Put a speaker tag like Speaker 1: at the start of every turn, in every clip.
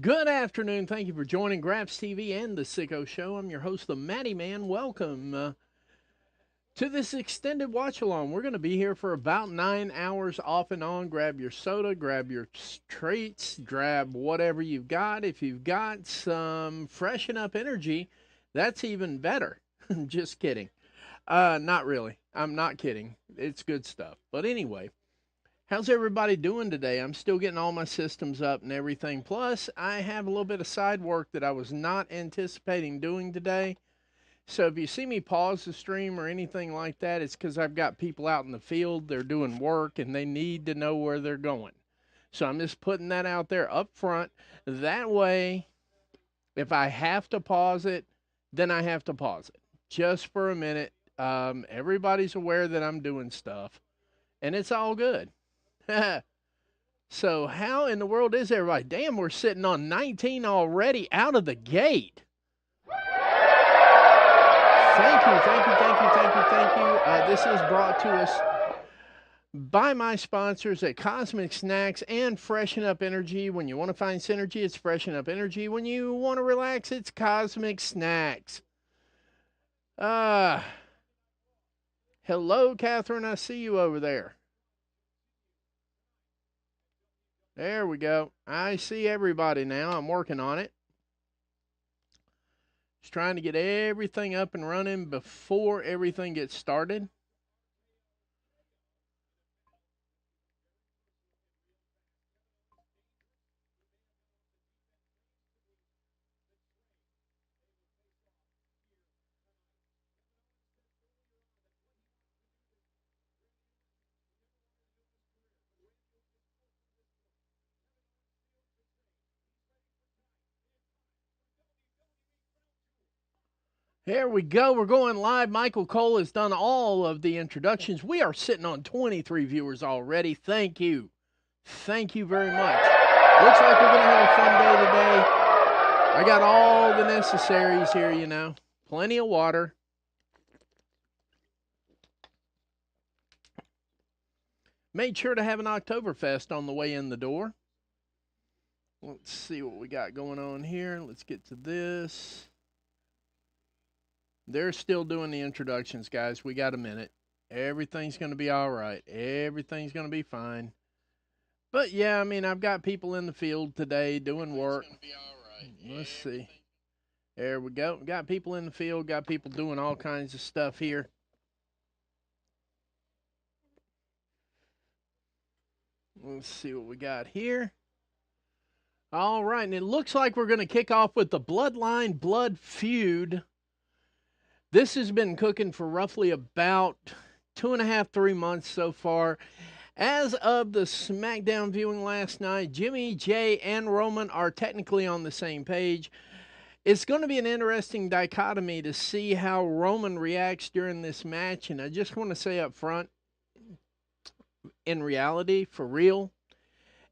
Speaker 1: Good afternoon. Thank you for joining Graps TV and the Sicko Show. I'm your host, the Matty Man. Welcome to this extended watch along. We're going to be here for about 9 hours off and on. Grab your soda, grab your treats, grab whatever you've got. If you've got some freshen up energy, that's even better. Just kidding. Not really. I'm not kidding. It's good stuff. But anyway. How's everybody doing today? I'm still getting all my systems up and everything. Plus, I have a little bit of side work that I was not anticipating doing today. So if you see me pause the stream or anything like that, it's because I've got people out in the field. They're doing work and they need to know where they're going. So I'm just putting that out there up front. That way, if I have to pause it, then I have to pause it. Just for a minute. Everybody's aware that I'm doing stuff. And it's all good. So how in the world is everybody? Damn, we're sitting on 19 already out of the gate. Thank you. This is brought to us by my sponsors at Cosmic Snacks and Freshen Up Energy. When you want to find synergy, it's Freshen Up Energy. When you want to relax, it's Cosmic Snacks. Hello, Catherine. I see you over there. There we go. I see everybody now. I'm working on it. Just trying to get everything up and running before everything gets started. There we go. We're going live. Michael Cole has done all of the introductions. We are sitting on 23 viewers already. Thank you. Thank you very much. Looks like we're going to have a fun day today. I got all the necessaries here, you know. Plenty of water. Made sure to have an Oktoberfest on the way in the door. Let's see what we got going on here. Let's get to this. They're still doing the introductions, guys. We got a minute. Everything's going to be all right. Everything's going to be fine. But, yeah, I mean, I've got people in the field today doing work. Let's see. There we go. Got people in the field. Got people doing all kinds of stuff here. Let's see what we got here. All right, and it looks like we're going to kick off with the Bloodline Blood Feud. This has been cooking for roughly about 2.5, 3 months so far. As of the SmackDown viewing last night, Jimmy, Jay, and Roman are technically on the same page. It's going to be an interesting dichotomy to see how Roman reacts during this match. And I just want to say up front, in reality, for real,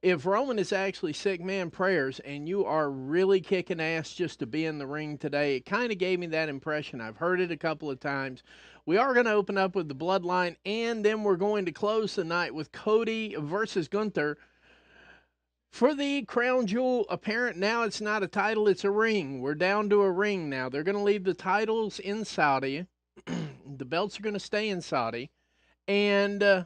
Speaker 1: if Roman is actually sick, man, prayers, and you are really kicking ass just to be in the ring today, it kind of gave me that impression. I've heard it a couple of times. We are going to open up with the Bloodline, and then we're going to close the night with Cody versus Gunther for the Crown Jewel apparent. Now it's not a title, it's a ring. We're down to a ring now. They're going to leave the titles in Saudi. The belts are going to stay in Saudi. And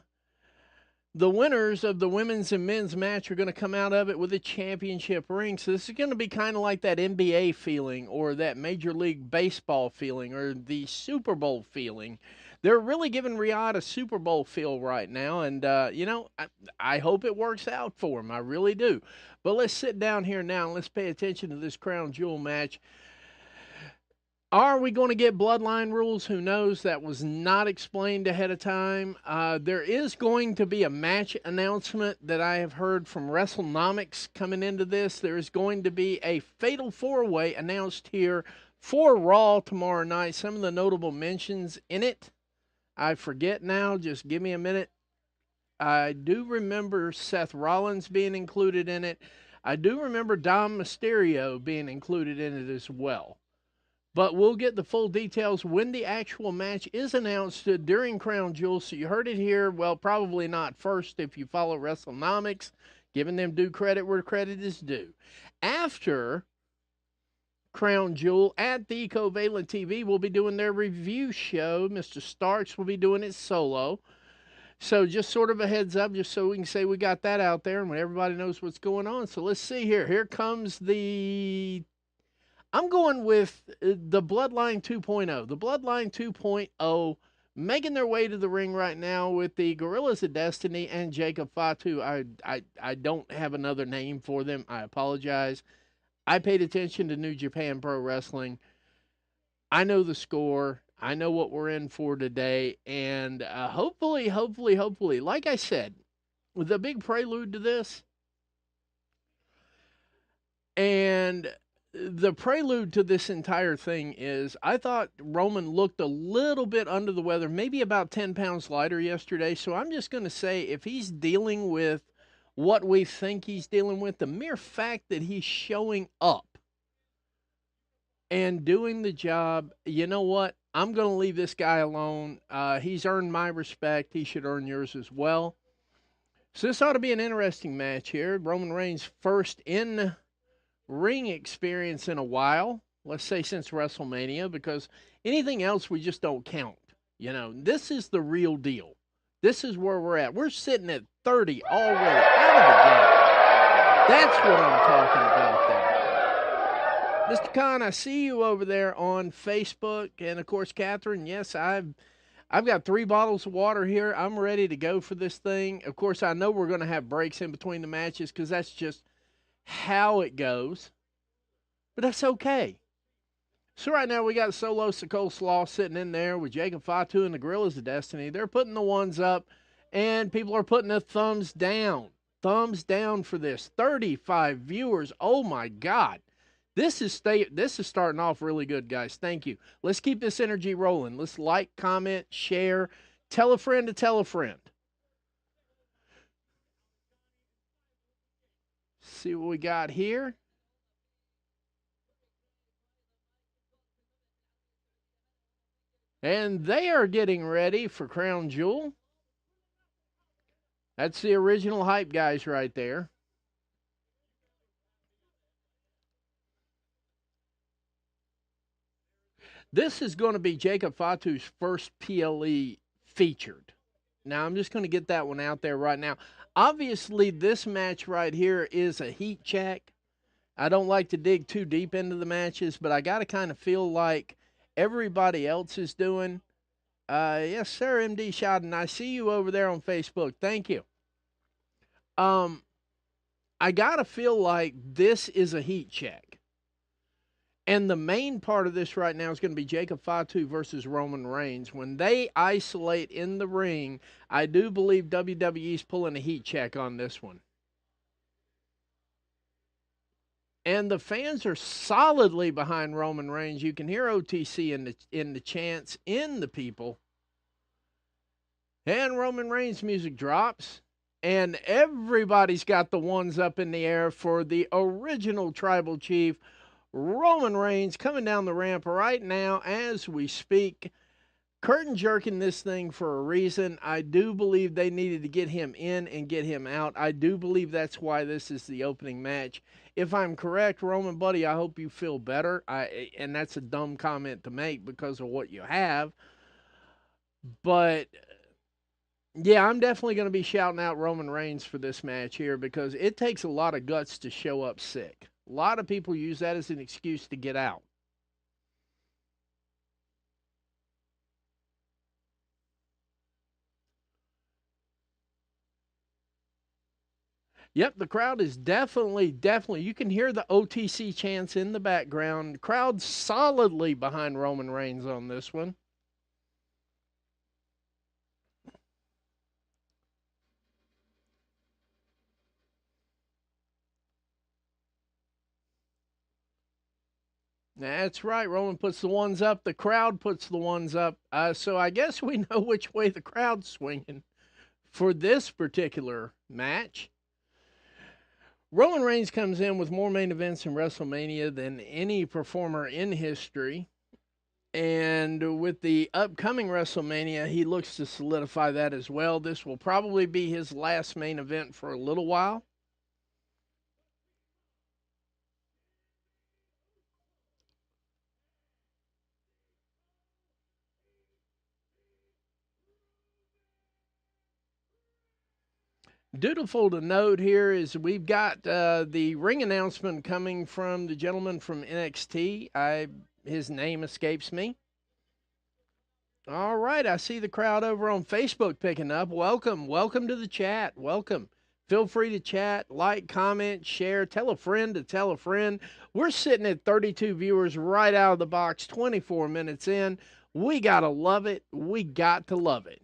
Speaker 1: the winners of the women's and men's match are going to come out of it with a championship ring. So this is going to be kind of like that NBA feeling or that Major League Baseball feeling or the Super Bowl feeling. They're really giving Riyadh a Super Bowl feel right now. And, I hope it works out for them. I really do. But let's sit down here now and let's pay attention to this Crown Jewel match. Are we going to get Bloodline rules? Who knows? That was not explained ahead of time. There is going to be a match announcement that I have heard from WrestleNomics coming into this. There is going to be a Fatal 4-Way announced here for Raw tomorrow night. Some of the notable mentions in it, I forget now. Just give me a minute. I do remember Seth Rollins being included in it. I do remember Dom Mysterio being included in it as well. But we'll get the full details when the actual match is announced during Crown Jewel. So you heard it here. Well, probably not first if you follow WrestleNomics. Giving them due credit where credit is due. After Crown Jewel at the Covalent TV will be doing their review show. Mr. Starks will be doing it solo. So just sort of a heads up, just so we can say we got that out there and when everybody knows what's going on. So let's see here. Here comes I'm going with the Bloodline 2.0. The Bloodline 2.0 making their way to the ring right now with the Gorillas of Destiny and Jacob Fatu. I don't have another name for them. I apologize. I paid attention to New Japan Pro Wrestling. I know the score. I know what we're in for today. And hopefully, like I said, with a big prelude to this, and the prelude to this entire thing is I thought Roman looked a little bit under the weather, maybe about 10 pounds lighter yesterday. So I'm just going to say if he's dealing with what we think he's dealing with, the mere fact that he's showing up and doing the job, you know what? I'm going to leave this guy alone. He's earned my respect. He should earn yours as well. So this ought to be an interesting match here. Roman Reigns' first in ring experience in a while. Let's say since WrestleMania, because anything else we just don't count. You know, this is the real deal. This is where we're at. We're sitting at 30 already out of the gate. That's what I'm talking about there. Mr. Khan, I see you over there on Facebook. And, of course, Catherine, yes, I've got 3 bottles of water here. I'm ready to go for this thing. Of course, I know we're going to have breaks in between the matches because that's just how it goes. But that's okay. So right now we got Solo Sikoa Slaw sitting in there with Jacob Fatu and the Gorillas of Destiny. They're putting the ones up, and people are putting a thumbs down. Thumbs down for this. 35 viewers. Oh, my God. This is starting off really good, guys. Thank you. Let's keep this energy rolling. Let's like, comment, share, tell a friend to tell a friend. See what we got here. And they are getting ready for Crown Jewel. That's the original hype guys right there. This is going to be Jacob Fatu's first PLE featured. Now, I'm just going to get that one out there right now. Obviously, this match right here is a heat check. I don't like to dig too deep into the matches, but I got to kind of feel like everybody else is doing. Yes, sir, MD Shadden. I see you over there on Facebook. Thank you. I got to feel like this is a heat check. And the main part of this right now is going to be Jacob Fatu versus Roman Reigns. When they isolate in the ring, I do believe WWE's pulling a heat check on this one. And the fans are solidly behind Roman Reigns. You can hear OTC in the chants in the people. And Roman Reigns' music drops. And everybody's got the ones up in the air for the original Tribal Chief, Roman Reigns, coming down the ramp right now as we speak. Curtain jerking this thing for a reason. I do believe they needed to get him in and get him out. I do believe that's why this is the opening match. If I'm correct, Roman buddy, I hope you feel better. And that's a dumb comment to make because of what you have. But yeah, I'm definitely going to be shouting out Roman Reigns for this match here because it takes a lot of guts to show up sick. A lot of people use that as an excuse to get out. Yep, the crowd is definitely, you can hear the OTC chants in the background. The crowd solidly behind Roman Reigns on this one. That's right. Roman puts the ones up. The crowd puts the ones up. So I guess we know which way the crowd's swinging for this particular match. Roman Reigns comes in with more main events in WrestleMania than any performer in history. And with the upcoming WrestleMania, he looks to solidify that as well. This will probably be his last main event for a little while. Dutiful to note here is we've got the ring announcement coming from the gentleman from NXT. His name escapes me. All right, I see the crowd over on Facebook picking up. Welcome, welcome to the chat. Welcome. Feel free to chat, like, comment, share, tell a friend to tell a friend. We're sitting at 32 viewers right out of the box, 24 minutes in. We got to love it. We got to love it.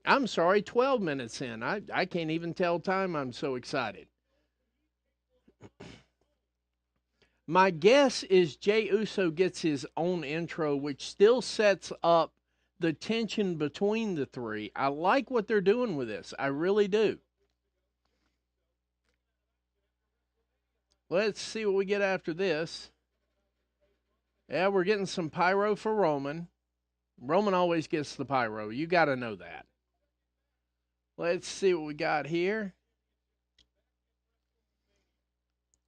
Speaker 1: I'm sorry, 12 minutes in. I can't even tell time. I'm so excited. My guess is Jey Uso gets his own intro, which still sets up the tension between the three. I like what they're doing with this. I really do. Let's see what we get after this. Yeah, we're getting some pyro for Roman. Roman always gets the pyro. You got to know that. Let's see what we got here.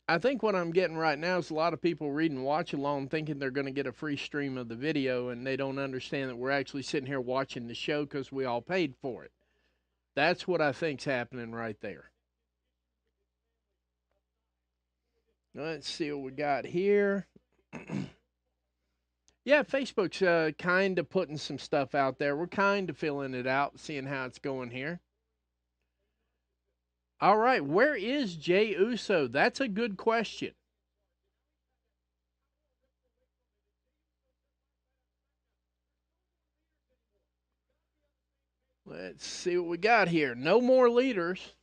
Speaker 1: I think what I'm getting right now is a lot of people reading watch along thinking they're going to get a free stream of the video, and they don't understand that we're actually sitting here watching the show because we all paid for it. That's what I think's happening right there. Let's see what we got here. Yeah, Facebook's kind of putting some stuff out there. We're kind of filling it out, seeing how it's going here. All right, where is Jey Uso? That's a good question. Let's see what we got here. No more leaders.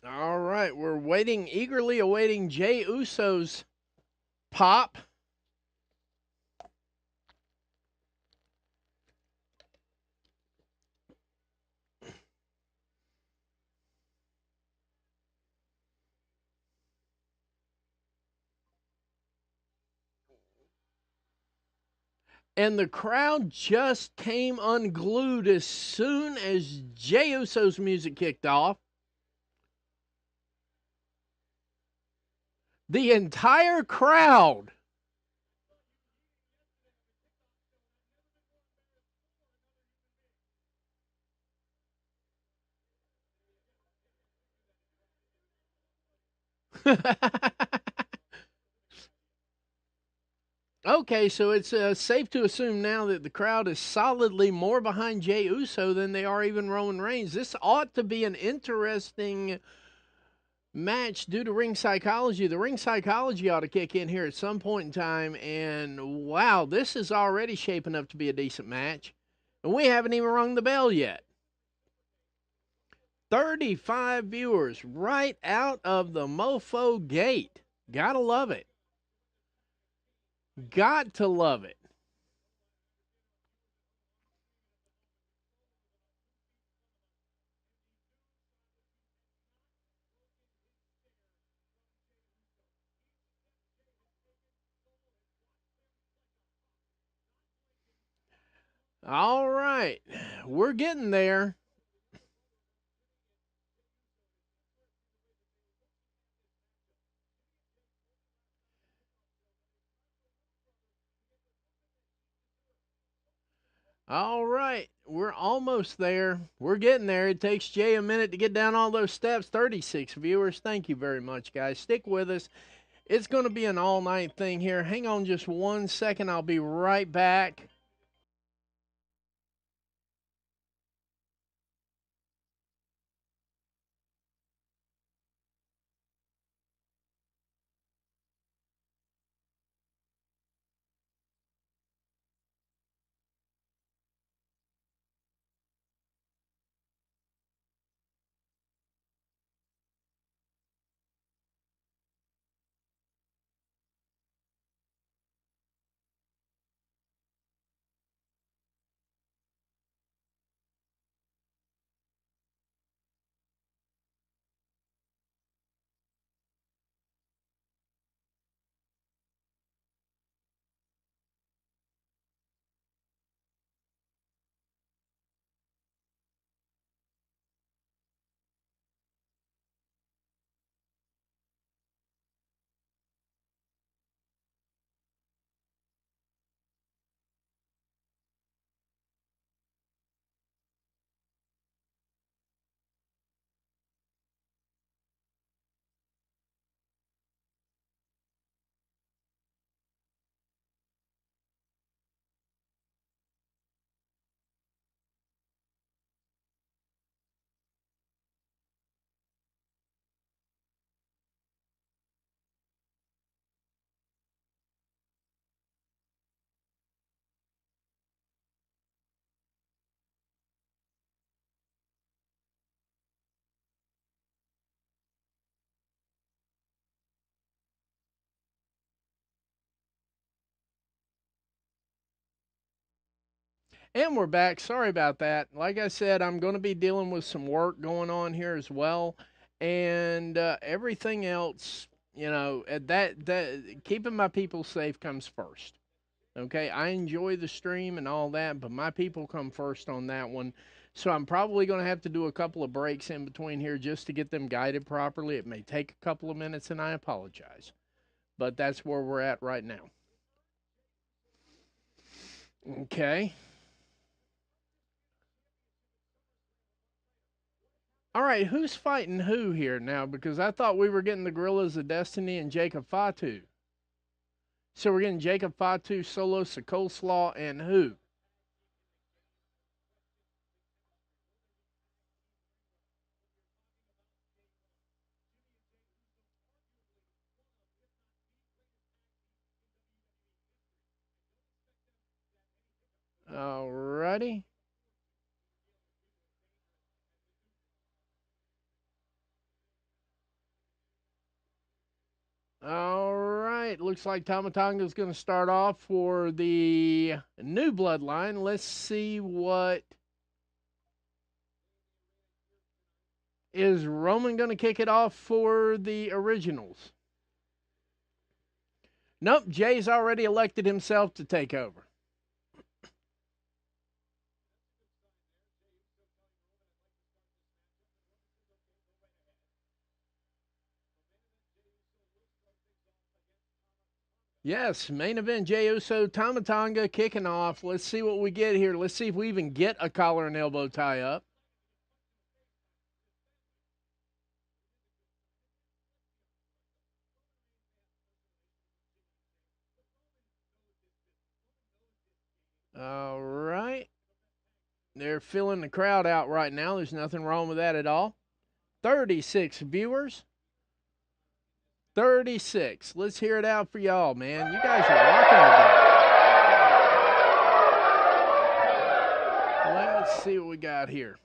Speaker 1: All right, we're waiting, eagerly awaiting Jey Uso's pop. And the crowd just came unglued as soon as Jey Uso's music kicked off. The entire crowd. Okay, so it's safe to assume now that the crowd is solidly more behind Jey Uso than they are even Roman Reigns. This ought to be an interesting match due to ring psychology. The ring psychology ought to kick in here at some point in time, and wow, this is already shaping up to be a decent match. And we haven't even rung the bell yet. 35 viewers right out of the mofo gate. Gotta love it. Got to love it. All right, we're getting there. All right, we're almost there. We're getting there. It takes Jay a minute to get down all those steps. 36 viewers. Thank you very much, guys. Stick with us. It's going to be an all-night thing here. Hang on just 1 second. I'll be right back. And we're back. Sorry about that. Like I said, I'm going to be dealing with some work going on here as well, and everything else. That keeping my people safe comes first. Okay, I enjoy the stream and all that, but my people come first on that one. So I'm probably going to have to do a couple of breaks in between here just to get them guided properly. It may take a couple of minutes, and I apologize, but that's where we're at right now. Okay. All right, who's fighting who here now? Because I thought we were getting the Gorillas of Destiny and Jacob Fatu. So we're getting Jacob Fatu, Solo Coleslaw, and who? All righty. All right. Looks like Tamatonga is going to start off for the new bloodline. Let's see what is Roman going to kick it off for the originals. Nope, Jay's already elected himself to take over. Yes, main event Jey Uso, Tamatonga kicking off. Let's see what we get here. Let's see if we even get a collar and elbow tie up. All right. They're filling the crowd out right now. There's nothing wrong with that at all. 36 viewers. 36. Let's hear it out for y'all, man. You guys are rocking today. Let's see what we got here.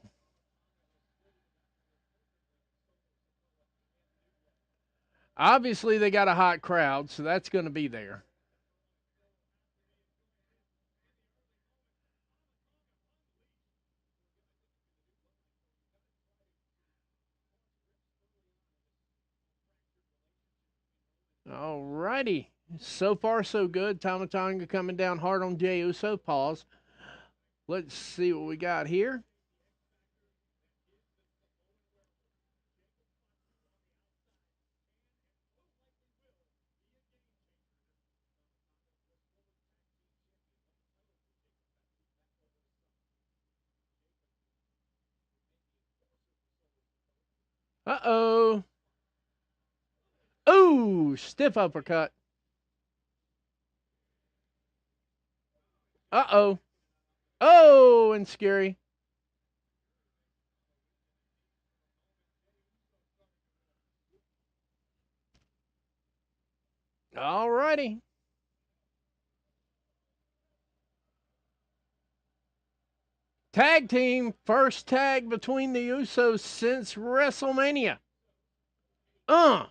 Speaker 1: Obviously, they got a hot crowd, so that's going to be there. All righty. So far, so good. Tamatonga coming down hard on Jey Uso. Pause. Let's see what we got here. Uh-oh. Ooh, stiff uppercut. Uh-oh. Oh, and scary. All righty. Tag team, first tag between the Usos since WrestleMania. Uh.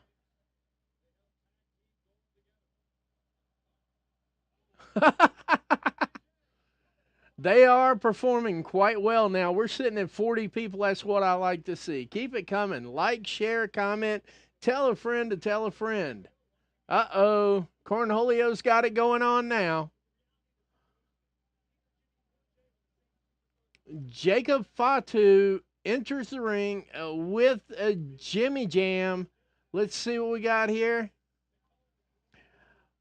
Speaker 1: They are performing quite well now. We're sitting at 40 people. That's what I like to see. Keep it coming. Like, share, comment. Tell a friend to tell a friend. Uh-oh. Cornholio's got it going on now. Jacob Fatu enters the ring with a Jimmy Jam. Let's see what we got here.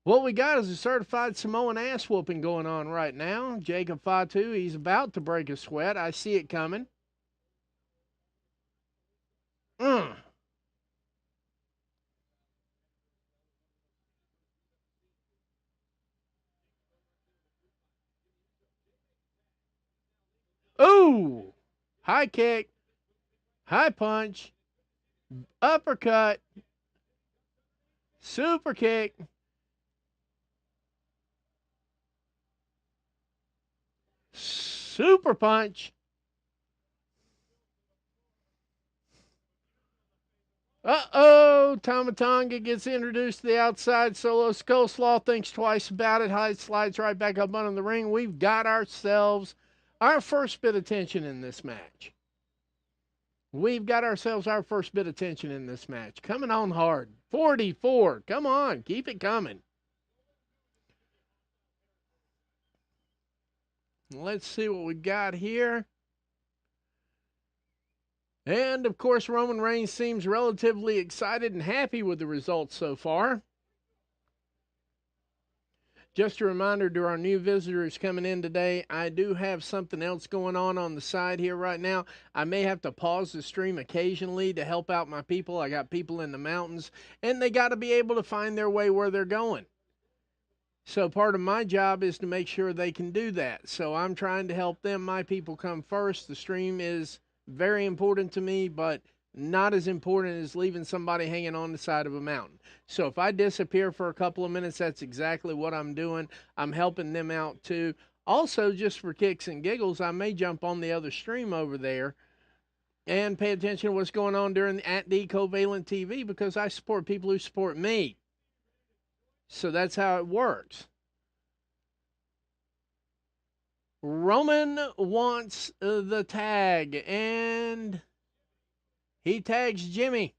Speaker 1: What we got is a certified Samoan ass whooping going on right now. Jacob Fatu, he's about to break a sweat. I see it coming. Ooh! High kick, high punch, uppercut, super kick. Super punch. Uh-oh, Tamatonga gets introduced to the outside. Solo Coleslaw thinks twice about it. High slides right back up under the ring. We've got ourselves our first bit of tension in this match. We've got ourselves our first bit of tension in this match. Coming on hard. 44. Come on. Keep it coming. Let's see what we got here. And, of course, Roman Reigns seems relatively excited and happy with the results so far. Just a reminder to our new visitors coming in today, I do have something else going on the side here right now. I may have to pause the stream occasionally to help out my people. I got people in the mountains, and they got to be able to find their way where they're going. So part of my job is to make sure they can do that. So I'm trying to help them. My people come first. The stream is very important to me, but not as important as leaving somebody hanging on the side of a mountain. So if I disappear for a couple of minutes, that's exactly what I'm doing. I'm helping them out too. Also, just for kicks and giggles, I may jump on the other stream over there and pay attention to what's going on during at the Covalent TV, because I support people who support me. So that's how it works. Roman wants the tag, and he tags Jimmy.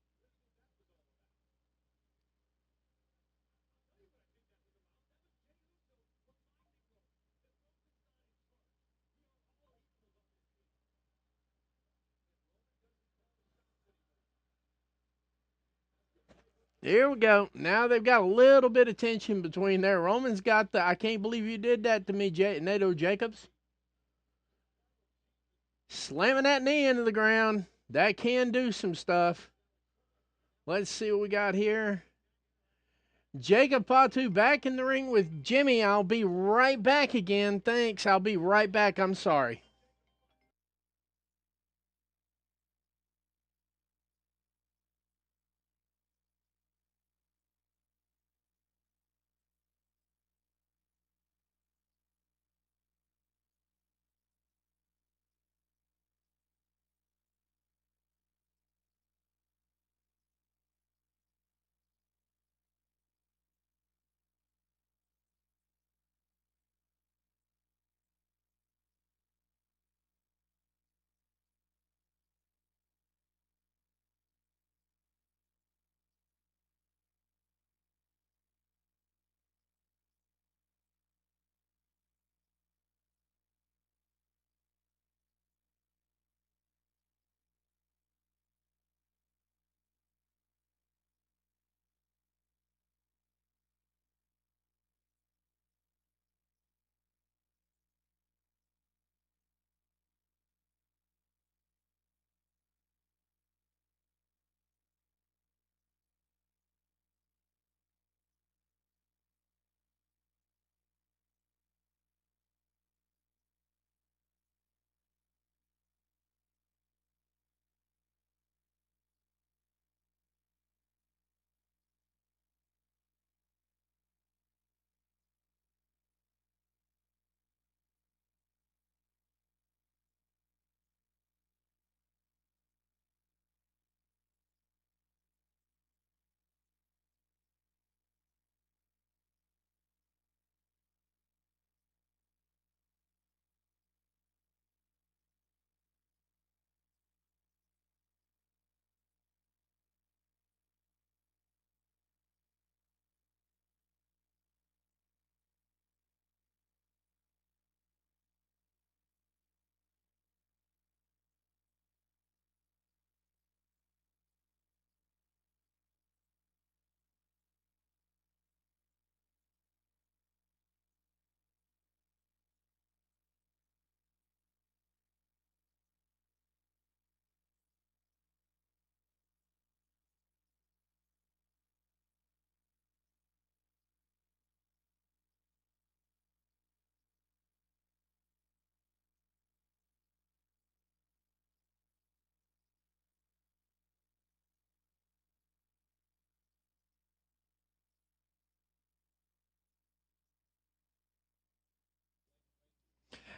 Speaker 1: Here we go. Now they've got a little bit of tension between there. Roman's got the, I can't believe you did that to me, Nato Jacobs. Slamming that knee into the ground. That can do some stuff. Let's see what we got here. Jacob Fatu back in the ring with Jimmy. I'll be right back again. Thanks. I'll be right back. I'm sorry.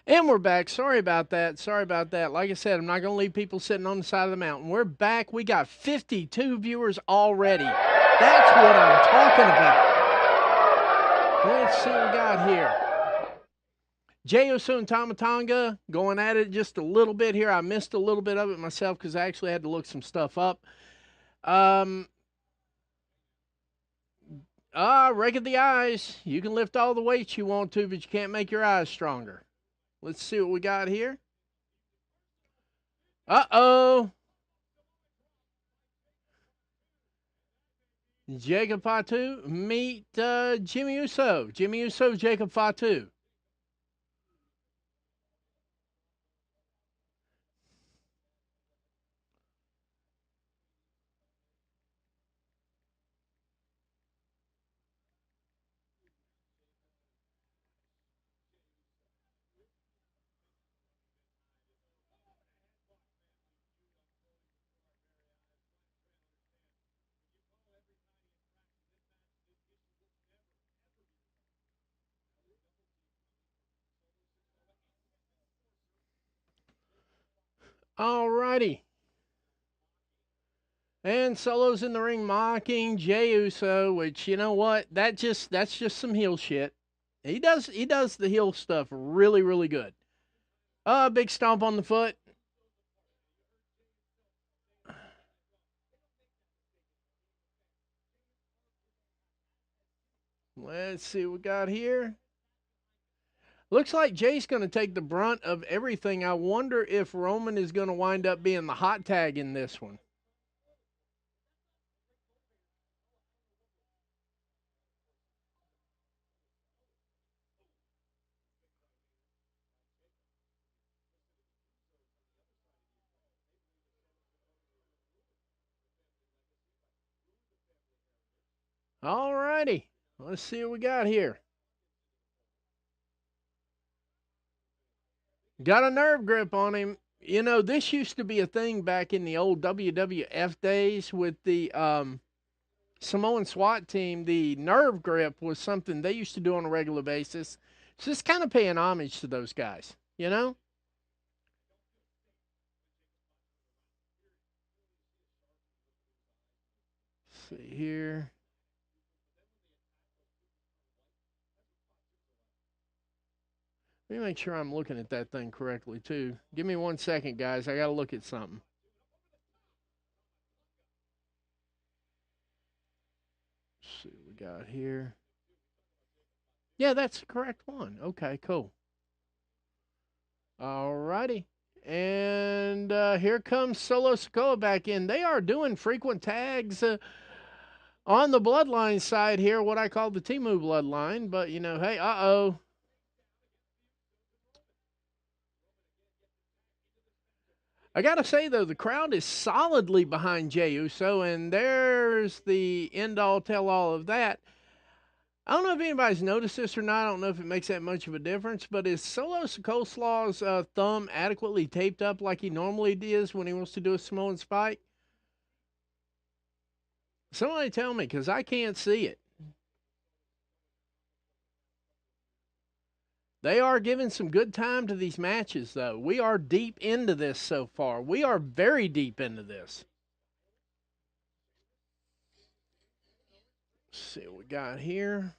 Speaker 1: And we're back. Sorry about that. Sorry about that. Like I said, I'm not going to leave people sitting on the side of the mountain. We're back. We got 52 viewers already. That's what I'm talking about. Let's see what we got here. Jey Uso and Tama Tonga going at it just a little bit here. I missed a little bit of it myself because I actually had to look some stuff up. Rake of the eyes. You can lift all the weights you want to, but you can't make your eyes stronger. Let's see what we got here. Uh-oh. Jacob Fatu meet Jimmy Uso. Jimmy Uso, Jacob Fatu. All righty. And Solo's in the ring mocking Jey Uso, which you know what? That's just some heel shit. He does the heel stuff really, really good. Big stomp on the foot. Let's see what we got here. Looks like Jay's going to take the brunt of everything. I wonder if Roman is going to wind up being the hot tag in this one. All righty. Let's see what we got here. Got a nerve grip on him. You know, this used to be a thing back in the old WWF days with the Samoan SWAT team. The nerve grip was something they used to do on a regular basis. It's just kind of paying homage to those guys, you know? Let's see here. Let me make sure I'm looking at that thing correctly, too. Give me 1 second, guys. I got to look at something. Let's see what we got here. Yeah, that's the correct one. Okay, cool. All righty. And here comes Solo Sikoa back in. They are doing frequent tags on the bloodline side here, what I call the Timu bloodline. But, you know, hey, uh-oh. I got to say, though, the crowd is solidly behind Jey Uso, and there's the end-all, tell-all of that. I don't know if anybody's noticed this or not. I don't know if it makes that much of a difference, but is Solo Sikoa's thumb adequately taped up like he normally does when he wants to do a Samoan spike? Somebody tell me, because I can't see it. They are giving some good time to these matches, though. We are deep into this so far. We are very deep into this. Let's see what we got here.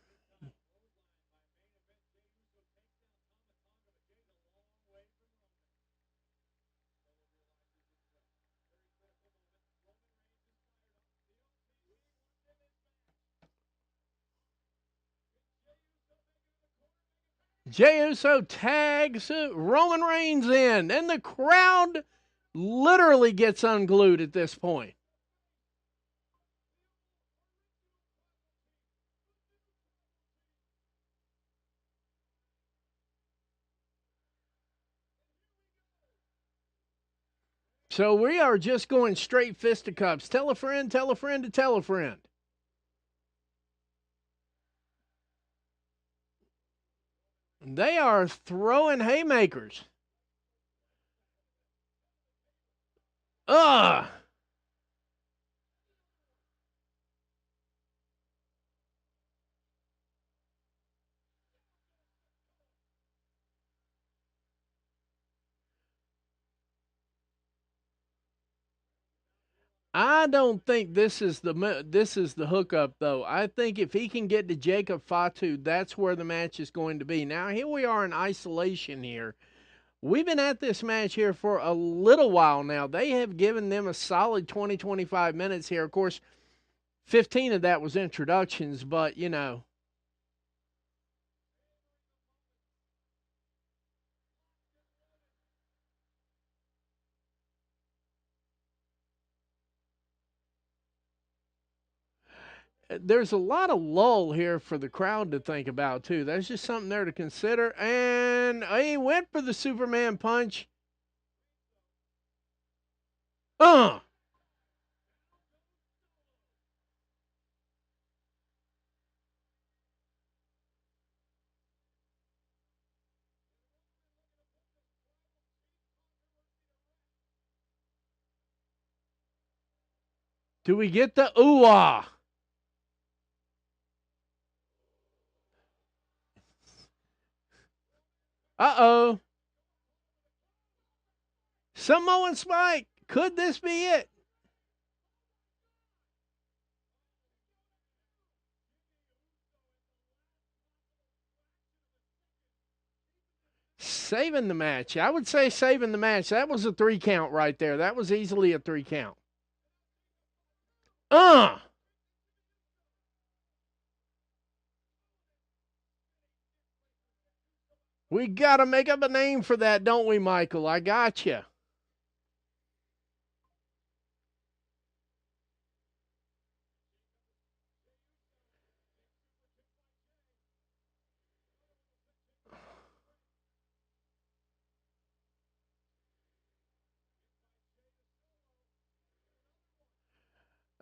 Speaker 1: Jey Uso tags Roman Reigns in, and the crowd literally gets unglued at this point. So we are just going straight fisticuffs. Tell a friend to tell a friend. They are throwing haymakers. Ugh. I don't think this is the hookup though. I think if he can get to Jacob Fatu, that's where the match is going to be. Now here we are in isolation here. We've been at this match here for a little while now. They have given them a solid 20-25 minutes here. Of course, 15 of that was introductions, but you know, there's a lot of lull here for the crowd to think about too. That's just something there to consider. And he went for the Superman punch. Uh, do we get the ooh ah? Uh-oh. Samoan Spike. Could this be it? Saving the match. I would say saving the match. That was a 3 count right there. That was easily a 3 count. Uh. We got to make up a name for that, don't we, Michael? I got you.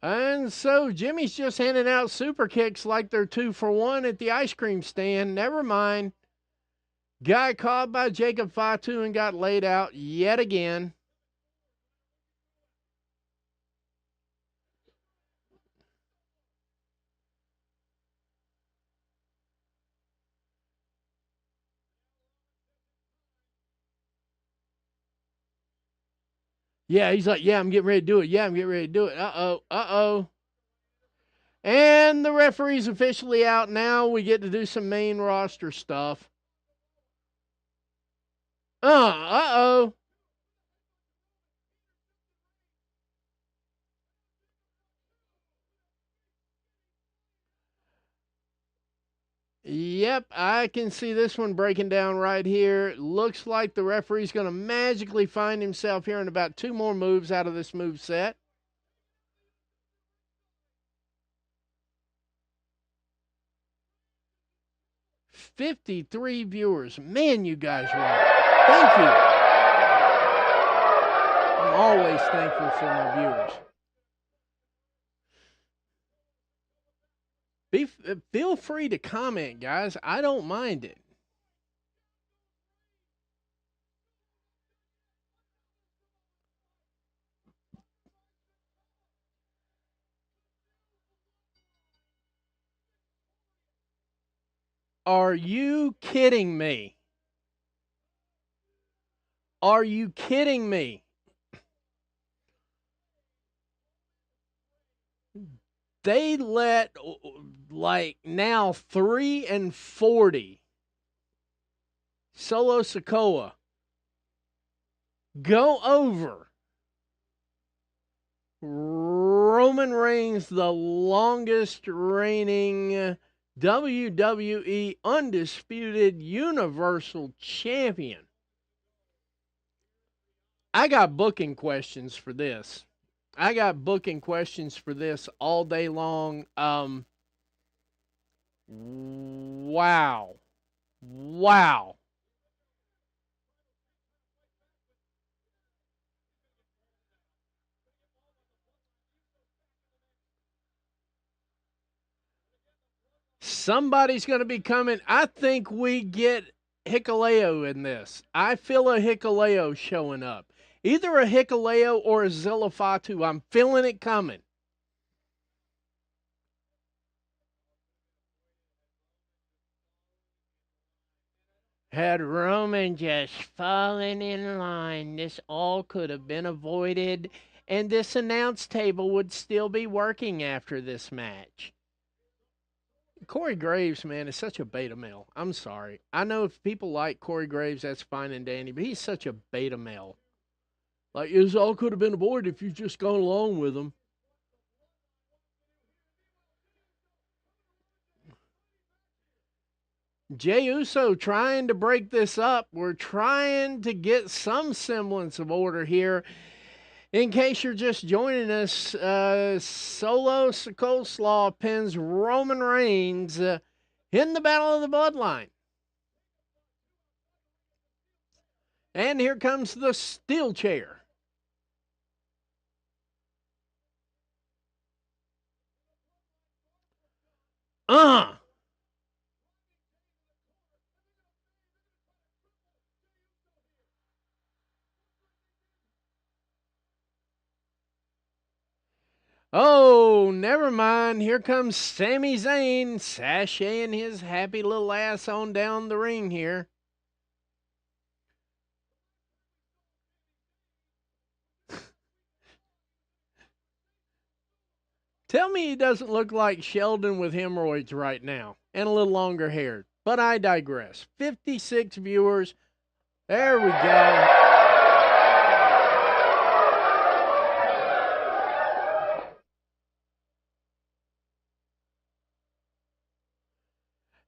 Speaker 1: And so Jimmy's just handing out super kicks like they're 2 for 1 at the ice cream stand. Never mind. Got caught by Jacob Fatu and got laid out yet again. Yeah, he's like, yeah, I'm getting ready to do it. Yeah, I'm getting ready to do it. Uh-oh, uh-oh. And the referee's officially out now. We get to do some main roster stuff. Uh-oh. Yep, I can see this one breaking down right here. Looks like the referee's going to magically find himself here in about 2 more moves out of this move set. 53 viewers. Man, you guys rock. Thank you. I'm always thankful for my viewers. Feel free to comment, guys. I don't mind it. Are you kidding me? Are you kidding me? They let like now 3 and 40 Solo Sokoa go over Roman Reigns, the longest reigning WWE Undisputed Universal Champion. I got booking questions for this. I got booking questions for this all day long. Wow. Wow. Somebody's going to be coming. I think we get Hikuleo in this. I feel a Hikuleo showing up. Either a Hikuleo or a Zillafatu. I'm feeling it coming. Had Roman just fallen in line, this all could have been avoided. and this announce table would still be working after this match. Corey Graves, man, is such a beta male. I'm sorry. I know if people like Corey Graves, that's fine and dandy, but he's such a beta male. Like, this all could have been avoided if you just gone along with him. Jey Uso trying to break this up. We're trying to get some semblance of order here. In case you're just joining us, Solo Sikoa pins Roman Reigns in the Battle of the Bloodline. And here comes the steel chair. Oh, never mind. Here comes Sami Zayn sashaying his happy little ass on down the ring here. Tell me he doesn't look like Sheldon with hemorrhoids right now and a little longer haired. But I digress. 56 viewers. There we go.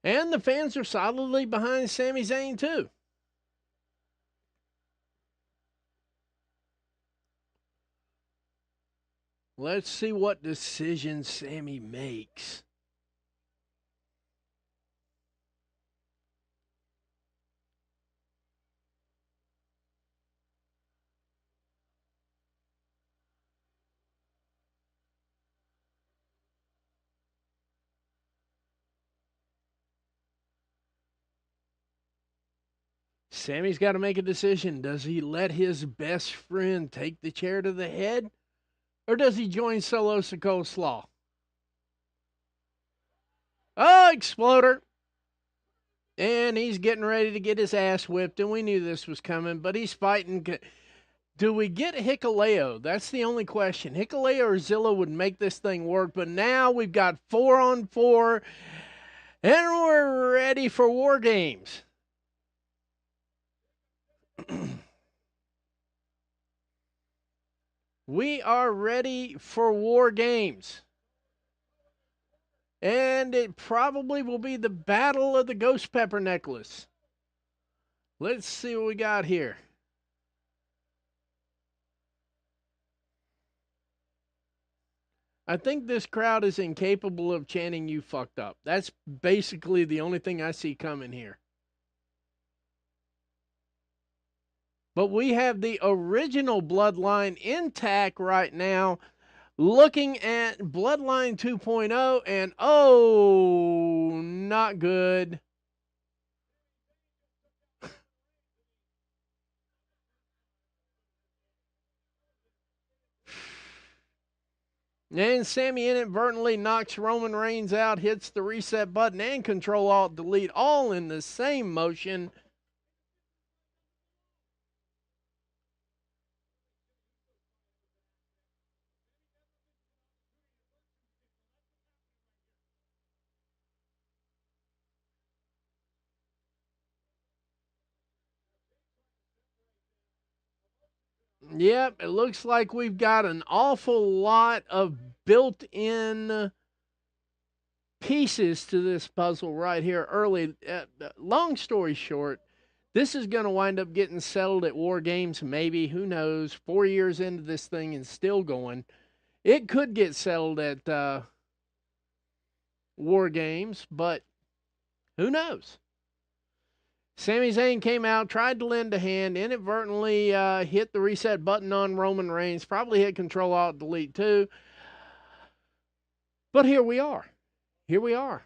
Speaker 1: And the fans are solidly behind Sami Zayn too. Let's see what decision Sami makes. Sami's got to make a decision. Does he let his best friend take the chair to the head? Or does he join Solo Sikoa? Oh, exploder. And he's getting ready to get his ass whipped, and we knew this was coming, but he's fighting. Do we get Hikuleo? That's the only question. Hikuleo or Zilla would make this thing work, but now we've got 4-on-4, and we're ready for War Games. We are ready for War Games. And it probably will be the Battle of the Ghost Pepper Necklace. Let's see what we got here. I think this crowd is incapable of chanting "you fucked up." That's basically the only thing I see coming here. But we have the original Bloodline intact right now, looking at Bloodline 2.0, and oh, not good. And Sami inadvertently knocks Roman Reigns out, hits the reset button and Control-Alt-Delete all in the same motion. Yep, it looks like we've got an awful lot of built-in pieces to this puzzle right here early. Long story short, this is going to wind up getting settled at War Games, maybe. Who knows? 4 years into this thing and still going. It could get settled at War Games, but who knows? Sami Zayn came out, tried to lend a hand, inadvertently hit the reset button on Roman Reigns, probably hit Control-Alt-Delete too. But here we are. Here we are.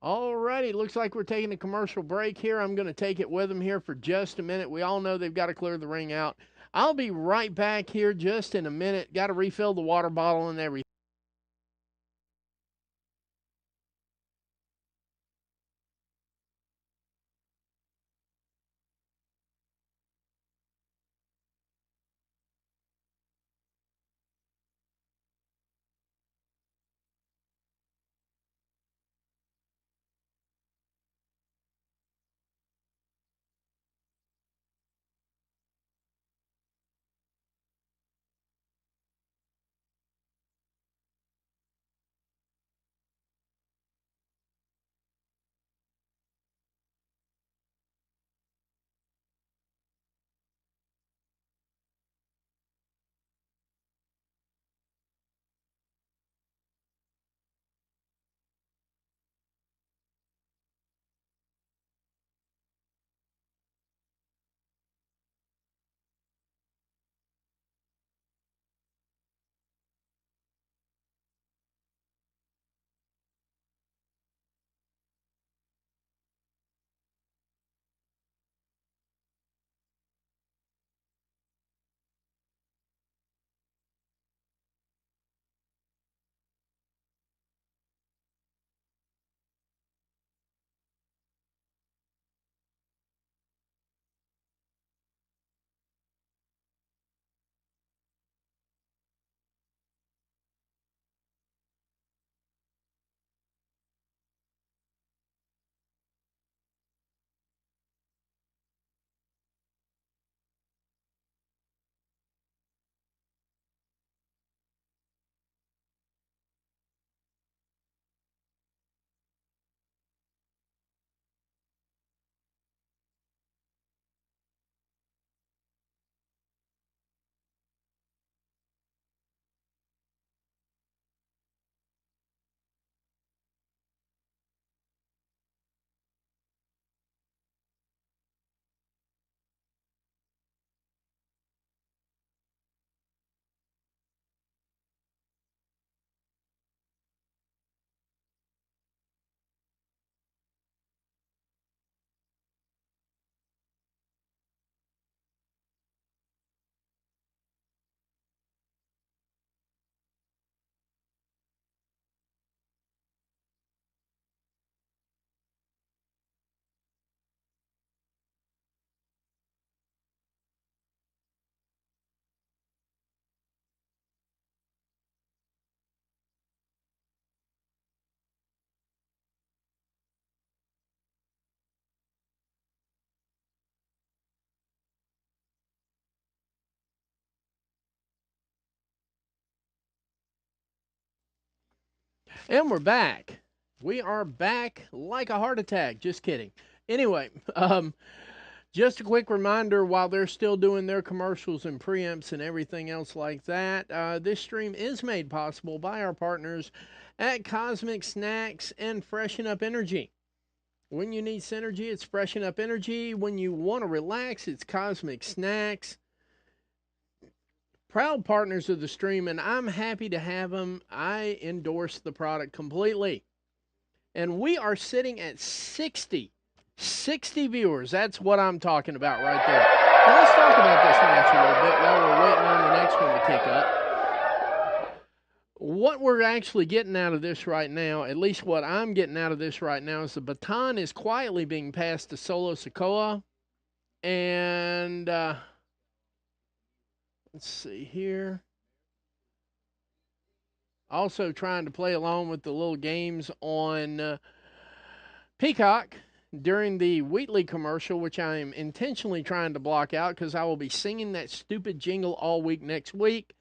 Speaker 1: Alrighty, looks like we're taking a commercial break here. I'm going to take it with them here for just a minute. We all know they've got to clear the ring out. I'll be right back here just in a minute. Got to refill the water bottle and everything. And we're back. We are back like a heart attack. Just kidding. Anyway, just a quick reminder while they're still doing their commercials and preamps and everything else like that, this stream is made possible by our partners at Cosmic Snacks and Freshen Up Energy. When you need synergy, it's Freshen Up Energy. When you want to relax, it's Cosmic Snacks. Proud partners of the stream, and I'm happy to have them. I endorse the product completely. And we are sitting at 60 viewers. That's what I'm talking about right there. Now let's talk about this match a little bit while we're waiting on the next one to kick up. What we're actually getting out of this right now, at least what I'm getting out of this right now, is the baton is quietly being passed to Solo Sikoa. And let's see here. Also trying to play along with the little games on Peacock during the Wheatley commercial, which I am intentionally trying to block out because I will be singing that stupid jingle all week next week.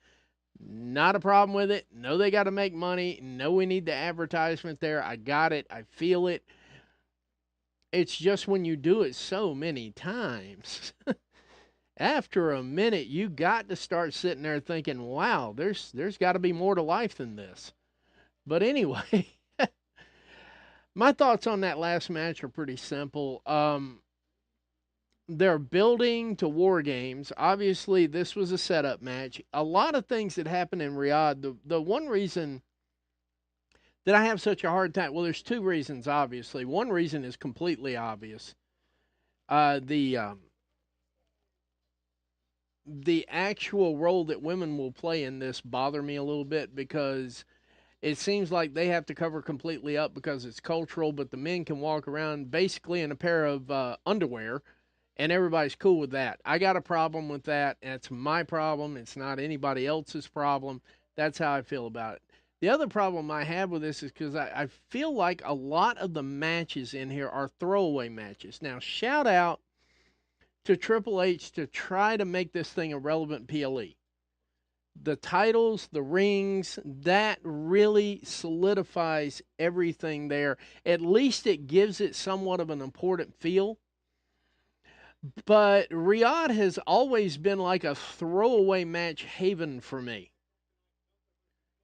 Speaker 1: Not a problem with it. Know they got to make money. Know we need the advertisement there. I got it. I feel it. It's just when you do it so many times, after a minute, you got to start sitting there thinking, wow, there's got to be more to life than this. But anyway, my thoughts on that last match are pretty simple. They're building to War Games. Obviously, this was a setup match. A lot of things that happened in Riyadh, the one reason that I have such a hard time, well, there's two reasons, obviously. One reason is completely obvious. The actual role that women will play in this bother me a little bit because it seems like they have to cover completely up because it's cultural, but the men can walk around basically in a pair of underwear, and everybody's cool with that. I got a problem with that, and it's my problem. It's not anybody else's problem. That's how I feel about it. The other problem I have with this is because I feel like a lot of the matches in here are throwaway matches. Now, shout out to Triple H to try to make this thing a relevant PLE. The titles, the rings, that really solidifies everything there. At least it gives it somewhat of an important feel. But Riyadh has always been like a throwaway match haven for me.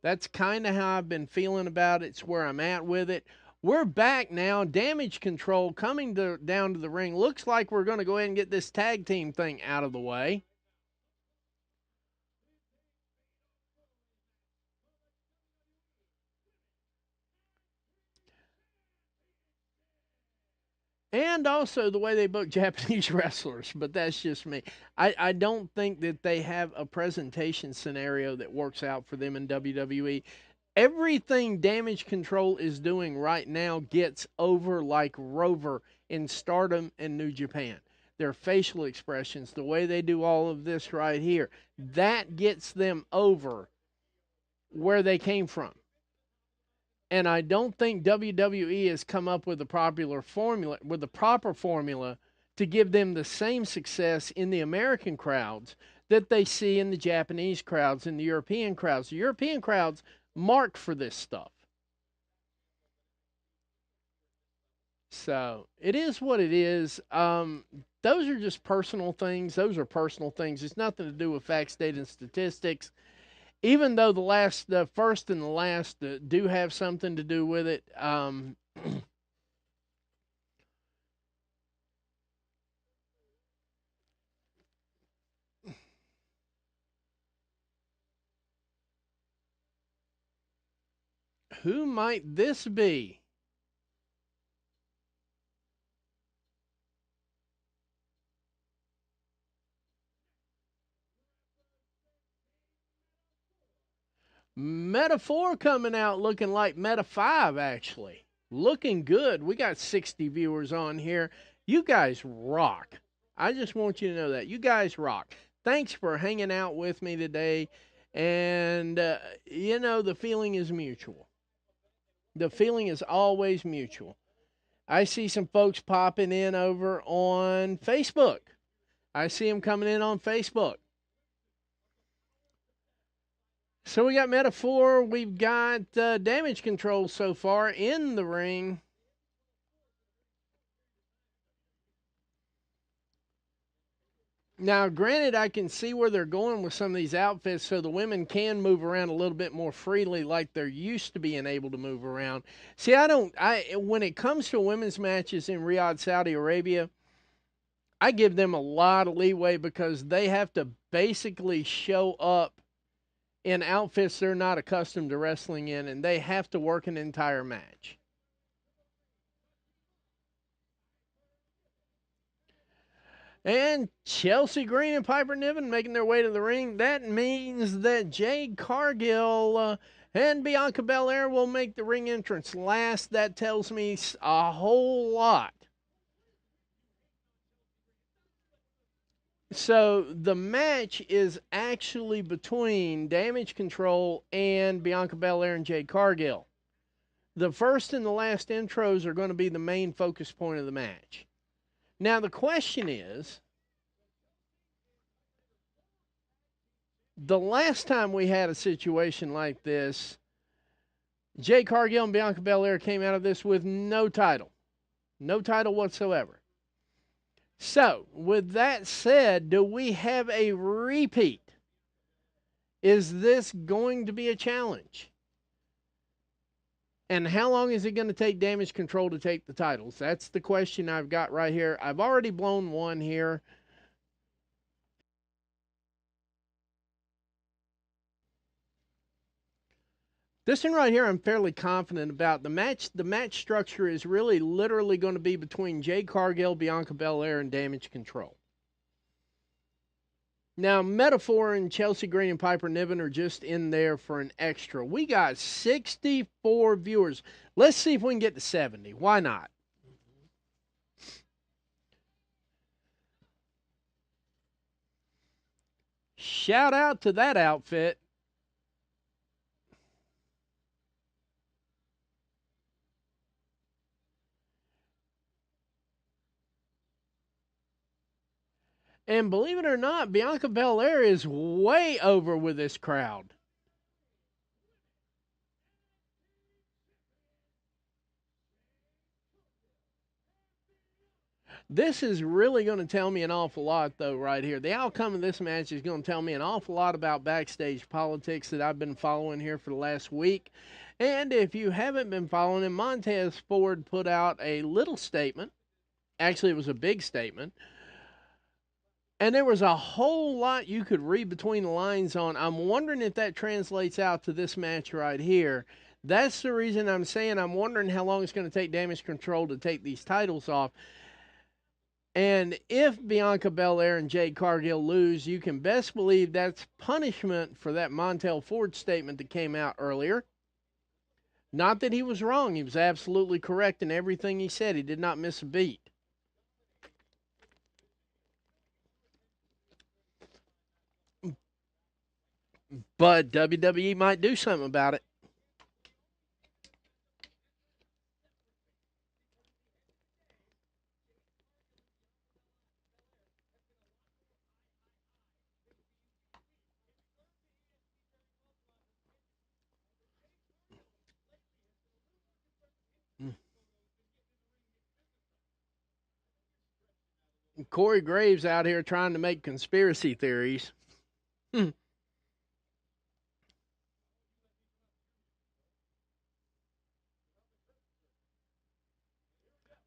Speaker 1: That's kind of how I've been feeling about it. It's where I'm at with it. We're back now. Damage Control coming down to the ring. Looks like we're going to go ahead and get this tag team thing out of the way. And also the way they book Japanese wrestlers, but that's just me. I don't think that they have a presentation scenario that works out for them in WWE. Everything Damage Control is doing right now gets over like Rover in Stardom and New Japan. Their facial expressions, the way they do all of this right here, that gets them over where they came from. And I don't think WWE has come up with a proper formula to give them the same success in the American crowds that they see in the Japanese crowds and the European crowds. The European crowds mark for this stuff. So it is what it is. Those are just personal things. Those are personal things. It's nothing to do with facts, data, and statistics. Even though the first and the last do have something to do with it, who might this be? Meta-4 coming out looking like Meta-5, actually. Looking good. We got 60 viewers on here. You guys rock. I just want you to know that. You guys rock. Thanks for hanging out with me today. And, the feeling is mutual. The feeling is always mutual. I see some folks popping in over on Facebook. I see them coming in on Facebook. So we got Metaphor. We've got Damage Control so far in the ring. Now, granted, I can see where they're going with some of these outfits so the women can move around a little bit more freely like they're used to being able to move around. See, when it comes to women's matches in Riyadh, Saudi Arabia, I give them a lot of leeway because they have to basically show up in outfits they're not accustomed to wrestling in, and they have to work an entire match. And Chelsea Green and Piper Niven making their way to the ring. That means that Jade Cargill and Bianca Belair will make the ring entrance last. That tells me a whole lot. So the match is actually between Damage Control and Bianca Belair and Jade Cargill. The first and the last intros are going to be the main focus point of the match. Now the question is, the last time we had a situation like this, Jade Cargill and Bianca Belair came out of this with no title. No title whatsoever. So, with that said, do we have a repeat? Is this going to be a challenge? And how long is it going to take Damage Control to take the titles? That's the question I've got right here. I've already blown one here. This one right here, I'm fairly confident about. The match structure is really literally going to be between Jade Cargill, Bianca Belair, and Damage Control. Now, Metaphor and Chelsea Green and Piper Niven are just in there for an extra. We got 64 viewers. Let's see if we can get to 70. Why not? Shout out to that outfit. And believe it or not, Bianca Belair is way over with this crowd. This is really going to tell me an awful lot, though, right here. The outcome of this match is going to tell me an awful lot about backstage politics that I've been following here for the last week. And if you haven't been following him, Montez Ford put out a little statement. Actually, it was a big statement. And there was a whole lot you could read between the lines on. I'm wondering if that translates out to this match right here. That's the reason I'm saying I'm wondering how long it's going to take Damage Control to take these titles off. And if Bianca Belair and Jade Cargill lose, you can best believe that's punishment for that Montel Ford statement that came out earlier. Not that he was wrong. He was absolutely correct in everything he said. He did not miss a beat. But WWE might do something about it. Corey Graves out here trying to make conspiracy theories.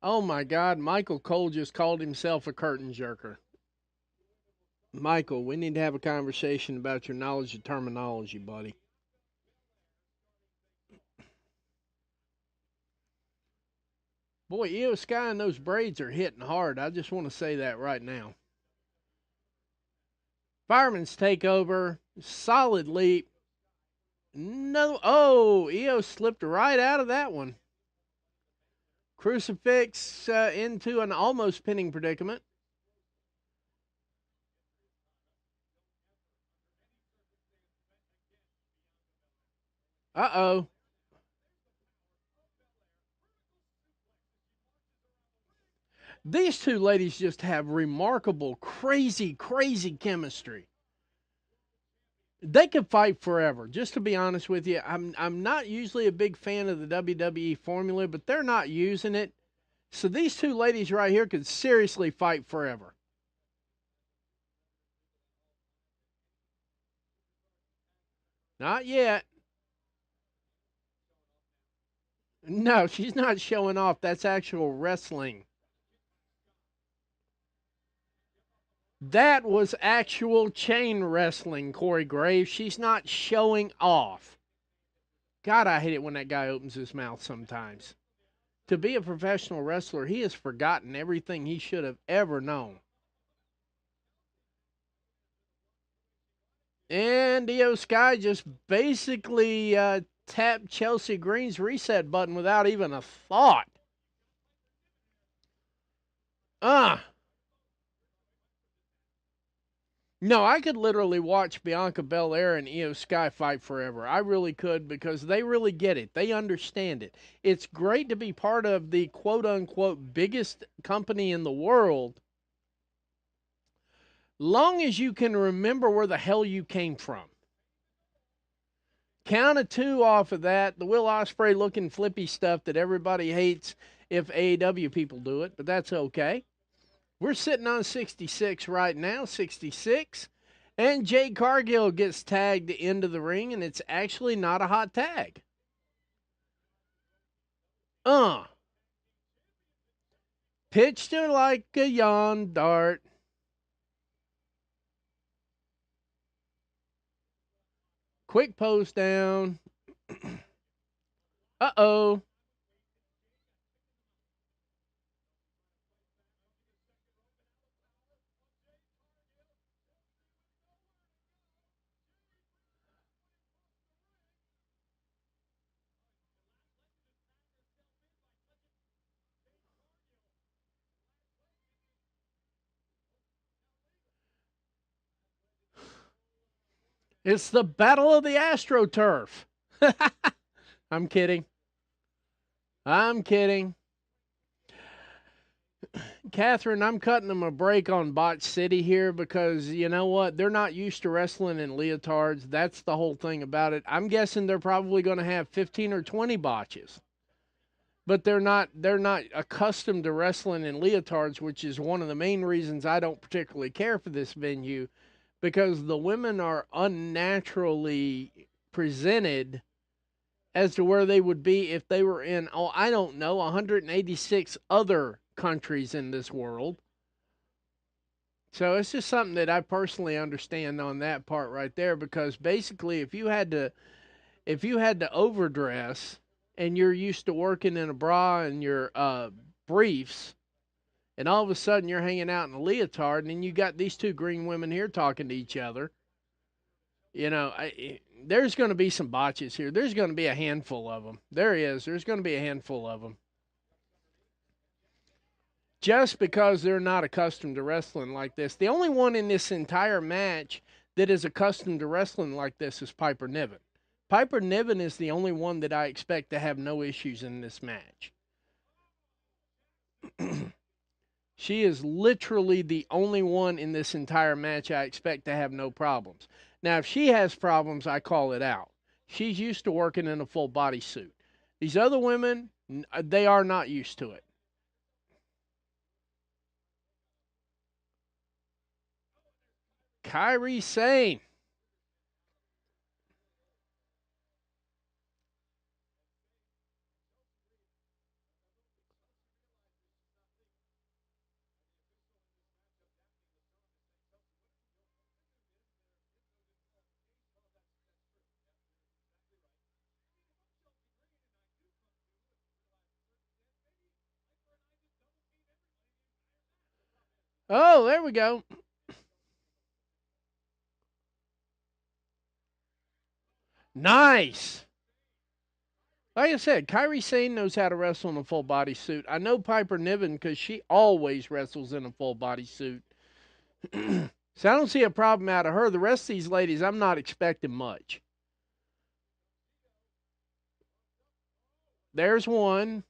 Speaker 1: Oh my God, Michael Cole just called himself a curtain jerker. Michael, we need to have a conversation about your knowledge of terminology, buddy. Boy, Io Sky and those braids are hitting hard. I just want to say that right now. Fireman's takeover, solid leap. No, oh, Io slipped right out of that one. Crucifix into an almost pinning predicament. Uh-oh. These two ladies just have remarkable, crazy, crazy chemistry. They could fight forever. Just to be honest with you, I'm not usually a big fan of the WWE formula, but they're not using it. So these two ladies right here could seriously fight forever. Not yet. No, she's not showing off. That's actual wrestling. That was actual chain wrestling, Corey Graves. She's not showing off. God, I hate it when that guy opens his mouth sometimes. To be a professional wrestler, he has forgotten everything he should have ever known. And Io Sky just basically tapped Chelsea Green's reset button without even a thought. Uh, no, I could literally watch Bianca Belair and Io Sky fight forever. I really could because they really get it. They understand it. It's great to be part of the quote unquote biggest company in the world, long as you can remember where the hell you came from. Count of two off of that. The Will Ospreay looking flippy stuff that everybody hates if AEW people do it, but that's okay. We're sitting on 66 right now, 66. And Jade Cargill gets tagged into the ring, and it's actually not a hot tag. Pitched her like a yawn dart. Quick post down. Uh-oh. It's the Battle of the AstroTurf. I'm kidding. I'm kidding. Catherine, I'm cutting them a break on Botch City here because you know what? They're not used to wrestling in leotards. That's the whole thing about it. I'm guessing they're probably going to have 15 or 20 botches. But they're not accustomed to wrestling in leotards, which is one of the main reasons I don't particularly care for this venue because the women are unnaturally presented as to where they would be if they were in, oh, I don't know, 186 other countries in this world. So it's just something that I personally understand on that part right there because basically if you had to overdress and you're used to working in a bra and your briefs and all of a sudden you're hanging out in a leotard and then you got these two green women here talking to each other, there's going to be some botches here. There's going to be a handful of them. There is. There's going to be a handful of them. Just because they're not accustomed to wrestling like this. The only one in this entire match that is accustomed to wrestling like this is Piper Niven. Piper Niven is the only one that I expect to have no issues in this match. She is literally the only one in this entire match I expect to have no problems. Now, if she has problems, I call it out. She's used to working in a full body suit. These other women, they are not used to it. Kairi Sane. Oh, there we go. Nice. Like I said, Kairi Sane knows how to wrestle in a full body suit. I know Piper Niven because she always wrestles in a full body suit. So I don't see a problem out of her. The rest of these ladies, I'm not expecting much. There's one.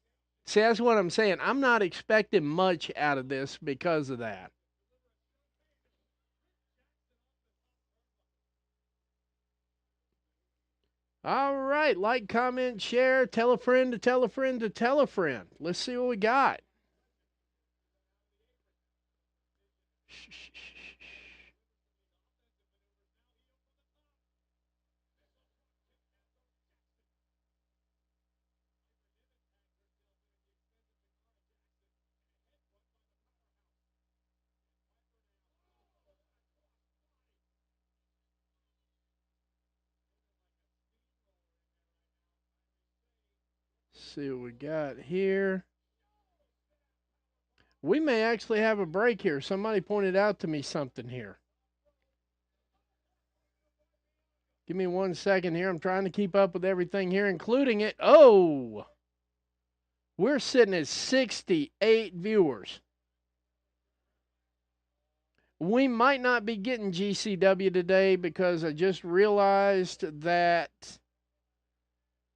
Speaker 1: See, that's what I'm saying. I'm not expecting much out of this because of that. All right, like, comment, share, tell a friend to tell a friend to tell a friend. Let's see what we got. See what we got here. We may actually have a break here. Somebody pointed out to me something here. Give me 1 second here. I'm trying to keep up with everything here, including it. Oh, we're sitting at 68 viewers. We might not be getting GCW today because I just realized that,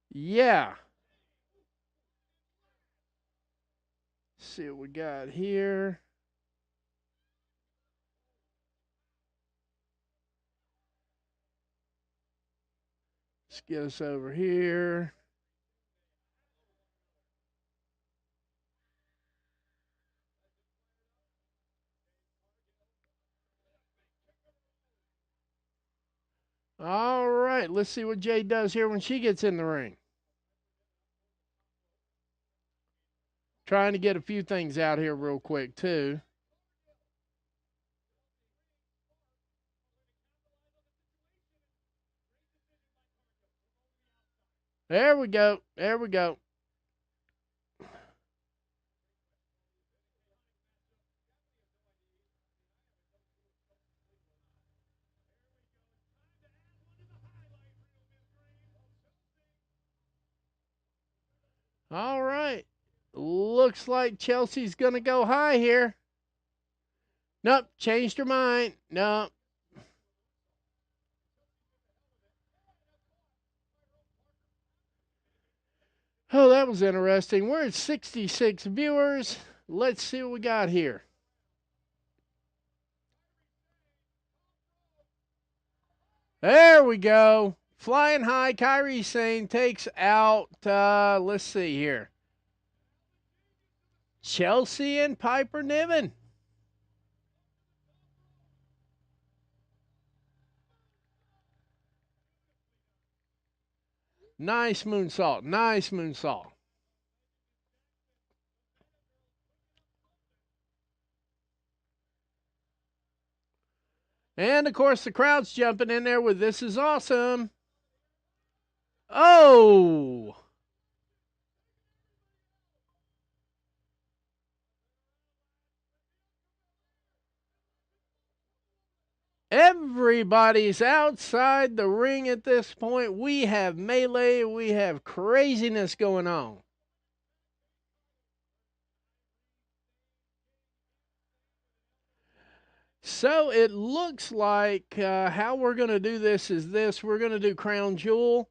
Speaker 1: yeah. Let's see what we got here. Let's get us over here. All right, let's see what Jade does here when she gets in the ring. Trying to get a few things out here real quick, too. There we go. There we go. All right. Looks like Chelsea's going to go high here. Nope, changed her mind. Nope. Oh, that was interesting. We're at 66 viewers. Let's see what we got here. There we go. Flying high, Kairi Sane takes out, let's see here, Chelsea and Piper Niven. Nice moonsault. Nice moonsault. And, of course, the crowd's jumping in there with "This is awesome." Oh! Everybody's outside the ring at this point. We have melee. We have craziness going on. So it looks like how we're going to do this is this. We're going to do Crown Jewel.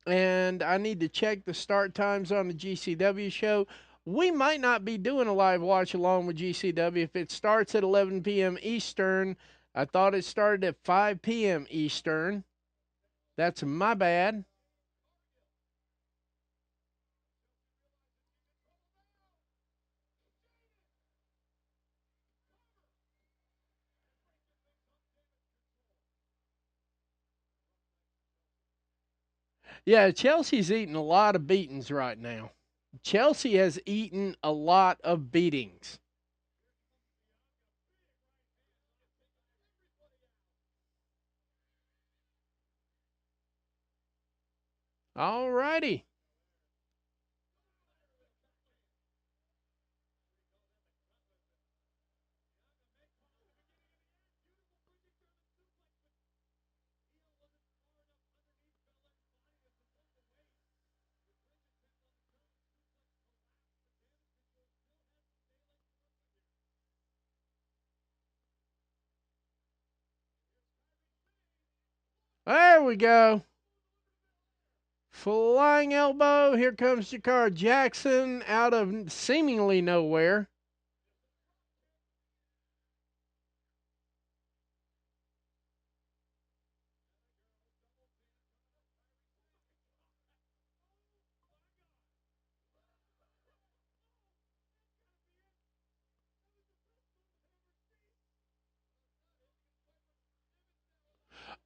Speaker 1: And I need to check the start times on the GCW show. We might not be doing a live watch along with GCW. If it starts at 11 p.m. Eastern, I thought it started at 5 p.m. Eastern. That's my bad. Yeah, Chelsea's eating a lot of beatings right now. Chelsea has eaten a lot of beatings. All righty. There we go. Flying elbow. Here comes Jakar Jackson out of seemingly nowhere.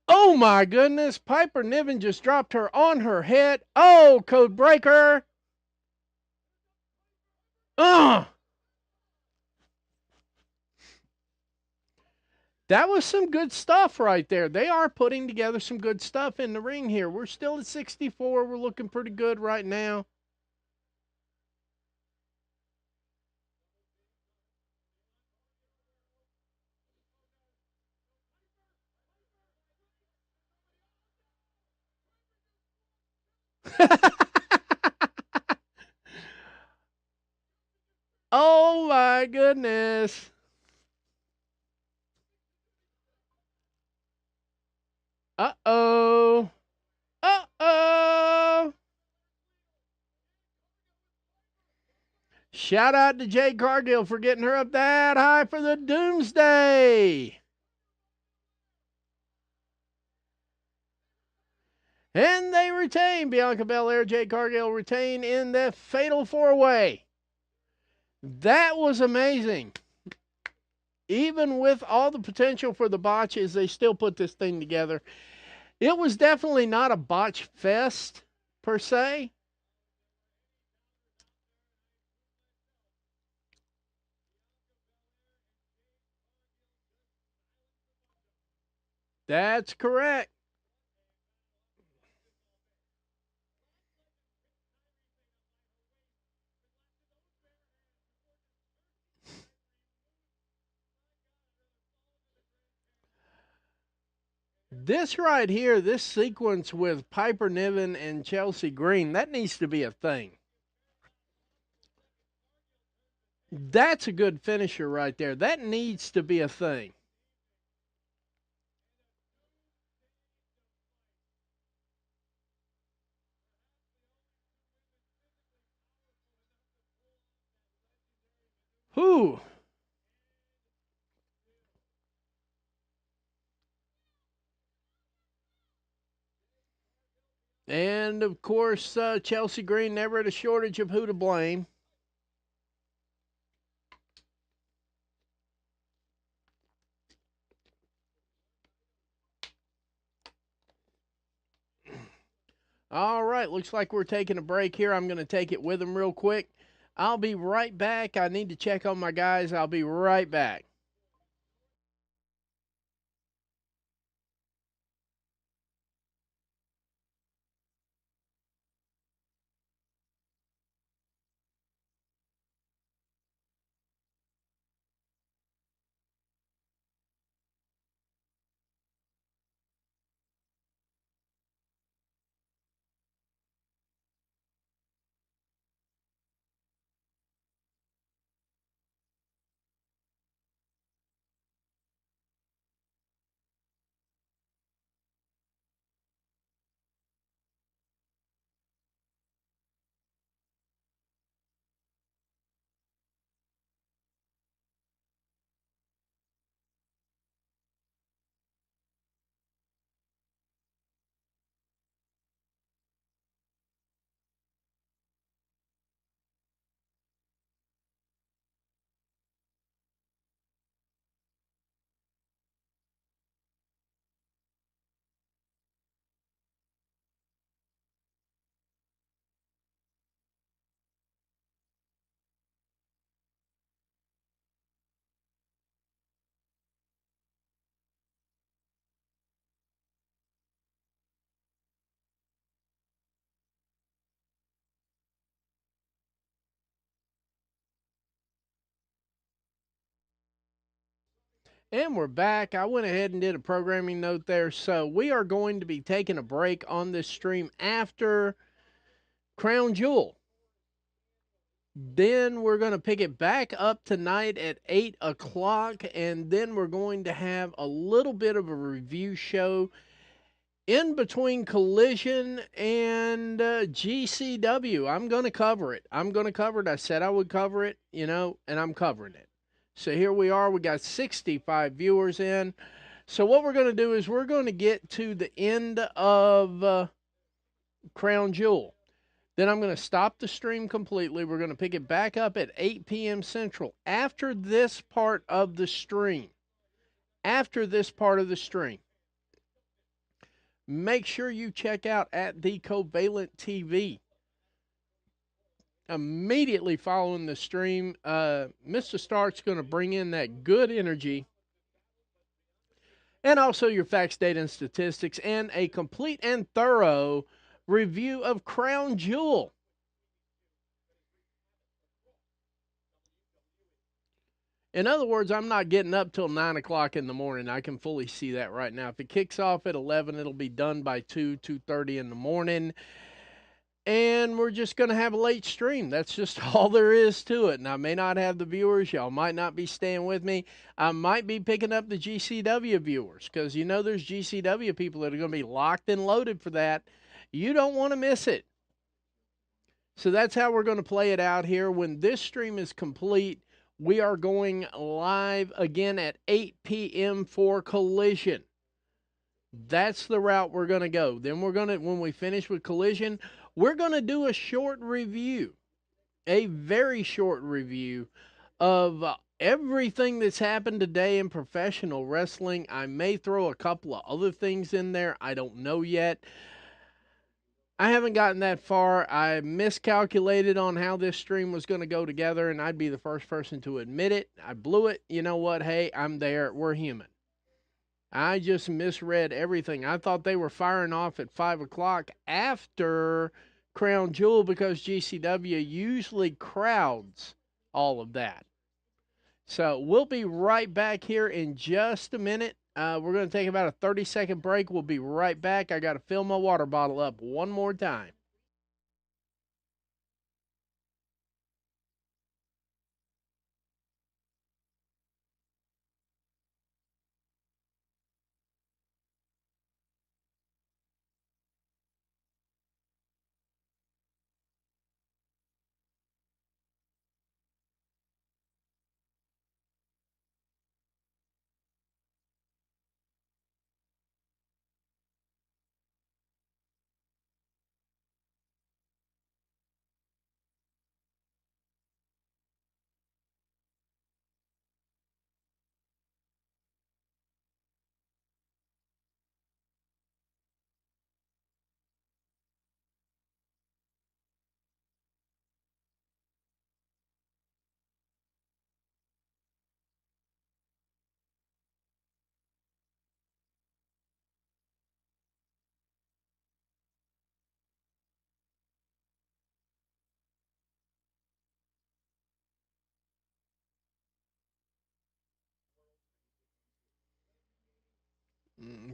Speaker 1: Oh my goodness, Piper Niven just dropped her on her head. Oh, code breaker. Ugh. That was some good stuff right there. They are putting together some good stuff in the ring here. We're still at 64. We're looking pretty good right now. Oh my goodness. Uh-oh. Uh-oh. Shout out to Jade Cargill for getting her up that high for the Doomsday. And they retain. Bianca Belair, Jade Cargill retain in the Fatal 4-Way. That was amazing. Even with all the potential for the botches, they still put this thing together. It was definitely not a botch fest, per se. That's correct. This right here, this sequence with Piper Niven and Chelsea Green, that needs to be a thing. That's a good finisher right there. That needs to be a thing. Whew. And of course, Chelsea Green never had a shortage of who to blame. All right, looks like we're taking a break here. I'm going to take it with them real quick. I'll be right back. I need to check on my guys. I'll be right back. And we're back. I went ahead and did a programming note there. So we are going to be taking a break on this stream after Crown Jewel. Then we're going to pick it back up tonight at 8 o'clock. And then we're going to have a little bit of a review show in between Collision and GCW. I'm going to cover it. I'm going to cover it. I said I would cover it, and I'm covering it. So here we are. We got 65 viewers in. So what we're going to do is we're going to get to the end of Crown Jewel. Then I'm going to stop the stream completely. We're going to pick it back up at 8 p.m. Central after this part of the stream. After this part of the stream. make sure you check out at the Covalent TV. Immediately following the stream, Mr. Stark's going to bring in that good energy and also your facts, data, and statistics, and a complete and thorough review of Crown Jewel. In other words, I'm not getting up till 9 o'clock in the morning. I can fully see that right now. If it kicks off at 11, it'll be done by 2:30 in the morning. And we're just going to have a late stream. That's just all there is to it. And I may not have the viewers. Y'all might not be staying with me. I might be picking up the GCW viewers because you know there's GCW people that are going to be locked and loaded for that. You don't want to miss it. So that's how we're going to play it out here. When this stream is complete, we are going live again at 8 p.m. for Collision. That's the route we're going to go. Then we're going to, when we finish with Collision, we're going to do a short review, a very short review of everything that's happened today in professional wrestling. I may throw a couple of other things in there. I don't know yet. I haven't gotten that far. I miscalculated on how this stream was going to go together, and I'd be the first person to admit it. I blew it. You know what? Hey, I'm there. We're human. I just misread everything. I thought they were firing off at 5 o'clock after Crown Jewel because GCW usually crowds all of that. So we'll be right back here in just a minute. We're going to take about a 30-second break. We'll be right back. I got to fill my water bottle up one more time.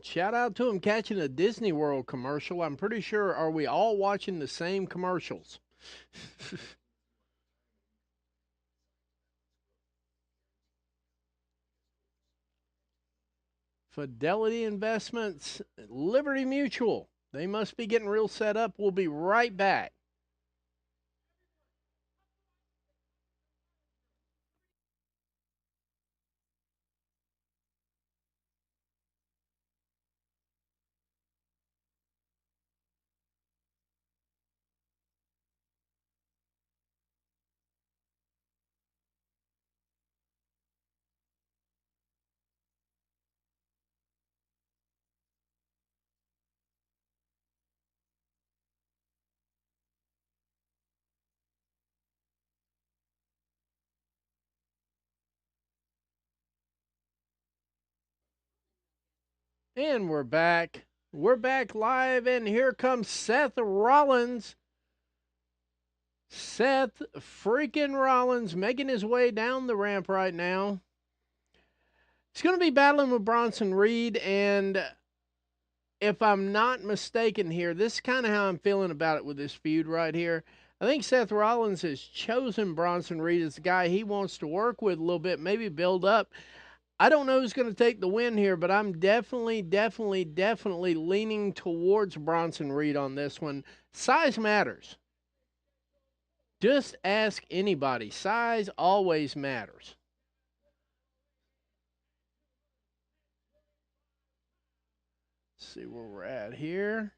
Speaker 1: Shout out to him catching a Disney World commercial. I'm pretty sure, are we all watching the same commercials? Fidelity Investments, Liberty Mutual. They must be getting real set up. We'll be right back. And we're back. We're back live, and here comes Seth Rollins. Seth freaking Rollins making his way down the ramp right now. He's going to be battling with Bronson Reed, and if I'm not mistaken here, this is kind of how I'm feeling about it with this feud right here. I think Seth Rollins has chosen Bronson Reed as the guy he wants to work with a little bit, maybe build up. I don't know who's going to take the win here, but I'm definitely leaning towards Bronson Reed on this one. Size matters. Just ask anybody. Size always matters. Let's see where we're at here.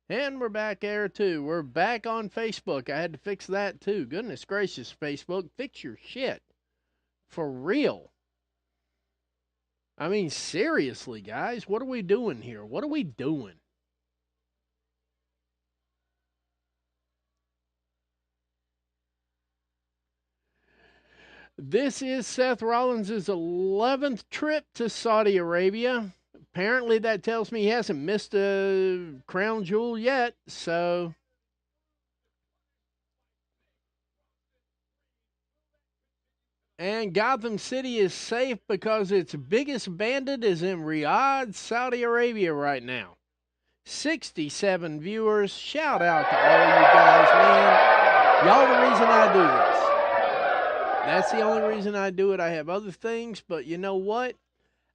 Speaker 1: And we're back there too. We're back on Facebook. I had to fix that too. Goodness gracious, Facebook. Fix your shit. For real. I mean, seriously, guys, what are we doing here? What are we doing? This is Seth Rollins' 11th trip to Saudi Arabia. Apparently, that tells me he hasn't missed a crown jewel yet. So, and Gotham City is safe because its biggest bandit is in Riyadh, Saudi Arabia right now. 67 viewers. Shout out to all of you guys, man. Y'all the reason I do this. That's the only reason I do it. I have other things, but you know what?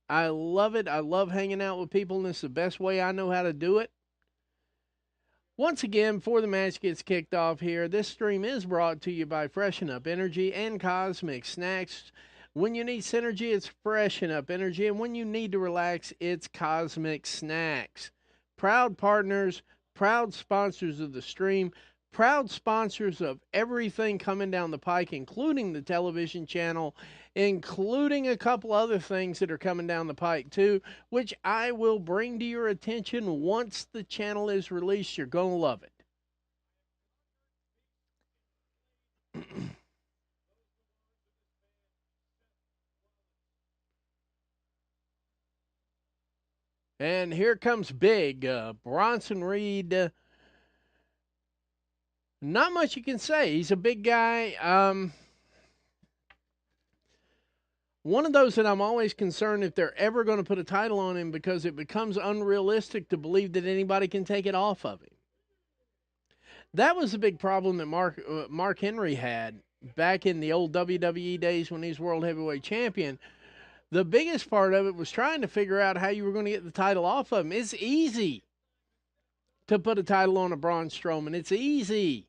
Speaker 1: I love it. I love hanging out with people, and this is the best way I know how to do it. Once again, before the match gets kicked off here, this stream is brought to you by Freshen Up Energy and Cosmic Snacks. When you need synergy, it's Freshen Up Energy, and when you need to relax, it's Cosmic Snacks. Proud partners, proud sponsors of the stream, proud sponsors of everything coming down the pike, including the television channel, including a couple other things that are coming down the pike too, which I will bring to your attention once the channel is released. You're going to love it. And here comes Big Bronson Reed. Not much you can say. He's a big guy. One of those that I'm always concerned if they're ever going to put a title on him because it becomes unrealistic to believe that anybody can take it off of him. That was a big problem that Mark Henry had back in the old WWE days when he was World Heavyweight Champion. The biggest part of it was trying to figure out how you were going to get the title off of him. It's easy to put a title on a Braun Strowman. It's easy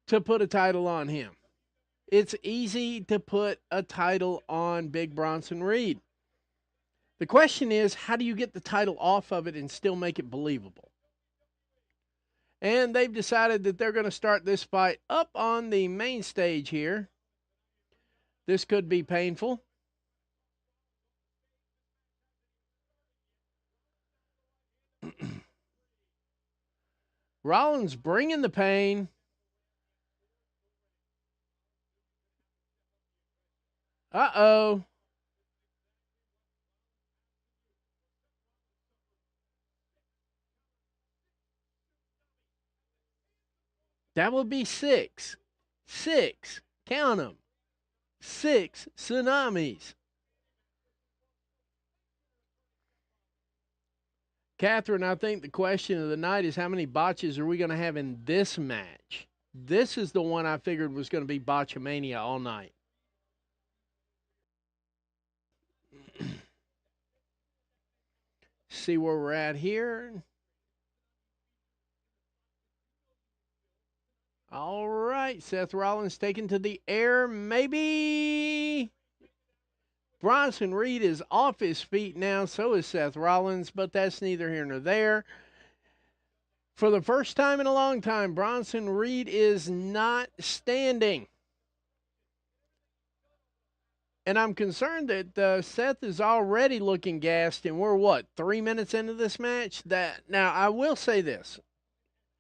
Speaker 1: to put a title on him. It's easy to put a title on Big Bronson Reed. The question is, how do you get the title off of it and still make it believable? And they've decided that they're going to start this fight up on the main stage here. This could be painful. Rollins bringing the pain. Uh-oh. That would be 6. 6. Count them. 6 tsunamis. Catherine, I think the question of the night is how many botches are we going to have in this match? This is the one I figured was going to be botchamania all night. See where we're at here. All right, Seth Rollins taken to the air. Maybe Bronson Reed is off his feet now. So is Seth Rollins, but that's neither here nor there. For the first time in a long time, Bronson Reed is not standing. And I'm concerned that Seth is already looking gassed, and we're, 3 minutes into this match? Now, I will say this.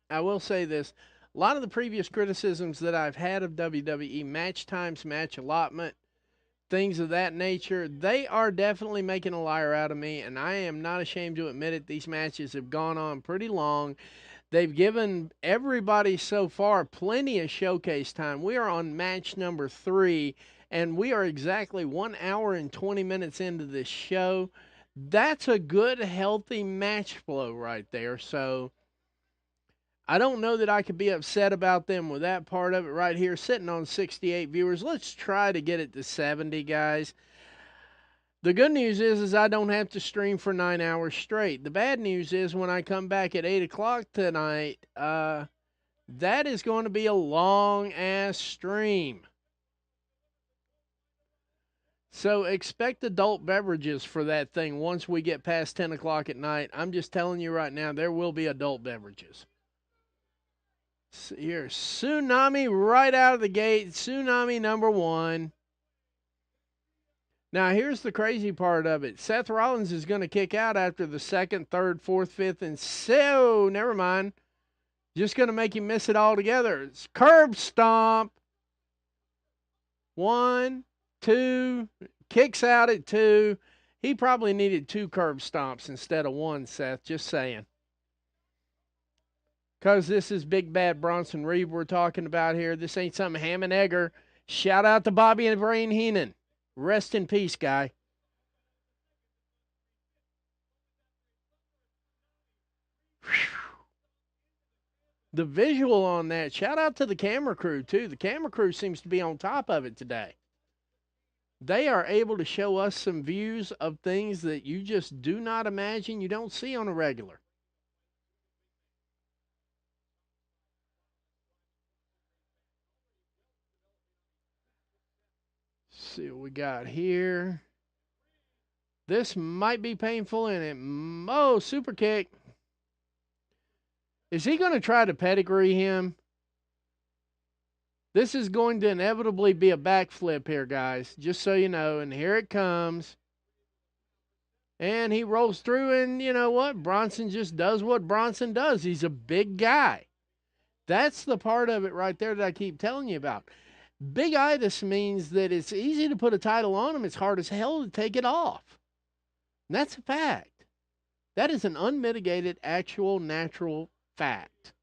Speaker 1: A lot of the previous criticisms that I've had of WWE, match times, match allotment, things of that nature, they are definitely making a liar out of me, and I am not ashamed to admit it. These matches have gone on pretty long. They've given everybody so far plenty of showcase time. We are on match number 3, and we are exactly 1 hour and 20 minutes into this show. That's a good, healthy match flow right there. So I don't know that I could be upset about them with that part of it right here. Sitting on 68 viewers. Let's try to get it to 70, guys. The good news is I don't have to stream for 9 hours straight. The bad news is when I come back at 8 o'clock tonight, that is going to be a long-ass stream. So expect adult beverages for that thing once we get past 10 o'clock at night. I'm just telling you right now, there will be adult beverages. Here, tsunami right out of the gate. Tsunami number 1. Now, here's the crazy part of it. Seth Rollins is going to kick out after the second, third, fourth, fifth, and so, never mind. Just going to make him miss it altogether. It's curb stomp. 1, 2, kicks out at 2. He probably needed 2 curb stomps instead of 1, Seth. Just saying. Because this is Big Bad Bronson Reed we're talking about here. This ain't some ham and egger. Shout out to Bobby and Brain Heenan. Rest in peace, guy. The visual on that, shout out to the camera crew, too. The camera crew seems to be on top of it today. They are able to show us some views of things that you just do not imagine you don't see on a regular. Let's see what we got here. This might be painful, and it... Oh, super kick. Is he going to try to pedigree him? This is going to inevitably be a backflip here, guys, just so you know. And here it comes. And he rolls through, and you know what? Bronson just does what Bronson does. He's a big guy. That's the part of it right there that I keep telling you about. Big-itis means that it's easy to put a title on him. It's hard as hell to take it off. And that's a fact. That is an unmitigated, actual, natural fact.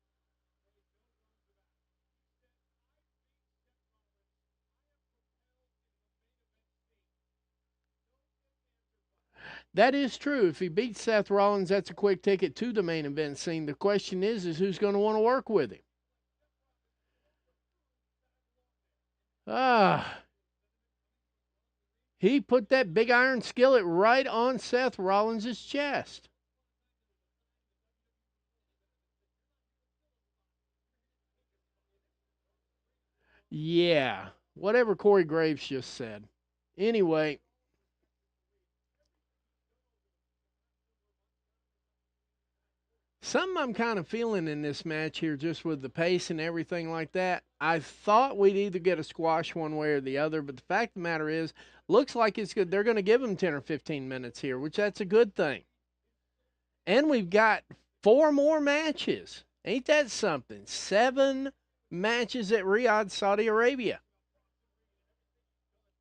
Speaker 1: That is true. If he beats Seth Rollins, that's a quick ticket to the main event scene. The question is who's going to want to work with him? He put that big iron skillet right on Seth Rollins' chest. Yeah, whatever Corey Graves just said. Anyway, something I'm kind of feeling in this match here, just with the pace and everything like that. I thought we'd either get a squash one way or the other, but the fact of the matter is, looks like it's good. They're going to give him 10 or 15 minutes here, which that's a good thing. And we've got 4 more matches. Ain't that something? 7 matches at Riyadh, Saudi Arabia.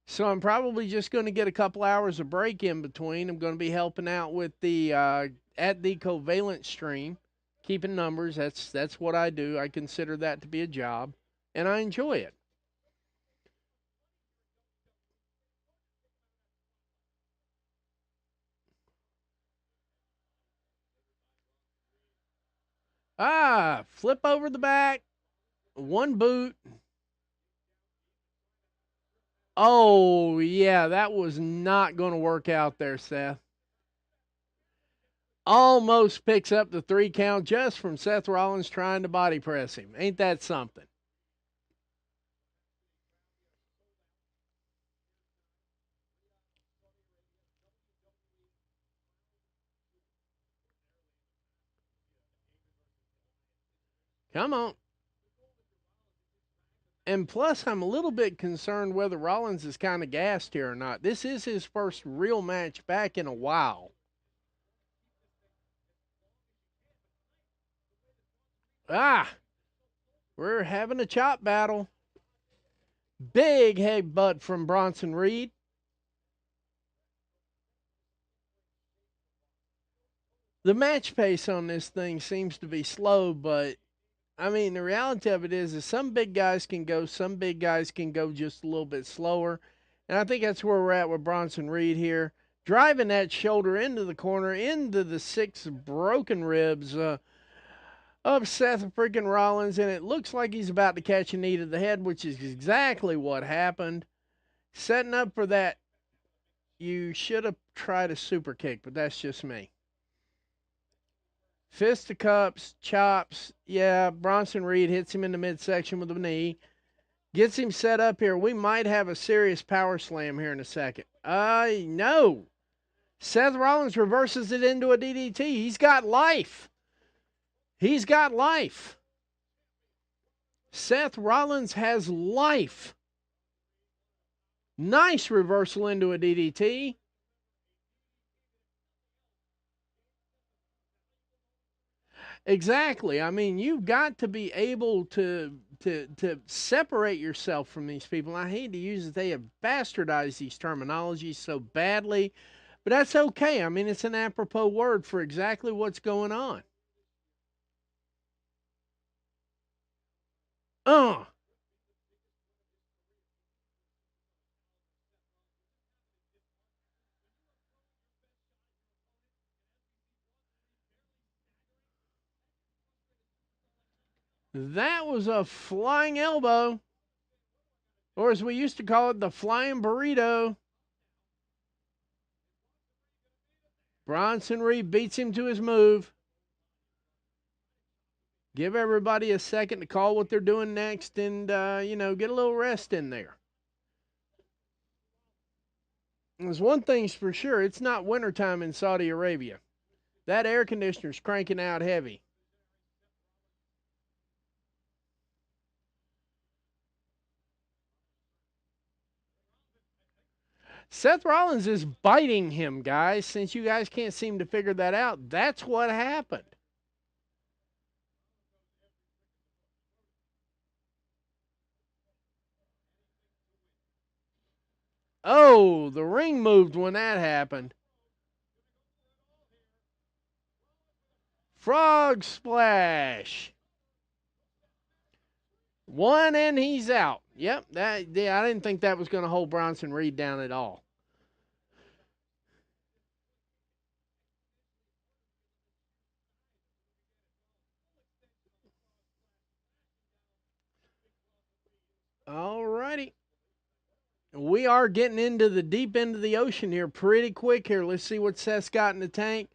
Speaker 1: So I'm probably just going to get a couple hours of break in between. I'm going to be helping out with the at the Covalent stream, keeping numbers. That's what I do. I consider that to be a job, and I enjoy it. Flip over the back, 1 boot. Oh, yeah, that was not going to work out there, Seth. Almost picks up the 3 count just from Seth Rollins trying to body press him. Ain't that something? Come on. And plus, I'm a little bit concerned whether Rollins is kind of gassed here or not. This is his first real match back in a while. We're having a chop battle. Big headbutt from Bronson Reed. The match pace on this thing seems to be slow, but I mean, the reality of it is some big guys can go, some big guys can go just a little bit slower. And I think that's where we're at with Bronson Reed here. Driving that shoulder into the corner, into the 6 broken ribs of Seth freaking Rollins. And it looks like he's about to catch a knee to the head, which is exactly what happened. Setting up for that, you should have tried a super kick, but that's just me. Fisticuffs, chops. Yeah, Bronson Reed hits him in the midsection with a knee. Gets him set up here. We might have a serious power slam here in a second. No. Seth Rollins reverses it into a DDT. He's got life. He's got life. Seth Rollins has life. Nice reversal into a DDT. Exactly. I mean, you've got to be able to separate yourself from these people. I hate to use it. They have bastardized these terminologies so badly, but that's okay. I mean, it's an apropos word for exactly what's going on. Uh, that was a flying elbow, or as we used to call it, the flying burrito. Bronson Reed beats him to his move. Give everybody a second to call what they're doing next and, get a little rest in there. There's one thing's for sure, it's not wintertime in Saudi Arabia. That air conditioner's cranking out heavy. Seth Rollins is biting him, guys. Since you guys can't seem to figure that out, that's what happened. Oh, the ring moved when that happened. Frog splash. One and he's out. Yep, I didn't think that was going to hold Bronson Reed down at all. All righty. We are getting into the deep end of the ocean here pretty quick here. Let's see what Seth's got in the tank.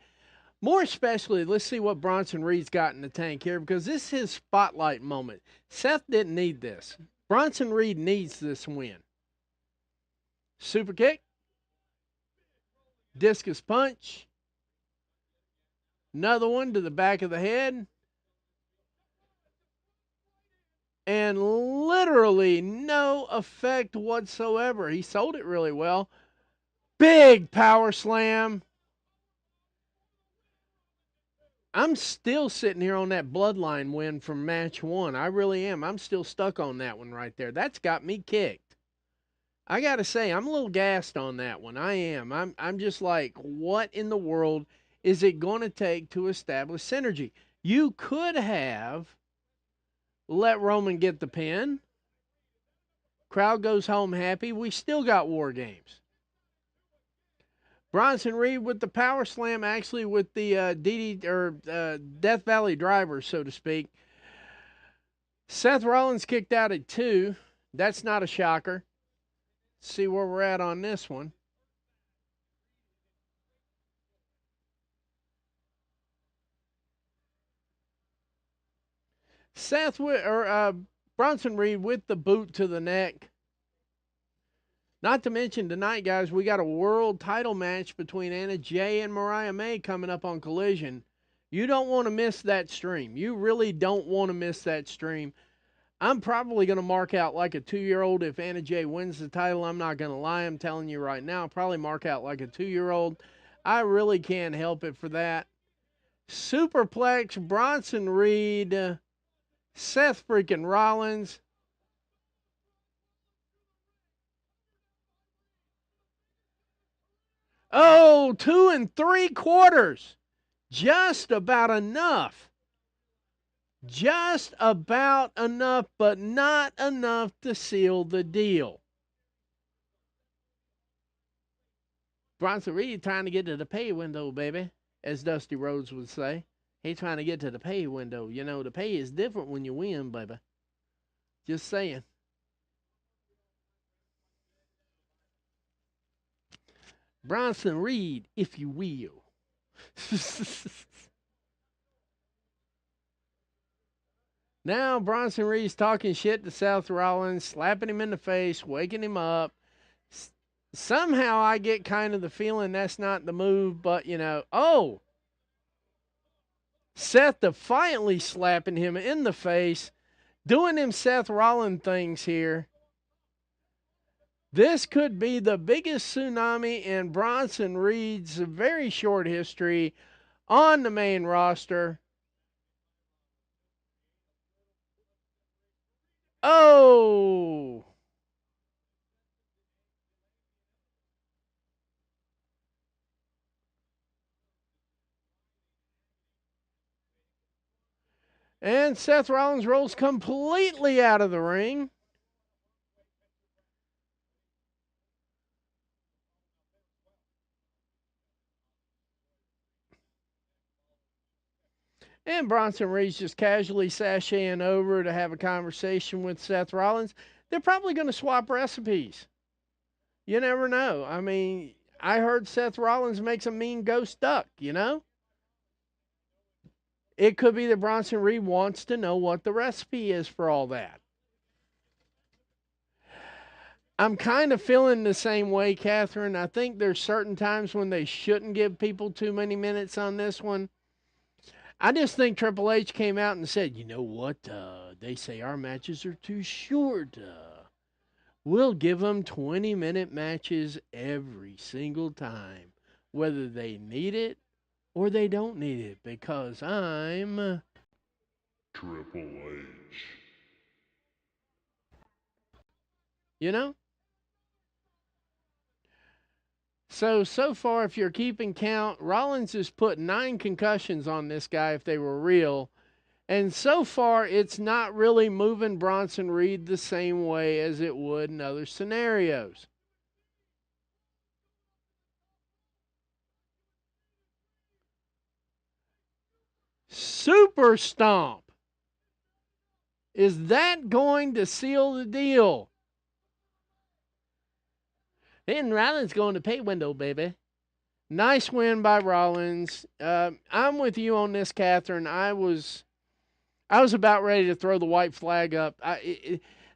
Speaker 1: More especially, let's see what Bronson Reed's got in the tank here because this is his spotlight moment. Seth didn't need this. Bronson Reed needs this win. Super kick. Discus punch. Another one to the back of the head. And literally no effect whatsoever. He sold it really well. Big power slam. I'm still sitting here on that bloodline win from match one. I really am. I'm still stuck on that one right there. That's got me kicked. I got to say, I'm a little gassed on that one. I am. I'm just like, what in the world is it going to take to establish synergy? You could have let Roman get the pin. Crowd goes home happy. We still got War Games. Bronson Reed with the power slam, actually with the Death Valley driver, so to speak. Seth Rollins kicked out at 2. That's not a shocker. Let's see where we're at on this one. Bronson Reed with the boot to the neck. Not to mention tonight, guys, we got a world title match between Anna Jay and Mariah May coming up on Collision. You don't want to miss that stream. You really don't want to miss that stream. I'm probably going to mark out like a 2-year-old if Anna Jay wins the title. I'm not going to lie. I'm telling you right now. I'll probably mark out like a 2-year-old. I really can't help it for that. Superplex, Bronson Reed, Seth freaking Rollins. Oh, 2 3/4. Just about enough. Just about enough, but not enough to seal the deal. Bronson Reed trying to get to the pay window, baby, as Dusty Rhodes would say. He's trying to get to the pay window. You know, the pay is different when you win, baby. Just saying. Bronson Reed, if you will. Now Bronson Reed's talking shit to Seth Rollins, slapping him in the face, waking him up. Somehow I get kind of the feeling that's not the move, but oh, Seth defiantly slapping him in the face, doing them Seth Rollins things here. This could be the biggest tsunami in Bronson Reed's very short history on the main roster. Oh! And Seth Rollins rolls completely out of the ring. And Bronson Reed's just casually sashaying over to have a conversation with Seth Rollins. They're probably going to swap recipes. You never know. I mean, I heard Seth Rollins makes a mean ghost duck, you know? It could be that Bronson Reed wants to know what the recipe is for all that. I'm kind of feeling the same way, Catherine. I think there's certain times when they shouldn't give people too many minutes on this one. I just think Triple H came out and said, you know what? They say our matches are too short. We'll give them 20-minute matches every single time, whether they need it or they don't need it, because I'm
Speaker 2: Triple H.
Speaker 1: You know? So far, if you're keeping count, Rollins has put 9 concussions on this guy if they were real. And so far, it's not really moving Bronson Reed the same way as it would in other scenarios. Super Stomp. Is that going to seal the deal? And Rollins going to pay window, baby. Nice win by Rollins. I'm with you on this, Catherine. I was about ready to throw the white flag up.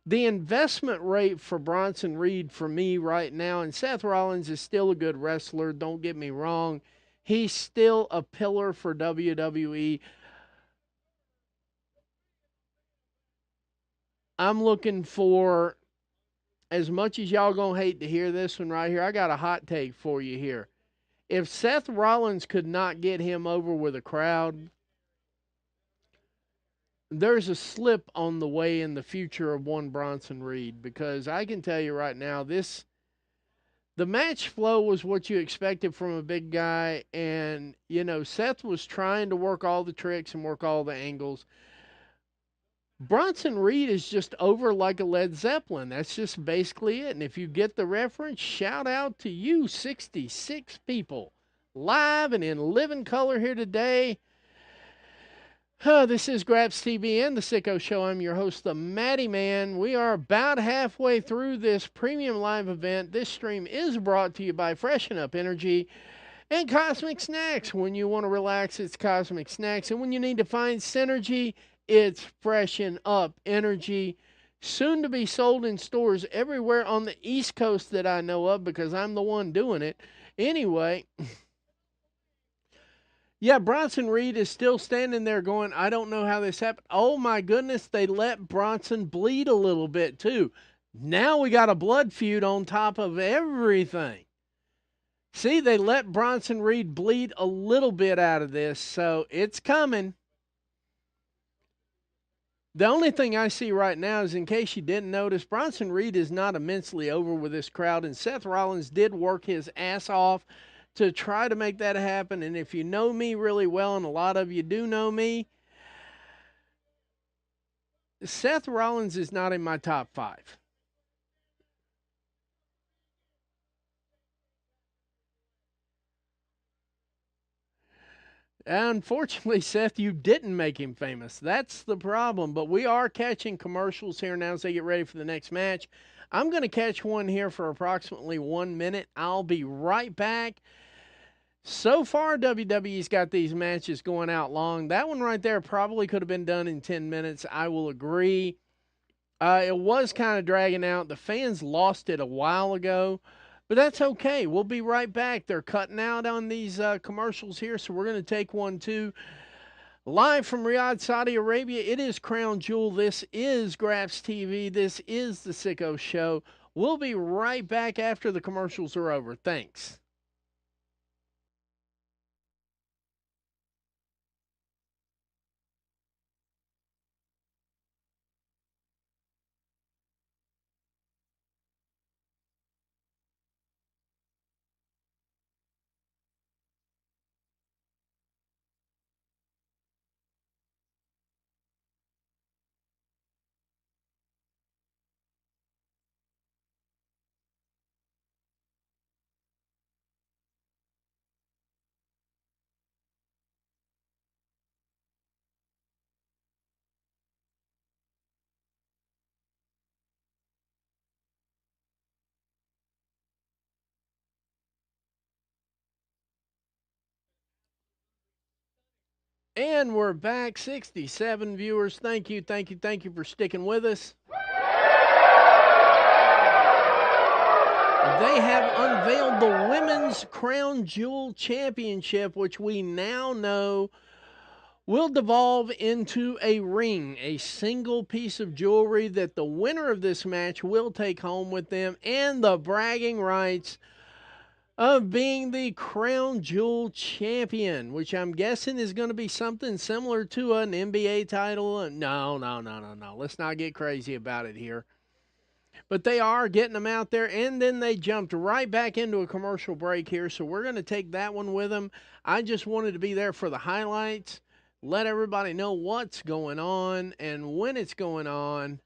Speaker 1: The investment rate for Bronson Reed for me right now, and Seth Rollins is still a good wrestler, don't get me wrong. He's still a pillar for WWE. I'm looking for, as much as y'all gonna hate to hear this one right here, I got a hot take for you here. If Seth Rollins could not get him over with a crowd, there's a slip on the way in the future of one Bronson Reed, because I can tell you right now, the match flow was what you expected from a big guy, and Seth was trying to work all the tricks and work all the angles. Bronson Reed is just over like a Led Zeppelin. That's just basically it. And if you get the reference, shout out to you 66 people live and in living color here today. This is Graps TV and the Sicko Show. I'm your host, the Matty Man. We are about halfway through this premium live event. This stream is brought to you by Freshen Up Energy and Cosmic Snacks. When you want to relax, it's Cosmic Snacks. And when you need to find synergy, it's Freshen Up Energy. Soon to be sold in stores everywhere on the East Coast that I know of, because I'm the one doing it. Anyway, yeah, Bronson Reed is still standing there going, I don't know how this happened. Oh my goodness, they let Bronson bleed a little bit too. Now we got a blood feud on top of everything. See, they let Bronson Reed bleed a little bit out of this, so it's coming. The only thing I see right now is, in case you didn't notice, Bronson Reed is not immensely over with this crowd, and Seth Rollins did work his ass off to try to make that happen. And if you know me really well, and a lot of you do know me, Seth Rollins is not in my top 5. Unfortunately, Seth, you didn't make him famous. That's the problem. But we are catching commercials here now as they get ready for the next match. I'm going to catch one here for approximately 1 minute. I'll be right back. So far, WWE's got these matches going out long. That one right there probably could have been done in 10 minutes. I will agree. It was kind of dragging out. The fans lost it a while ago. But that's okay. We'll be right back. They're cutting out on these commercials here, so we're going to take one too. Live from Riyadh, Saudi Arabia, it is Crown Jewel. This is Graps TV. This is the Sicko Show. We'll be right back after the commercials are over. Thanks. And we're back. 67 viewers. Thank you, thank you, thank you for sticking with us. They have unveiled the Women's Crown Jewel Championship, which we now know will devolve into a ring, a single piece of jewelry that the winner of this match will take home with them, and the bragging rights of being the Crown Jewel Champion, which I'm guessing is going to be something similar to an NBA title. No, no, no, no, no. Let's not get crazy about it here. But they are getting them out there, and then they jumped right back into a commercial break here, so we're going to take that one with them. I just wanted to be there for the highlights, let everybody know what's going on and when it's going on.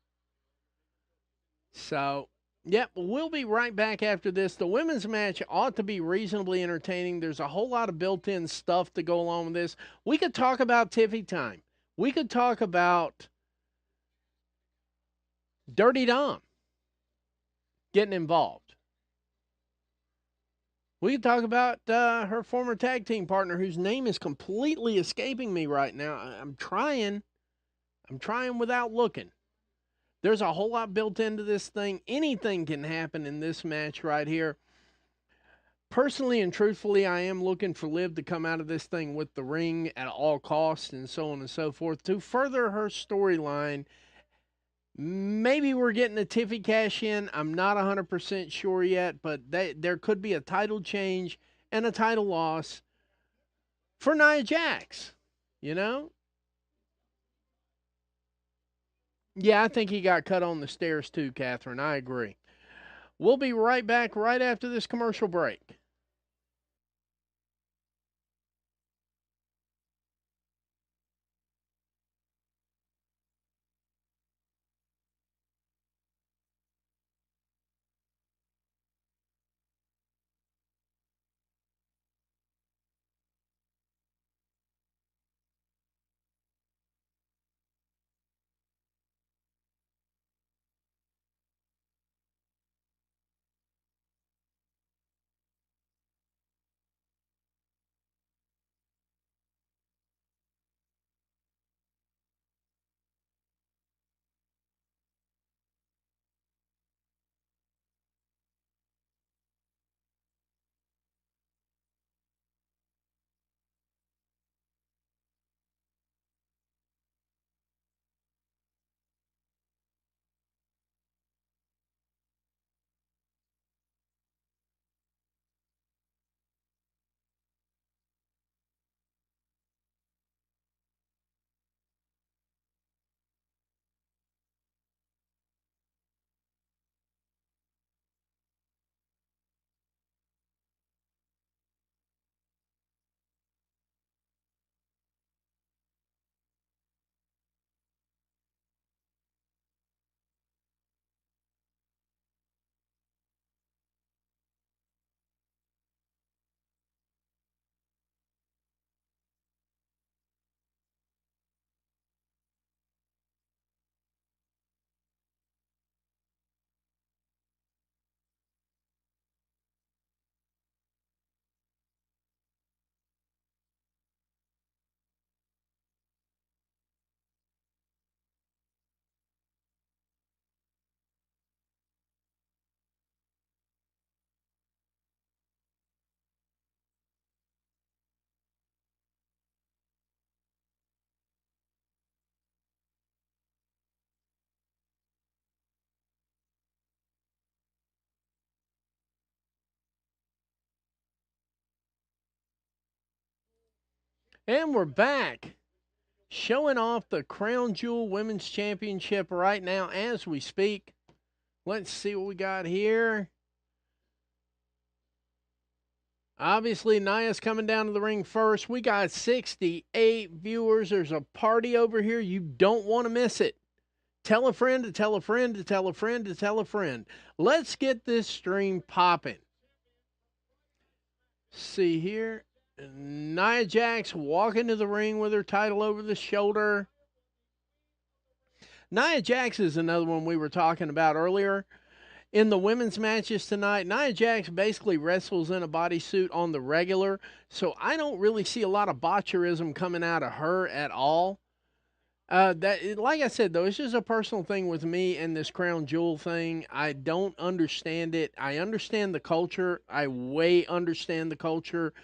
Speaker 1: So, yep, we'll be right back after this. The women's match ought to be reasonably entertaining. There's a whole lot of built in stuff to go along with this. We could talk about Tiffy Time, we could talk about Dirty Dom getting involved. We could talk about her former tag team partner, whose name is completely escaping me right now. I'm trying. I'm trying without looking. There's a whole lot built into this thing. Anything can happen in this match right here. Personally and truthfully, I am looking for Liv to come out of this thing with the ring at all costs and so on and so forth to further her storyline. Maybe we're getting a Tiffy cash in. I'm not 100% sure yet, but there could be a title change and a title loss for Nia Jax, you know? Yeah, I think he got cut on the stairs too, Catherine. I agree. We'll be right back right after this commercial break. And we're back, showing off the Crown Jewel Women's Championship right now as we speak. Let's see what we got here. Obviously, Nia's coming down to the ring first. We got 68 viewers. There's a party over here. You don't want to miss it. Tell a friend to tell a friend to tell a friend to tell a friend. Let's get this stream popping. See here. Nia Jax walking to the ring with her title over the shoulder. Nia Jax is another one we were talking about earlier. In the women's matches tonight, Nia Jax basically wrestles in a bodysuit on the regular, so I don't really see a lot of botcherism coming out of her at all. Like I said, though, it's just a personal thing with me and this Crown Jewel thing. I don't understand it. I understand the culture. I way understand the culture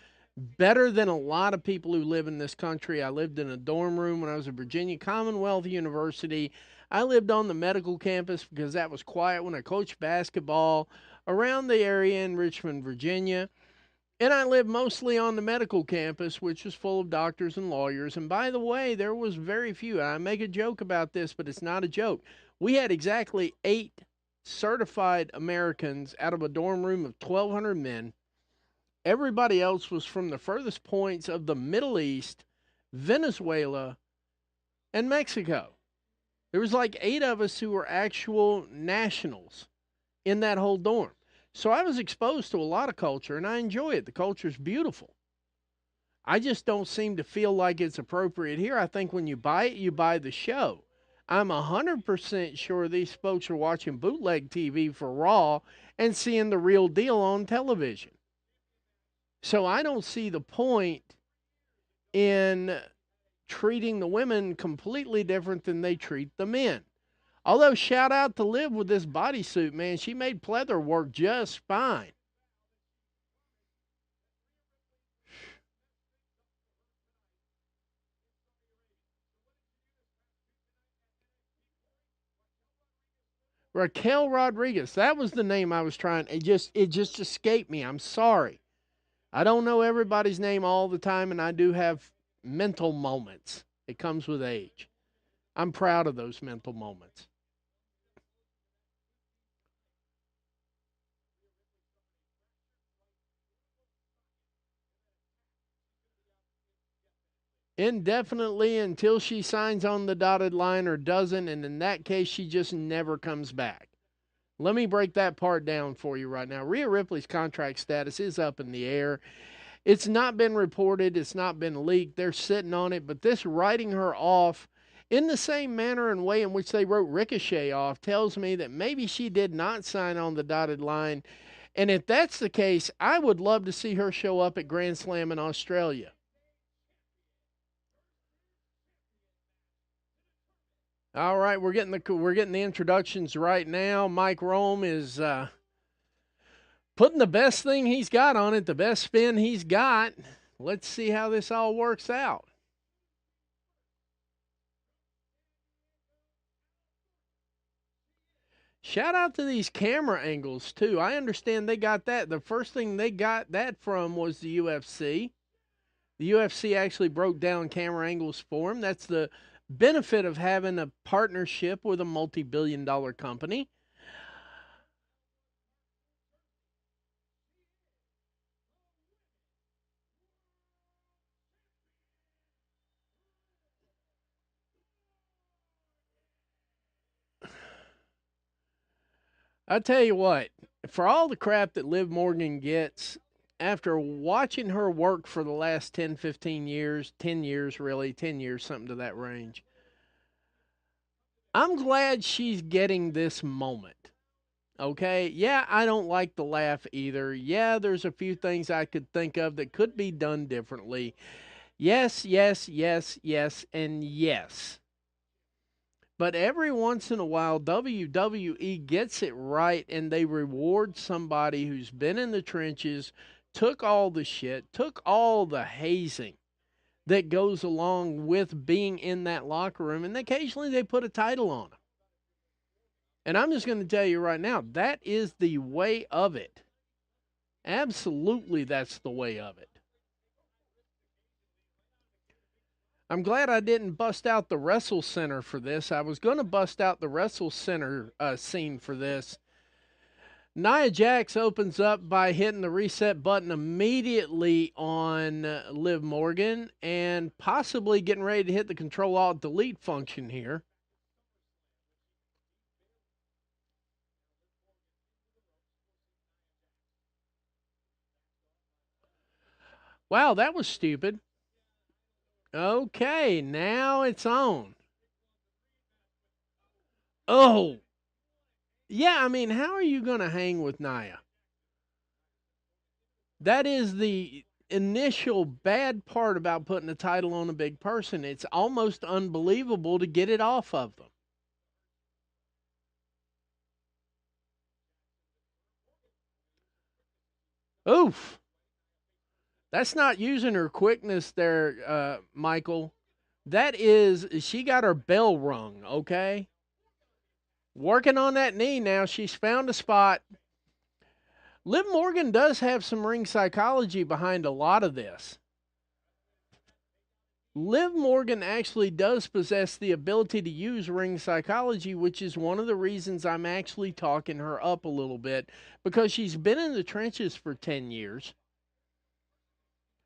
Speaker 1: better than a lot of people who live in this country. I lived in a dorm room when I was at Virginia Commonwealth University. I lived on the medical campus because that was quiet when I coached basketball around the area in Richmond, Virginia. And I lived mostly on the medical campus, which was full of doctors and lawyers. And by the way, there was very few. I make a joke about this, but it's not a joke. We had exactly 8 certified Americans out of a dorm room of 1,200 men. Everybody else was from the furthest points of the Middle East, Venezuela, and Mexico. There was like 8 of us who were actual nationals in that whole dorm. So I was exposed to a lot of culture, and I enjoy it. The culture's beautiful. I just don't seem to feel like it's appropriate here. I think when you buy it, you buy the show. I'm 100% sure these folks are watching bootleg TV for Raw and seeing the real deal on television. So I don't see the point in treating the women completely different than they treat the men. Although, shout out to Liv with this bodysuit, man. She made pleather work just fine. Raquel Rodriguez, that was the name I was trying. It just escaped me. I'm sorry. I don't know everybody's name all the time, and I do have mental moments. It comes with age. I'm proud of those mental moments. Indefinitely until she signs on the dotted line or doesn't, and in that case, she just never comes back. Let me break that part down for you right now. Rhea Ripley's contract status is up in the air. It's not been reported, it's not been leaked. They're sitting on it, but this writing her off in the same manner and way in which they wrote Ricochet off tells me that maybe she did not sign on the dotted line. And if that's the case, I would love to see her show up at Grand Slam in Australia. All right, we're getting the introductions right now. Mike Rome is putting the best thing he's got on it, the best spin he's got. Let's see how this all works out. Shout out to these camera angles too. I understand they got that. The first thing they got that from was the UFC. The UFC actually broke down camera angles for them. That's the benefit of having a partnership with a multi-billion-dollar company. I tell you what, for all the crap that Liv Morgan gets, after watching her work for the last 10, 15 years, 10 years really, 10 years, something to that range, I'm glad she's getting this moment. Okay? Yeah, I don't like the laugh either. Yeah, there's a few things I could think of that could be done differently. Yes, yes, yes, yes, and yes. But every once in a while, WWE gets it right and they reward somebody who's been in the trenches, took all the shit, took all the hazing that goes along with being in that locker room, and occasionally they put a title on them. And I'm just going to tell you right now, that is the way of it. Absolutely, that's the way of it. I'm glad I didn't bust out the Wrestle Center for this. I was going to bust out the Wrestle Center scene for this. Nia Jax opens up by hitting the reset button immediately on Liv Morgan and possibly getting ready to hit the Control-Alt-Delete function here. Wow, that was stupid. Okay, now it's on. Oh, yeah, I mean, how are you going to hang with Nia? That is the initial bad part about putting a title on a big person. It's almost unbelievable to get it off of them. Oof. That's not using her quickness there, Michael. That is, she got her bell rung, okay? Working on that knee now. She's found a spot. Liv Morgan does have some ring psychology behind a lot of this. Liv Morgan actually does possess the ability to use ring psychology, which is one of the reasons I'm actually talking her up a little bit, because she's been in the trenches for 10 years.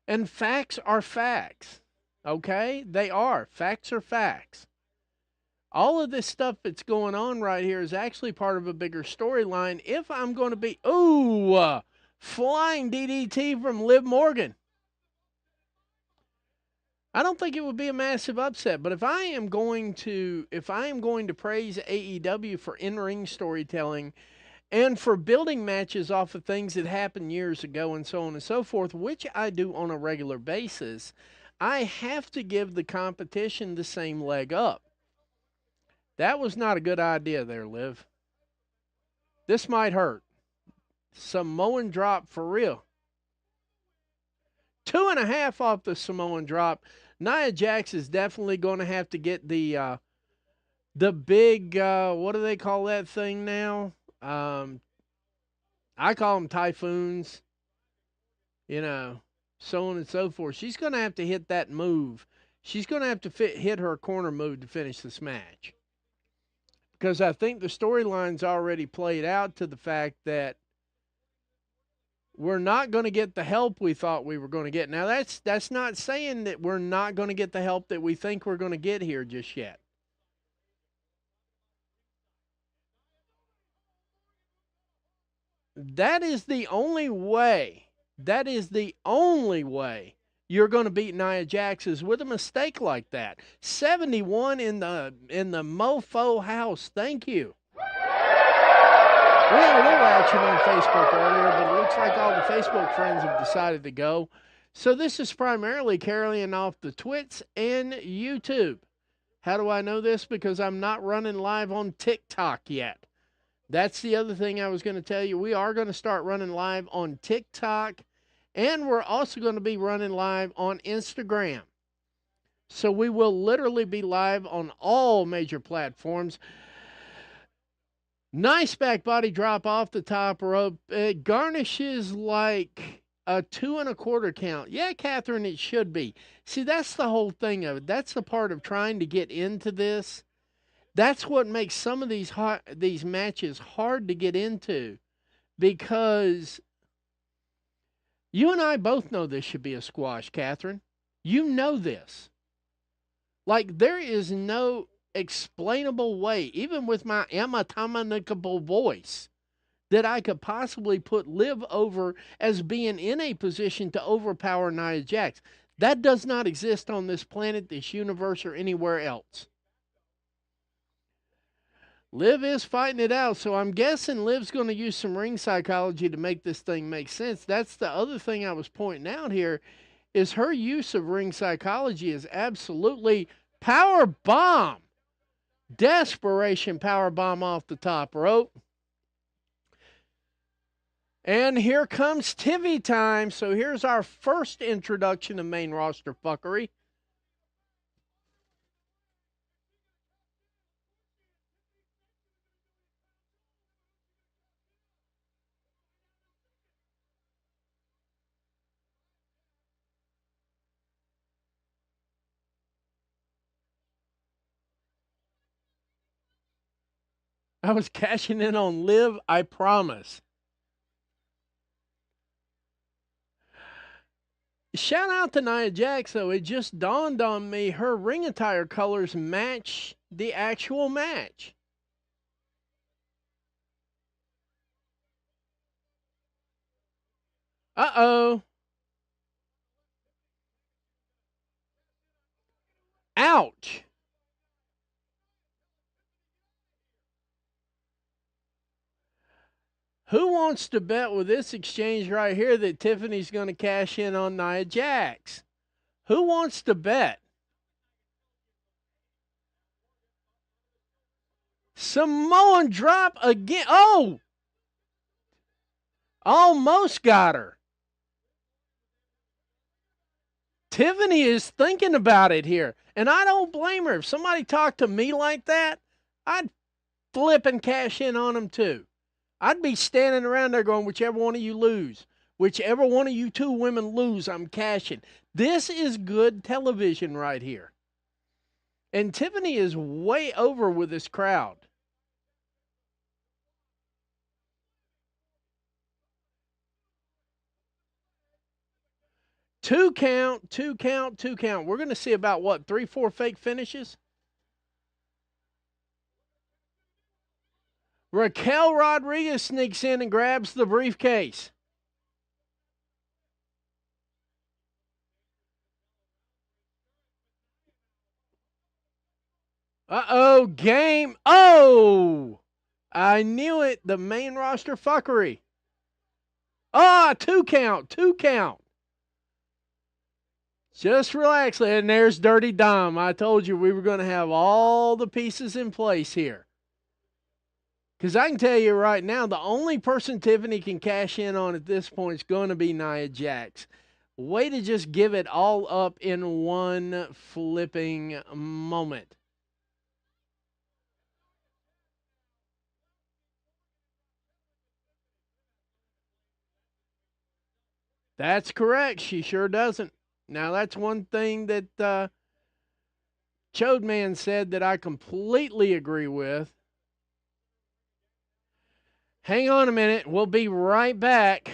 Speaker 1: And facts are facts. Okay? They are. Facts are facts. All of this stuff that's going on right here is actually part of a bigger storyline. If I'm going to be, flying DDT from Liv Morgan. I don't think it would be a massive upset, but if I am going to praise AEW for in-ring storytelling and for building matches off of things that happened years ago and so on and so forth, which I do on a regular basis, I have to give the competition the same leg up. That was not a good idea there, Liv. This might hurt. Samoan drop for real. 2.5 off the Samoan drop. Nia Jax is definitely going to have to get the big, what do they call that thing now? I call them typhoons, so on and so forth. She's going to have to hit that move. She's going to have to hit her corner move to finish this match. Because I think the storyline's already played out to the fact that we're not going to get the help we thought we were going to get. Now, that's not saying that we're not going to get the help that we think we're going to get here just yet. That is the only way. That is the only way you're going to beat Nia Jax is with a mistake like that. 71 in the mofo house. Thank you. We had a little action on Facebook earlier, but it looks like all the Facebook friends have decided to go. So this is primarily carrying off the Twits and YouTube. How do I know this? Because I'm not running live on TikTok yet. That's the other thing I was going to tell you. We are going to start running live on TikTok, and we're also going to be running live on Instagram. So we will literally be live on all major platforms. Nice back body drop off the top rope. It garnishes like a 2 1/4 count. Yeah, Catherine, it should be. See, that's the whole thing of it. That's the part of trying to get into this. That's what makes some of these matches hard to get into, because you and I both know this should be a squash, Catherine. You know this. Like, there is no explainable way, even with my anatomical voice, that I could possibly put Liv over as being in a position to overpower Nia Jax. That does not exist on this planet, this universe, or anywhere else. Liv is fighting it out, so I'm guessing Liv's going to use some ring psychology to make this thing make sense. That's the other thing I was pointing out here, is her use of ring psychology is absolutely power bomb. Desperation power bomb off the top rope. And here comes TV time. So here's our first introduction of main roster fuckery. I was cashing in on Liv, I promise. Shout out to Nia Jax, though. It just dawned on me her ring attire colors match the actual match. Uh-oh. Ouch. Who wants to bet with this exchange right here that Tiffany's going to cash in on Nia Jax? Who wants to bet? Samoan drop again. Oh! Almost got her. Tiffany is thinking about it here. And I don't blame her. If somebody talked to me like that, I'd flip and cash in on them too. I'd be standing around there going, whichever one of you lose, whichever one of you two women lose, I'm cashing. This is good television right here. And Tiffany is way over with this crowd. Two count, two count, two count. We're going to see about what, 3-4 fake finishes? Raquel Rodriguez sneaks in and grabs the briefcase. Uh-oh, game. Oh! I knew it. The main roster fuckery. Ah, two count, two count. Just relax. And there's Dirty Dom. I told you we were going to have all the pieces in place here. Because I can tell you right now, the only person Tiffany can cash in on at this point is going to be Nia Jax. Way to just give it all up in one flipping moment. That's correct. She sure doesn't. Now, that's one thing that Chode Man said that I completely agree with. Hang on a minute. We'll be right back.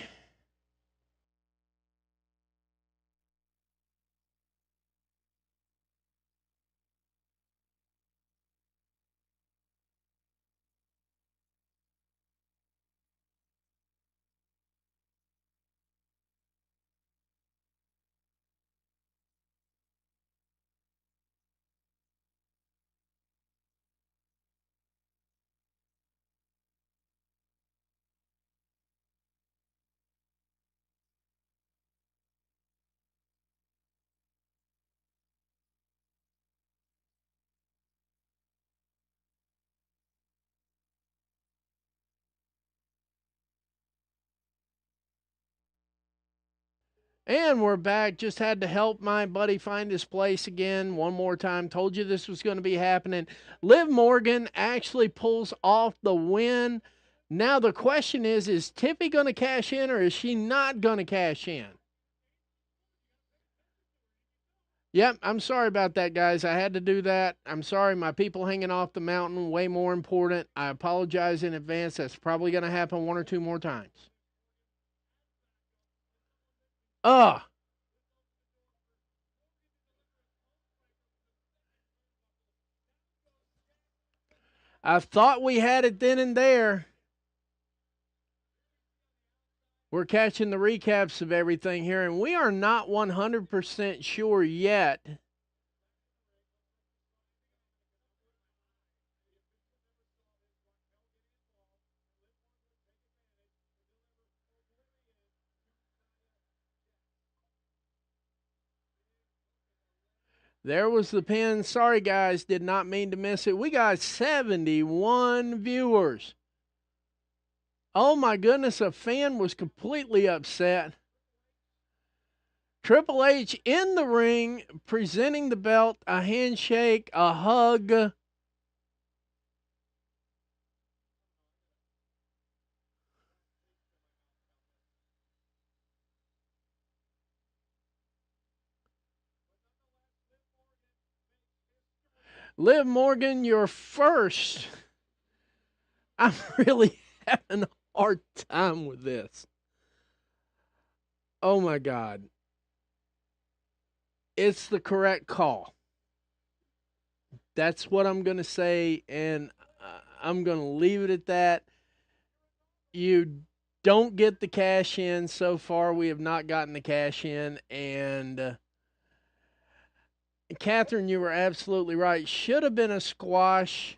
Speaker 1: And we're back. Just had to help my buddy find his place again one more time. Told you this was going to be happening. Liv Morgan actually pulls off the win. Now the question is Tiffy going to cash in or is she not going to cash in? Yep, I'm sorry about that, guys. I had to do that. I'm sorry. My people hanging off the mountain, way more important. I apologize in advance. That's probably going to happen one or two more times. Ugh. I thought we had it then and there. We're catching the recaps of everything here, and we are not 100% sure yet. There was the pin. Sorry, guys, did not mean to miss it. We got 71 viewers. Oh my goodness, a fan was completely upset. Triple H in the ring, presenting the belt, a handshake, a hug. Liv Morgan, your first I'm really having a hard time with this. Oh my God. It's the correct call. That's what I'm going to say, and I'm going to leave it at that. You don't get the cash in so far. We have not gotten the cash in, and Catherine, you were absolutely right. Should have been a squash.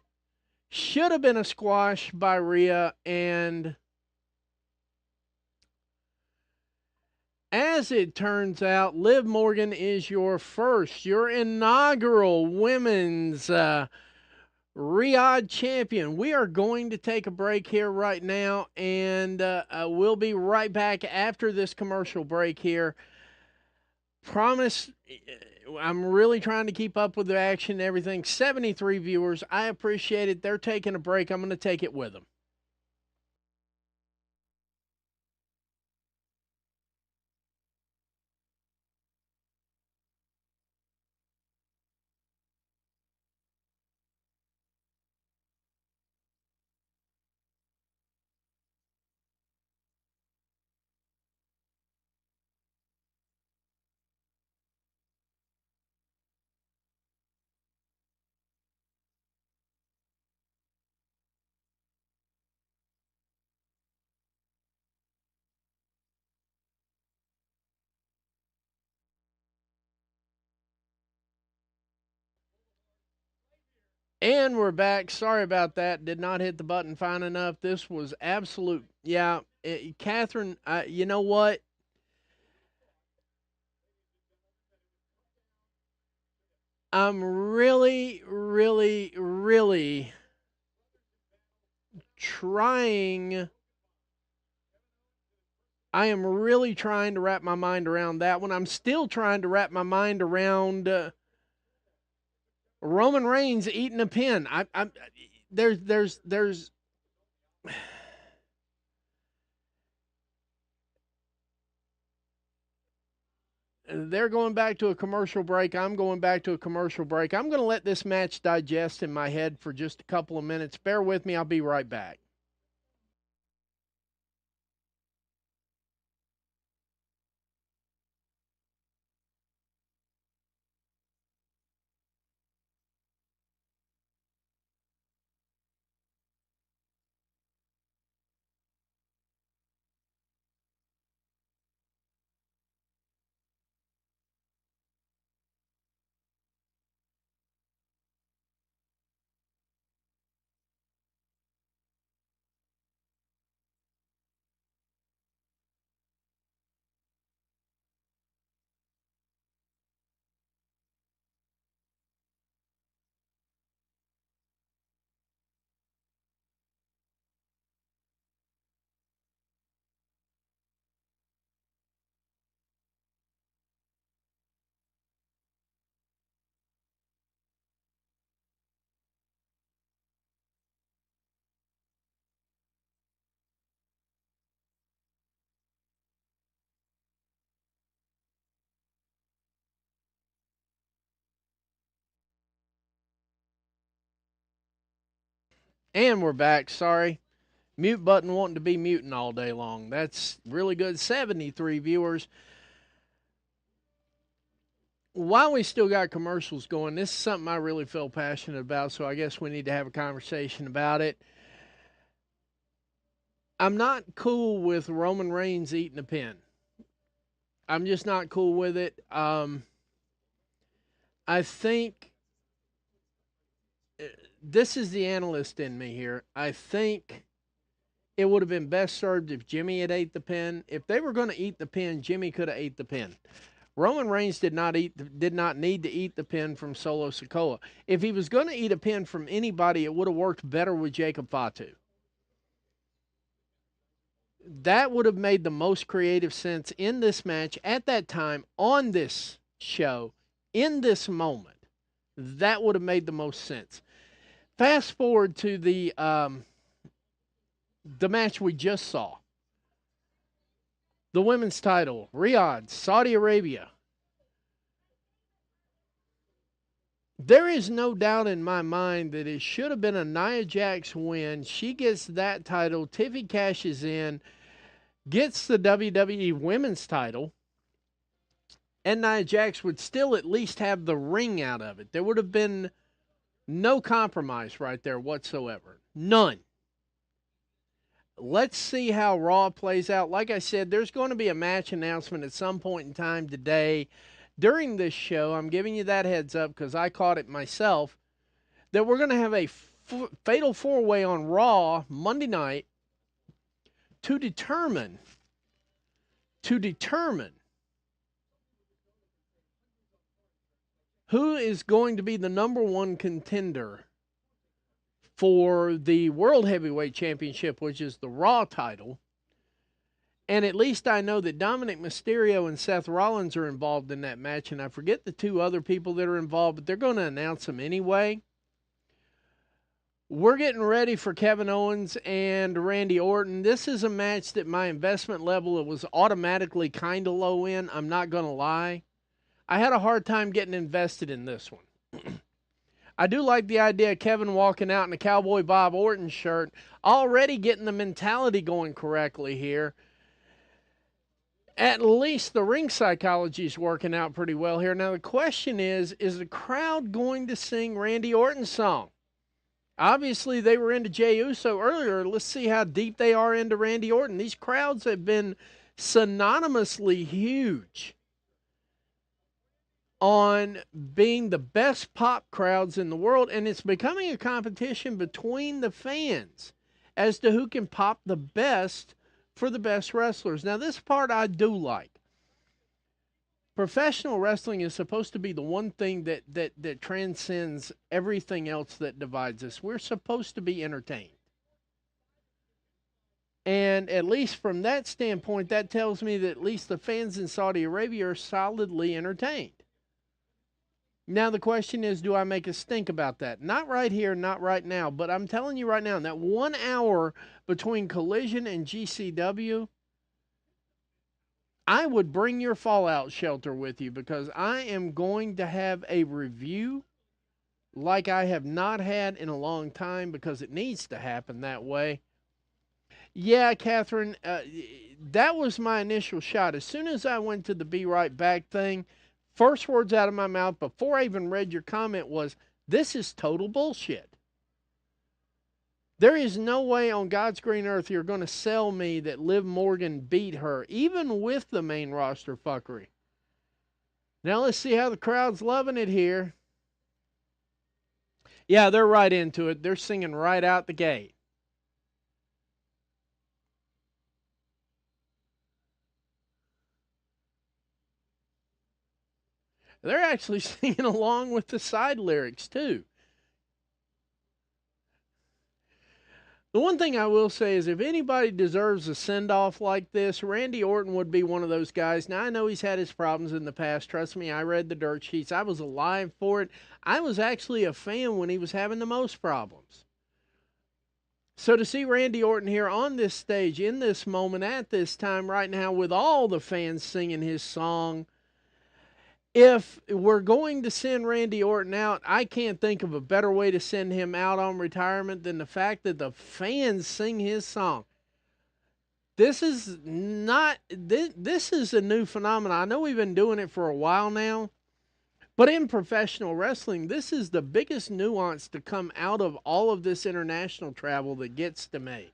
Speaker 1: Should have been a squash by Rhea, and as it turns out, Liv Morgan is your inaugural women's Riyadh champion. We are going to take a break here right now, and we'll be right back after this commercial break here. Promise, I'm really trying to keep up with the action and everything. 73 viewers. I appreciate it. They're taking a break. I'm going to take it with them. And we're back. Sorry about that. Did not hit the button fine enough. This was absolute. Yeah, Catherine, you know what? I'm really, really, really trying. I am really trying to wrap my mind around that one. I'm still trying to wrap my mind around Roman Reigns eating a pin. There's they're going back to a commercial break. I'm going back to a commercial break. I'm going to let this match digest in my head for just a couple of minutes. Bear with me. I'll be right back. And we're back. Sorry. Mute button wanting to be muting all day long. That's really good. 73 viewers. While we still got commercials going, this is something I really feel passionate about, so I guess we need to have a conversation about it. I'm not cool with Roman Reigns eating a pin. I'm just not cool with it. I think this is the analyst in me here. I think it would have been best served if Jimmy had ate the pin. If they were going to eat the pin, Jimmy could have ate the pin. Roman Reigns did not need to eat the pin from Solo Sikoa. If he was going to eat a pin from anybody, it would have worked better with Jacob Fatu. That would have made the most creative sense in this match at that time on this show in this moment. That would have made the most sense. Fast forward to the match we just saw. The women's title, Riyadh, Saudi Arabia. There is no doubt in my mind that it should have been a Nia Jax win. She gets that title. Tiffy cashes in, gets the WWE Women's title, and Nia Jax would still at least have the ring out of it. There would have been no compromise right there whatsoever. None. Let's see how Raw plays out. Like I said, there's going to be a match announcement at some point in time today during this show. I'm giving you that heads up because I caught it myself. That we're going to have a fatal four-way on Raw Monday night to determine who is going to be the number one contender for the World Heavyweight Championship, which is the Raw title. And at least I know that Dominic Mysterio and Seth Rollins are involved in that match, and I forget the two other people that are involved, but they're going to announce them anyway. We're getting ready for Kevin Owens and Randy Orton. This is a match that my investment level was automatically kind of low in. I'm not going to lie. I had a hard time getting invested in this one. I do like the idea of Kevin walking out in a Cowboy Bob Orton shirt, already getting the mentality going correctly here. At least the ring psychology is working out pretty well here. Now the question is the crowd going to sing Randy Orton's song? Obviously, they were into Jey Uso earlier. Let's see how deep they are into Randy Orton. These crowds have been synonymously huge on being the best pop crowds in the world, and it's becoming a competition between the fans as to who can pop the best for the best wrestlers. Now, this part I do like. Professional wrestling is supposed to be the one thing that transcends everything else that divides us. We're supposed to be entertained. And at least from that standpoint, that tells me that at least the fans in Saudi Arabia are solidly entertained. Now the question is, do I make a stink about that? Not right here, not right now, but I'm telling you right now, in that 1 hour between Collision and GCW, I would bring your fallout shelter with you because I am going to have a review like I have not had in a long time because it needs to happen that way. Yeah, Catherine, that was my initial shot. As soon as I went to the be right back thing, first words out of my mouth before I even read your comment was, this is total bullshit. There is no way on God's green earth you're going to sell me that Liv Morgan beat her, even with the main roster fuckery. Now let's see how the crowd's loving it here. Yeah, they're right into it. They're singing right out the gate. They're actually singing along with the side lyrics, too. The one thing I will say is if anybody deserves a send-off like this, Randy Orton would be one of those guys. Now, I know he's had his problems in the past. Trust me, I read the dirt sheets. I was alive for it. I was actually a fan when he was having the most problems. So to see Randy Orton here on this stage, in this moment, at this time, right now, with all the fans singing his song, if we're going to send Randy Orton out, I can't think of a better way to send him out on retirement than the fact that the fans sing his song. This is not, this is a new phenomenon. I know we've been doing it for a while now, but in professional wrestling, this is the biggest nuance to come out of all of this international travel that gets to me.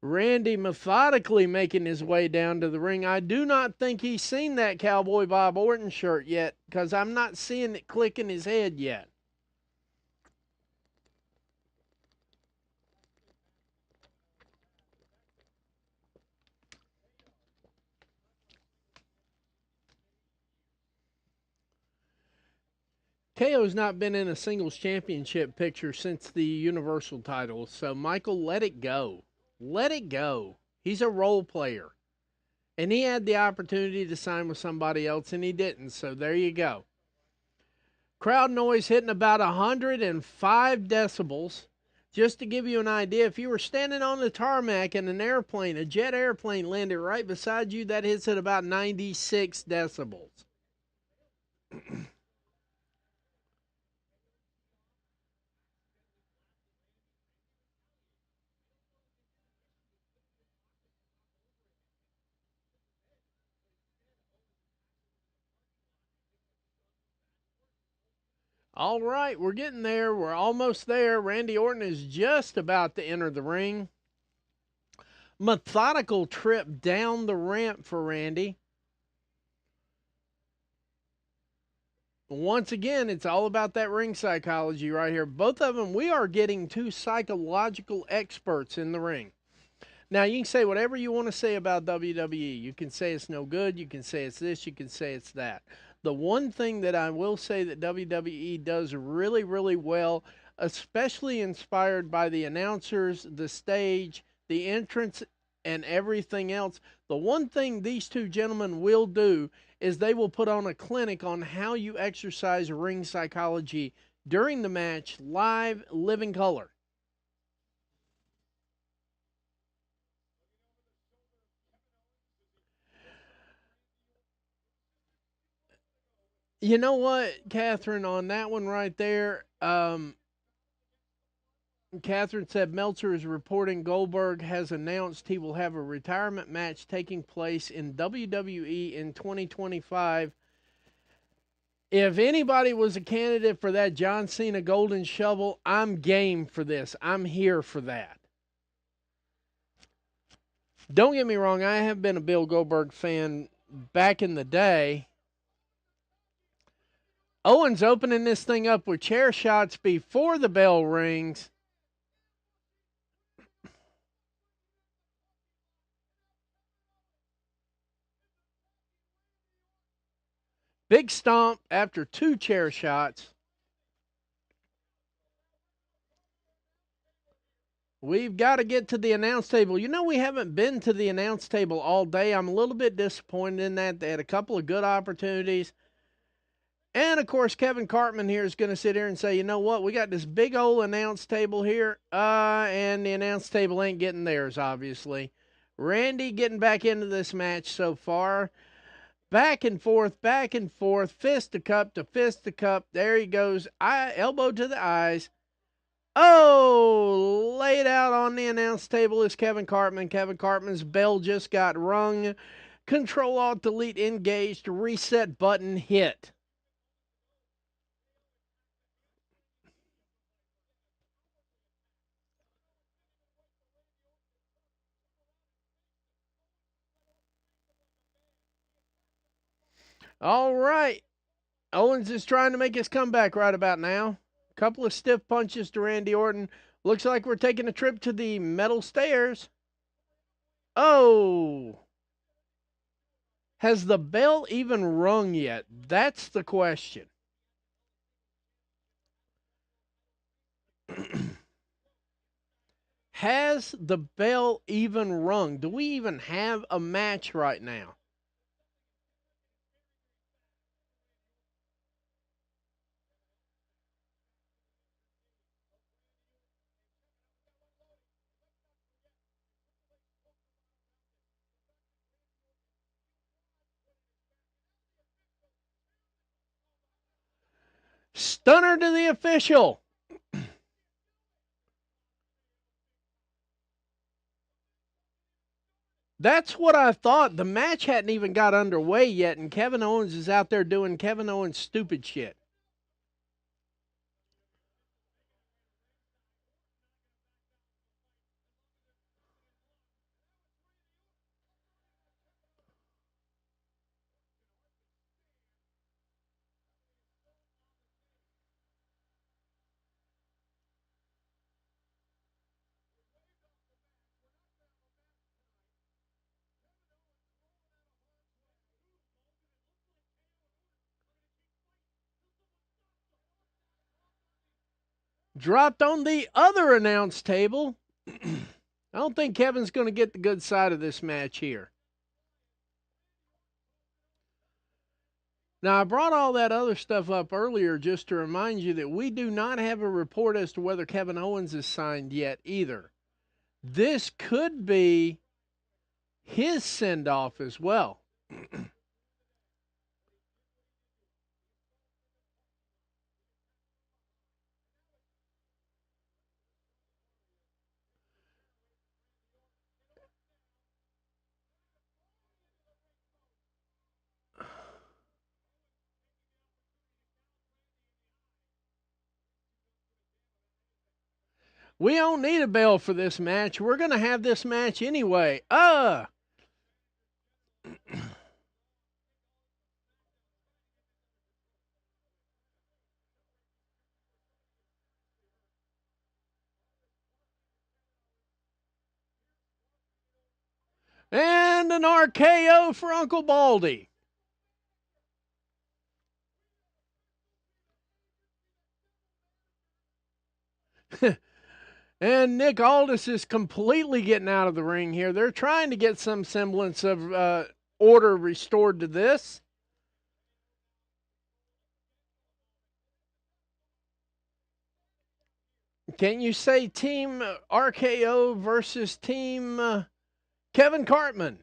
Speaker 1: Randy methodically making his way down to the ring. I do not think he's seen that Cowboy Bob Orton shirt yet because I'm not seeing it click in his head yet. KO's not been in a singles championship picture since the Universal title, so Michael, let it go. Let it go. He's a role player. And he had the opportunity to sign with somebody else, and he didn't, so there you go. Crowd noise hitting about 105 decibels. Just to give you an idea, if you were standing on the tarmac and an airplane, a jet airplane landed right beside you, that hits at about 96 decibels. All right, we're getting there. We're almost there. Randy Orton is just about to enter the ring. Methodical trip down the ramp for Randy. Once again, it's all about that ring psychology right here. Both of them, we are getting two psychological experts in the ring. Now, you can say whatever you want to say about WWE. You can say it's no good. You can say it's this. You can say it's that. The one thing that I will say that WWE does really, really well, especially inspired by the announcers, the stage, the entrance, and everything else, the one thing these two gentlemen will do is they will put on a clinic on how you exercise ring psychology during the match, live, living color. You know what, Catherine, on that one right there, Catherine said Meltzer is reporting Goldberg has announced he will have a retirement match taking place in WWE in 2025. If anybody was a candidate for that John Cena Golden Shovel, I'm game for this. I'm here for that. Don't get me wrong, I have been a Bill Goldberg fan back in the day. Owens opening this thing up with chair shots before the bell rings. Big stomp after two chair shots. We've got to get to the announce table. You know, we haven't been to the announce table all day. I'm a little bit disappointed in that. They had a couple of good opportunities. And of course, Kevin Cartman here is going to sit here and say, you know what? We got this big old announce table here, and the announce table ain't getting theirs, obviously. Randy getting back into this match so far. Back and forth, fist to cup to fist to cup. There he goes. Elbow to the eyes. Oh, laid out on the announce table is Kevin Cartman. Kevin Cartman's bell just got rung. Control Alt Delete engaged. Reset button hit. All right. Owens is trying to make his comeback right about now. Couple of stiff punches to Randy Orton. Looks like we're taking a trip to the metal stairs. Oh. Has the bell even rung yet? That's the question. Has the bell even rung? Do we even have a match right now? Stunner to the official. That's what I thought. The match hadn't even got underway yet, and Kevin Owens is out there doing Kevin Owens stupid shit. Dropped on the other announce table. I don't think Kevin's going to get the good side of this match here. Now, I brought all that other stuff up earlier just to remind you that we do not have a report as to whether Kevin Owens is signed yet either. This could be his send off as well. We don't need a bell for this match. We're going to have this match anyway. And an RKO for Uncle Baldy. And Nick Aldis is completely getting out of the ring here. They're trying to get some semblance of order restored to this. Can you say Team RKO versus Team Kevin Cartman?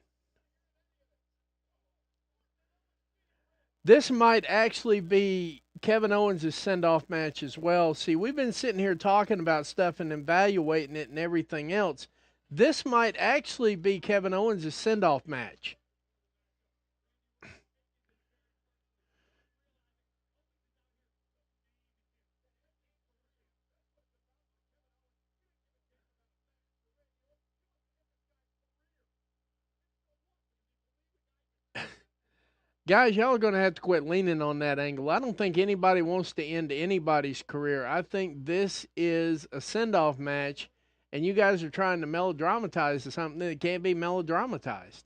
Speaker 1: This might actually be Kevin Owens' send-off match as well. See, we've been sitting here talking about stuff and evaluating it and everything else. This might actually be Kevin Owens' send-off match. Guys, y'all are going to have to quit leaning on that angle. I don't think anybody wants to end anybody's career. I think this is a send-off match, and you guys are trying to melodramatize something that can't be melodramatized.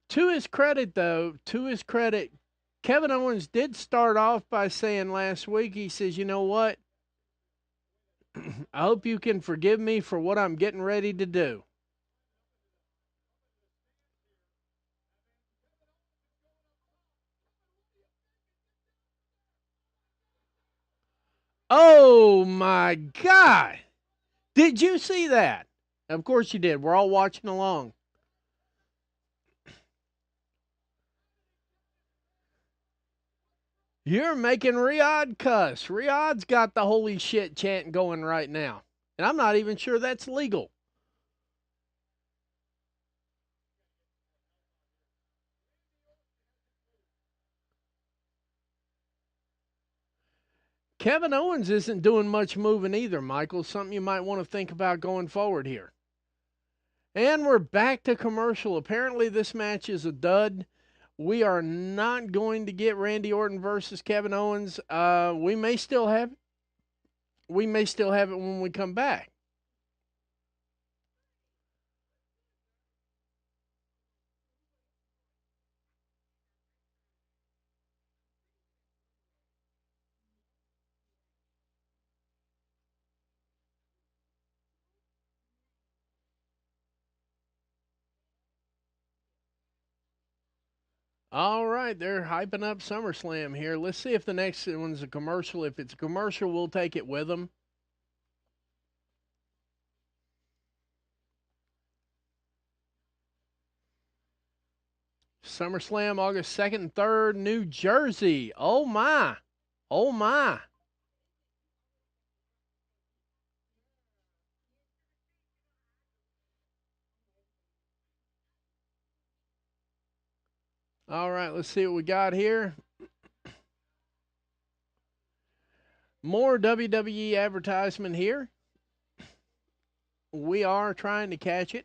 Speaker 1: To his credit, though, Kevin Owens did start off by saying last week, he says, you know what? I hope you can forgive me for what I'm getting ready to do. Oh my God. Did you see that? Of course you did. We're all watching along. You're making Riyadh cuss. Riyadh's got the holy shit chant going right now. And I'm not even sure that's legal. Kevin Owens isn't doing much moving either, Michael. Something you might want to think about going forward here. And we're back to commercial. Apparently, this match is a dud. We are not going to get Randy Orton versus Kevin Owens. We may still have it when we come back. All right, they're hyping up SummerSlam here. Let's see if the next one's a commercial. If it's a commercial, we'll take it with them. SummerSlam, August 2nd and 3rd, New Jersey. Oh, my. Oh, my. All right, let's see what we got here. More WWE advertisement here. We are trying to catch it.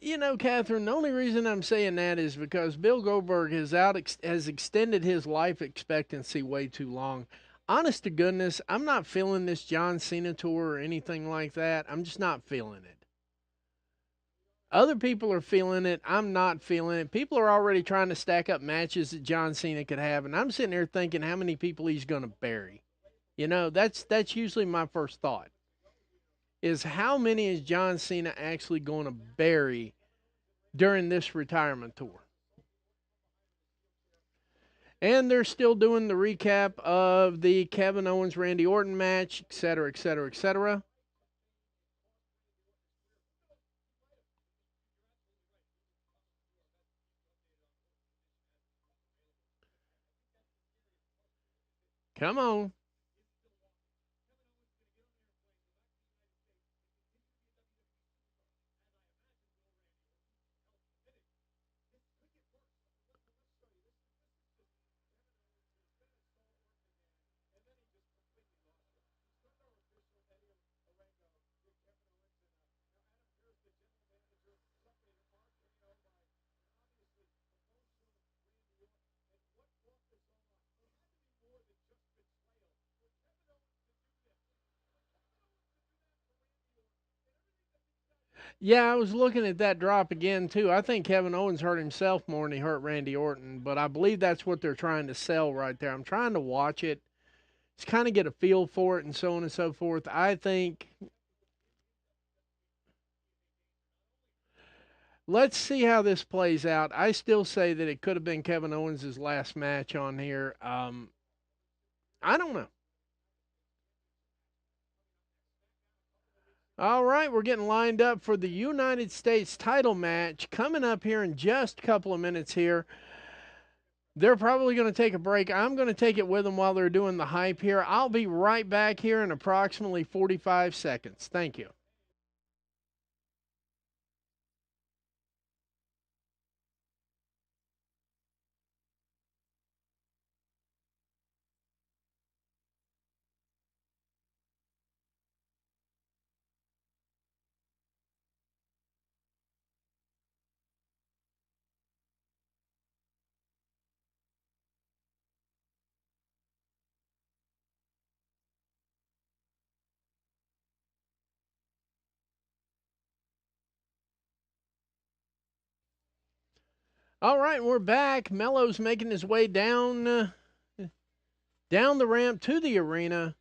Speaker 1: You know, Catherine, the only reason I'm saying that is because Bill Goldberg has extended his life expectancy way too long. honest to goodness, I'm not feeling this John Cena tour or anything like that. I'm just not feeling it. Other people are feeling it. I'm not feeling it. People are already trying to stack up matches that John Cena could have, and I'm sitting there thinking how many people he's going to bury. That's usually my first thought. Is how many is John Cena actually going to bury during this retirement tour? And they're still doing the recap of the Kevin Owens Randy Orton match, et cetera, et cetera, et cetera. Come on. Yeah, I was looking at that drop again too. I think Kevin Owens hurt himself more than he hurt Randy Orton, but I believe that's what they're trying to sell right there. I'm trying to watch it, just kind of get a feel for it, and so on and so forth. I think let's see how this plays out. I still say that it could have been Kevin Owens' last match on here. I don't know. All right, we're getting lined up for the United States title match coming up here in just a couple of minutes here. They're probably going to take a break. I'm going to take it with them while they're doing the hype here. I'll be right back here in approximately 45 seconds. Thank you. All right, we're back. Mello's making his way down the ramp to the arena.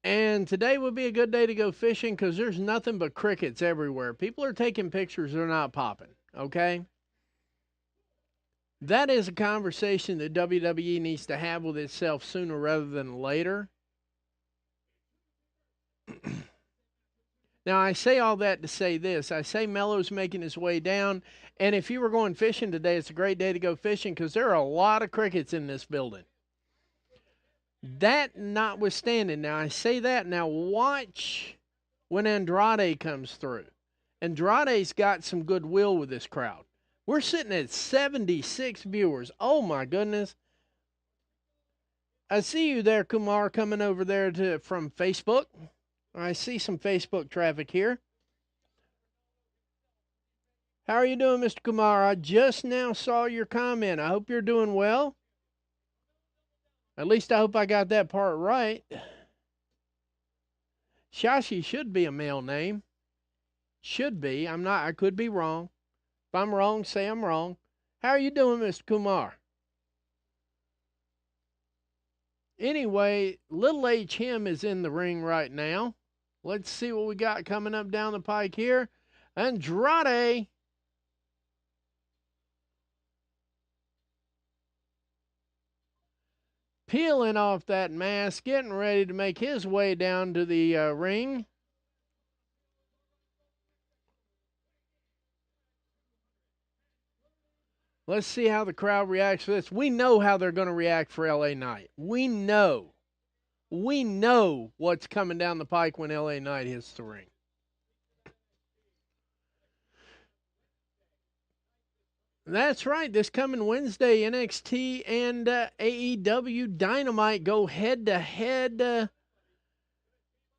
Speaker 1: And today would be a good day to go fishing because there's nothing but crickets everywhere. People are taking pictures, they're not popping, okay? That is a conversation that WWE needs to have with itself sooner rather than later. Now, I say all that to say this. I say Mello's making his way down, and if you were going fishing today, it's a great day to go fishing because there are a lot of crickets in this building. That notwithstanding, now I say that, now watch when Andrade comes through. Andrade's got some goodwill with this crowd. We're sitting at 76 viewers. Oh my goodness. I see you there, Kumar, coming over there from Facebook. I see some Facebook traffic here. How are you doing, Mr. Kumar? I just now saw your comment. I hope you're doing well. At least I hope I got that part right. Shashi should be a male name. Should be. I'm not. I could be wrong. If I'm wrong, say I'm wrong. How are you doing, Mr. Kumar? Anyway, Little H Him is in the ring right now. Let's see what we got coming up down the pike here. Andrade. Peeling off that mask, getting ready to make his way down to the ring. Let's see how the crowd reacts to this. We know how they're going to react for LA Knight. We know. We know what's coming down the pike when LA Knight hits the ring. That's right. This coming Wednesday, NXT and AEW Dynamite go head to head.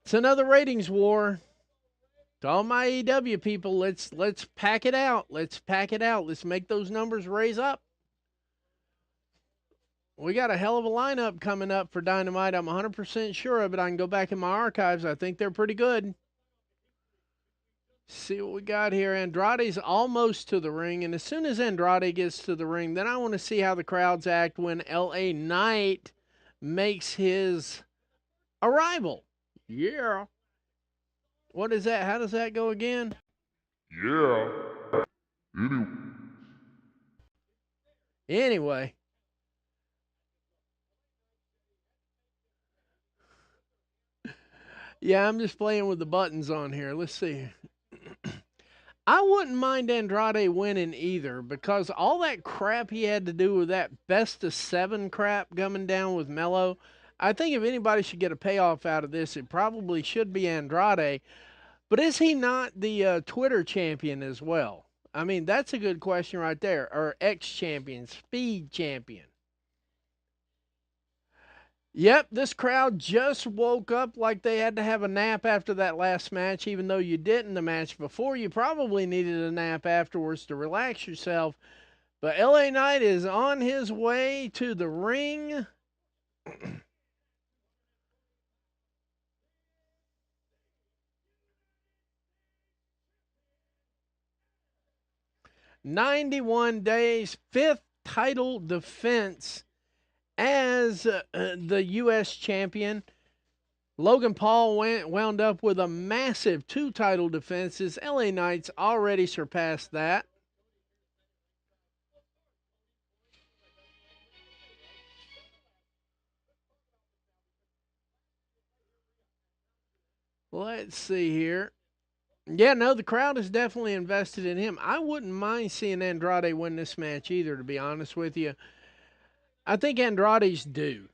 Speaker 1: It's another ratings war. To all my AEW people, let's pack it out. Let's pack it out. Let's make those numbers raise up. We got a hell of a lineup coming up for Dynamite. I'm 100% sure of it. I can go back in my archives. I think they're pretty good. See what we got here. Andrade's almost to the ring, and as soon as Andrade gets to the ring, then I want to see how the crowds act when LA Knight makes his arrival. Yeah. What is that? How does that go again?
Speaker 2: Yeah.
Speaker 1: Anyway. Yeah, I'm just playing with the buttons on here. Let's see. I wouldn't mind Andrade winning either because all that crap he had to do with that best of 7 crap coming down with Mello, I think if anybody should get a payoff out of this, it probably should be Andrade. But is he not the Twitter champion as well? I mean, that's a good question right there. Or ex-champion, speed champion. Yep, this crowd just woke up like they had to have a nap after that last match, even though you didn't the match before. You probably needed a nap afterwards to relax yourself. But LA Knight is on his way to the ring. 91 days, 5th title defense as the U.S. champion. Logan Paul wound up with a massive 2 title defenses. LA Knight's already surpassed that. Let's see here. Yeah, no, the crowd is definitely invested in him. I wouldn't mind seeing Andrade win this match either, to be honest with you. I think Andrade's due.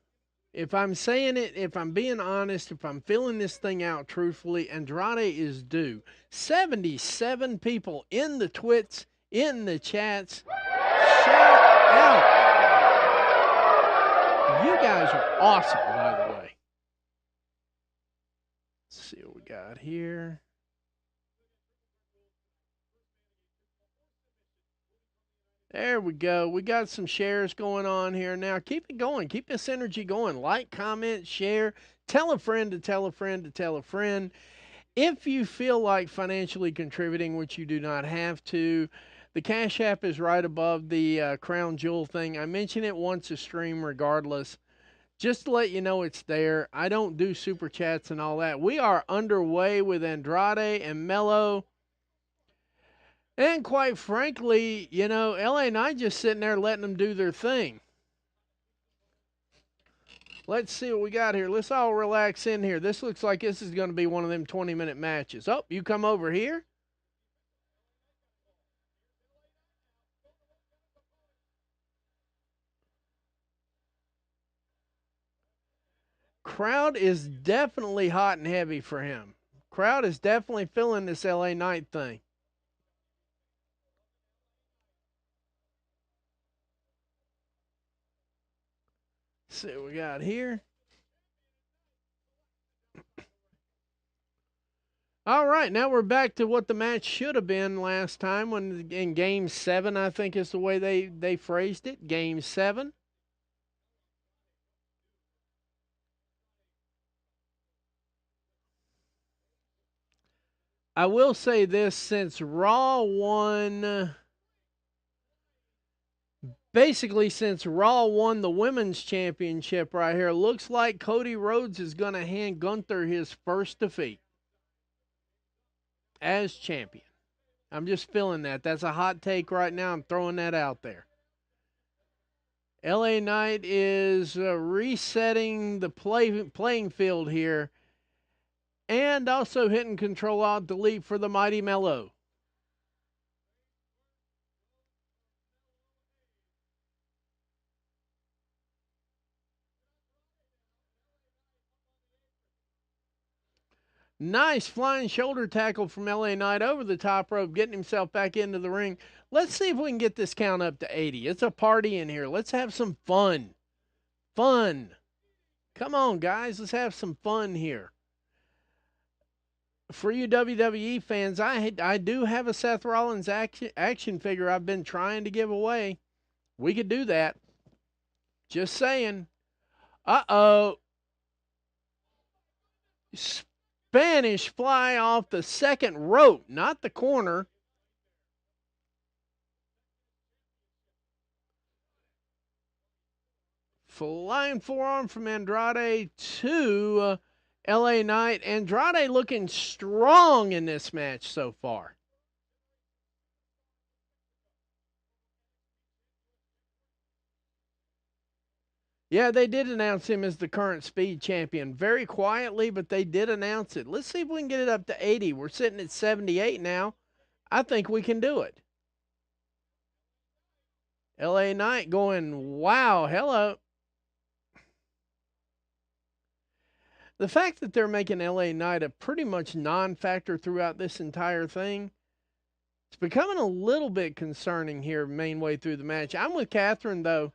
Speaker 1: If I'm saying it, if I'm being honest, if I'm filling this thing out truthfully, Andrade is due. 77 people in the twits, in the chats. Shout out. You guys are awesome, by the way. Let's see what we got here. There we go. We got some shares going on here now. Keep it going. Keep this energy going. Like, comment, share. Tell a friend to tell a friend to tell a friend. If you feel like financially contributing, which you do not have to, the Cash App is right above the Crown Jewel thing. I mention it once a stream regardless. Just to let you know it's there. I don't do super chats and all that. We are underway with Andrade and Mello. And quite frankly, you know, LA Knight just sitting there letting them do their thing. Let's see what we got here. Let's all relax in here. This looks like this is going to be one of them 20-minute matches. Oh, you come over here. Crowd is definitely hot and heavy for him. Crowd is definitely feeling this LA Knight thing. Let's see what we got here. All right, now we're back to what the match should have been last time when in Game 7, I think is the way they phrased it. Game 7. I will say this, since Raw won... Basically, since Raw won the Women's Championship right here, looks like Cody Rhodes is going to hand Gunther his first defeat as champion. I'm just feeling that. That's a hot take right now. I'm throwing that out there. LA Knight is resetting the playing field here and also hitting Control-Alt-Delete for the Mighty Mello. Nice flying shoulder tackle from LA Knight over the top rope, getting himself back into the ring. Let's see if we can get this count up to 80. It's a party in here. Let's have some fun. Fun. Come on, guys. Let's have some fun here. For you WWE fans, I do have a Seth Rollins action figure I've been trying to give away. We could do that. Just saying. Uh-oh. Spanish fly off the second rope, not the corner. Flying forearm from Andrade to LA Knight. Andrade looking strong in this match so far. Yeah, they did announce him as the current speed champion. Very quietly, but they did announce it. Let's see if we can get it up to 80. We're sitting at 78 now. I think we can do it. LA Knight going, wow, hello. The fact that they're making LA Knight a pretty much non factor throughout this entire thing, it's becoming a little bit concerning here, main way through the match. I'm with Catherine, though.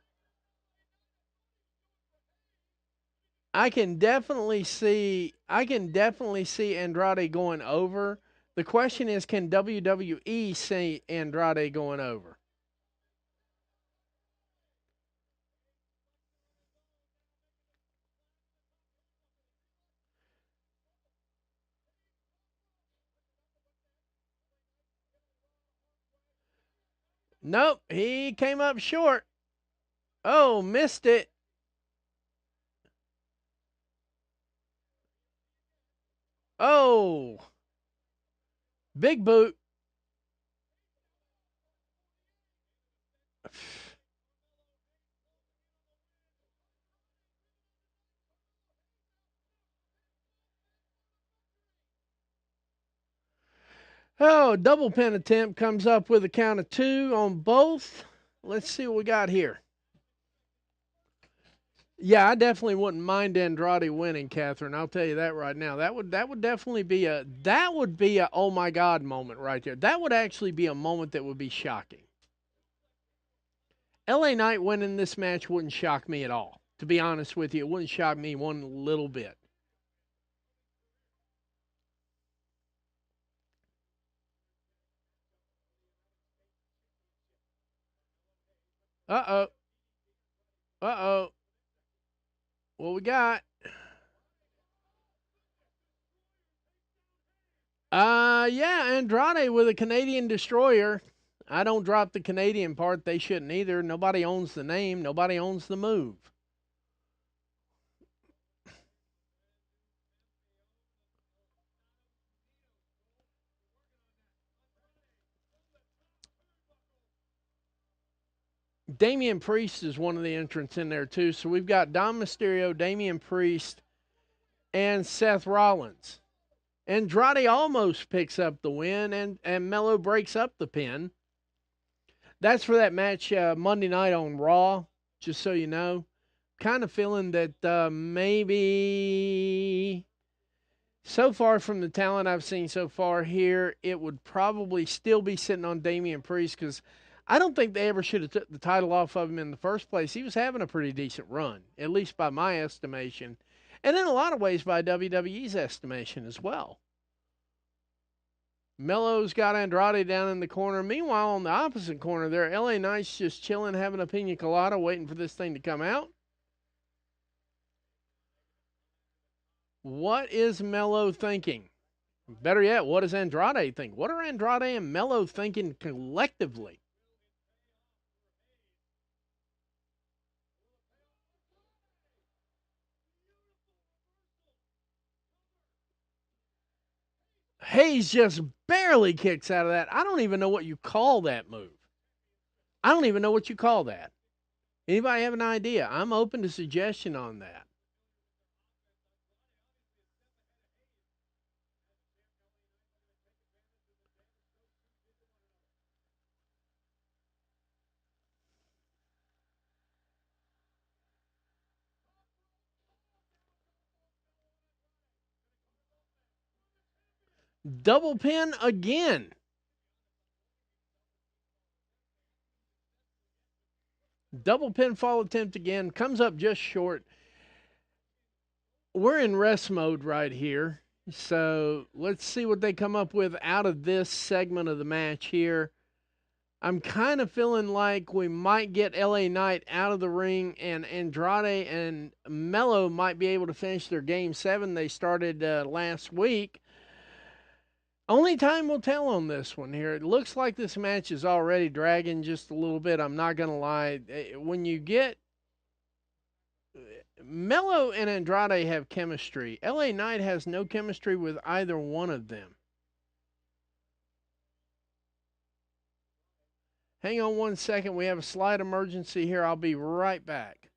Speaker 1: I can definitely see Andrade going over. The question is, can WWE see Andrade going over? Nope, he came up short. Oh, missed it. Oh, big boot. Oh, double pin attempt comes up with a count of 2 on both. Let's see what we got here. Yeah, I definitely wouldn't mind Andrade winning, Catherine. I'll tell you that right now. That would definitely be a oh my god moment right there. That would actually be a moment that would be shocking. LA Knight winning this match wouldn't shock me at all. To be honest with you, it wouldn't shock me one little bit. Uh oh. Uh oh. What we got? Yeah, Andrade with a Canadian destroyer. I don't drop the Canadian part. They shouldn't either. Nobody owns the name. Nobody owns the move. Damian Priest is one of the entrants in there too. So we've got Dom Mysterio, Damian Priest, and Seth Rollins. Andrade almost picks up the win, and Mello breaks up the pin. That's for that match Monday night on Raw, just so you know. Kind of feeling that maybe so far from the talent I've seen so far here, it would probably still be sitting on Damian Priest because I don't think they ever should have took the title off of him in the first place. He was having a pretty decent run, at least by my estimation, and in a lot of ways by WWE's estimation as well. Mello's got Andrade down in the corner. Meanwhile, on the opposite corner there, LA Knight's just chilling, having a pina colada, waiting for this thing to come out. What is Mello thinking? Better yet, what does Andrade think? What are Andrade and Mello thinking collectively? Hayes just barely kicks out of that. I don't even know what you call that move. I don't even know what you call that. Anybody have an idea? I'm open to suggestion on that. Double pin again. Double pinfall attempt again. Comes up just short. We're in rest mode right here. So let's see what they come up with out of this segment of the match here. I'm kind of feeling like we might get LA Knight out of the ring, and Andrade and Mello might be able to finish their game 7 they started last week. Only time will tell on this one here. It looks like this match is already dragging just a little bit. I'm not going to lie. When you get Mello and Andrade have chemistry, LA Knight has no chemistry with either one of them. Hang on 1 second. We have a slight emergency here. I'll be right back.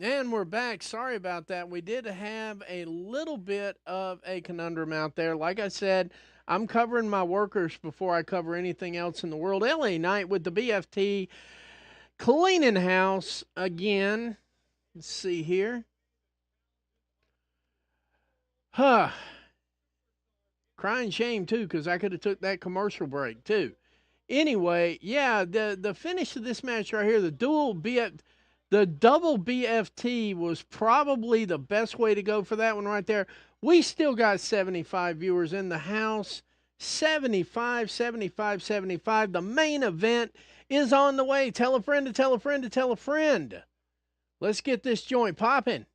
Speaker 1: And we're back. Sorry about that. We did have a little bit of a conundrum out there. Like I said, I'm covering my workers before I cover anything else in the world. LA Knight with the BFT cleaning house again. Let's see here. Huh. Crying shame too, because I could have took that commercial break too. Anyway, yeah, the finish of this match right here, the double BFT was probably the best way to go for that one right there. We still got 75 viewers in the house. 75, 75, 75. The main event is on the way. Tell a friend to tell a friend to tell a friend. Let's get this joint popping.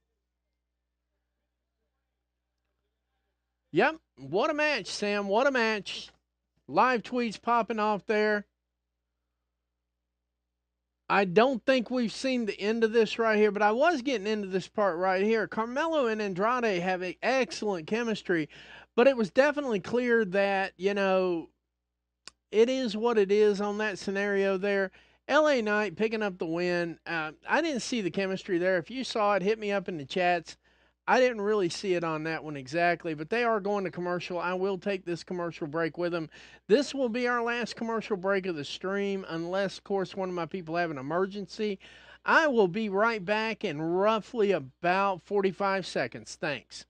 Speaker 1: Yep. What a match, Sam. What a match. Live tweets popping off there. I don't think we've seen the end of this right here, but I was getting into this part right here. Carmelo and Andrade have an excellent chemistry, but it was definitely clear that, it is what it is on that scenario there. LA Knight picking up the win. I didn't see the chemistry there. If you saw it, hit me up in the chats. I didn't really see it on that one exactly, but they are going to commercial. I will take this commercial break with them. This will be our last commercial break of the stream, unless, of course, one of my people have an emergency. I will be right back in roughly about 45 seconds. Thanks.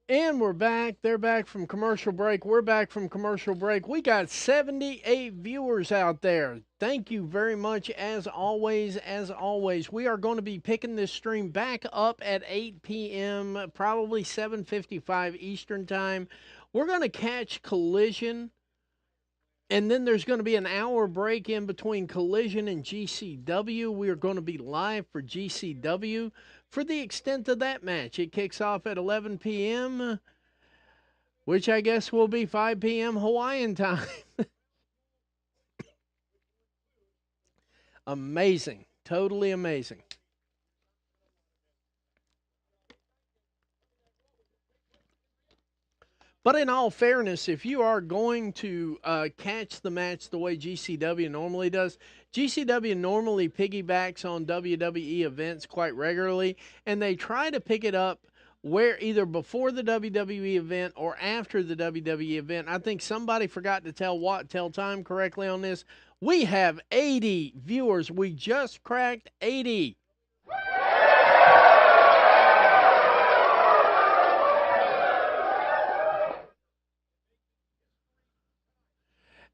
Speaker 1: And we're back. They're back from commercial break. We're back from commercial break. We got 78 viewers out there. Thank you very much as always. As always, we are going to be picking this stream back up at 8 p.m., probably 7:55 Eastern Time. We're going to catch Collision, and then there's going to be an hour break in between Collision and GCW. We are going to be live for GCW for the extent of that match. It kicks off at 11 p.m., which I guess will be 5 p.m. Hawaiian time. Amazing. Totally amazing. But in all fairness, if you are going to catch the match the way GCW normally does, GCW normally piggybacks on WWE events quite regularly, and they try to pick it up where either before the WWE event or after the WWE event. I think somebody forgot to tell time correctly on this. We have 80 viewers. We just cracked 80.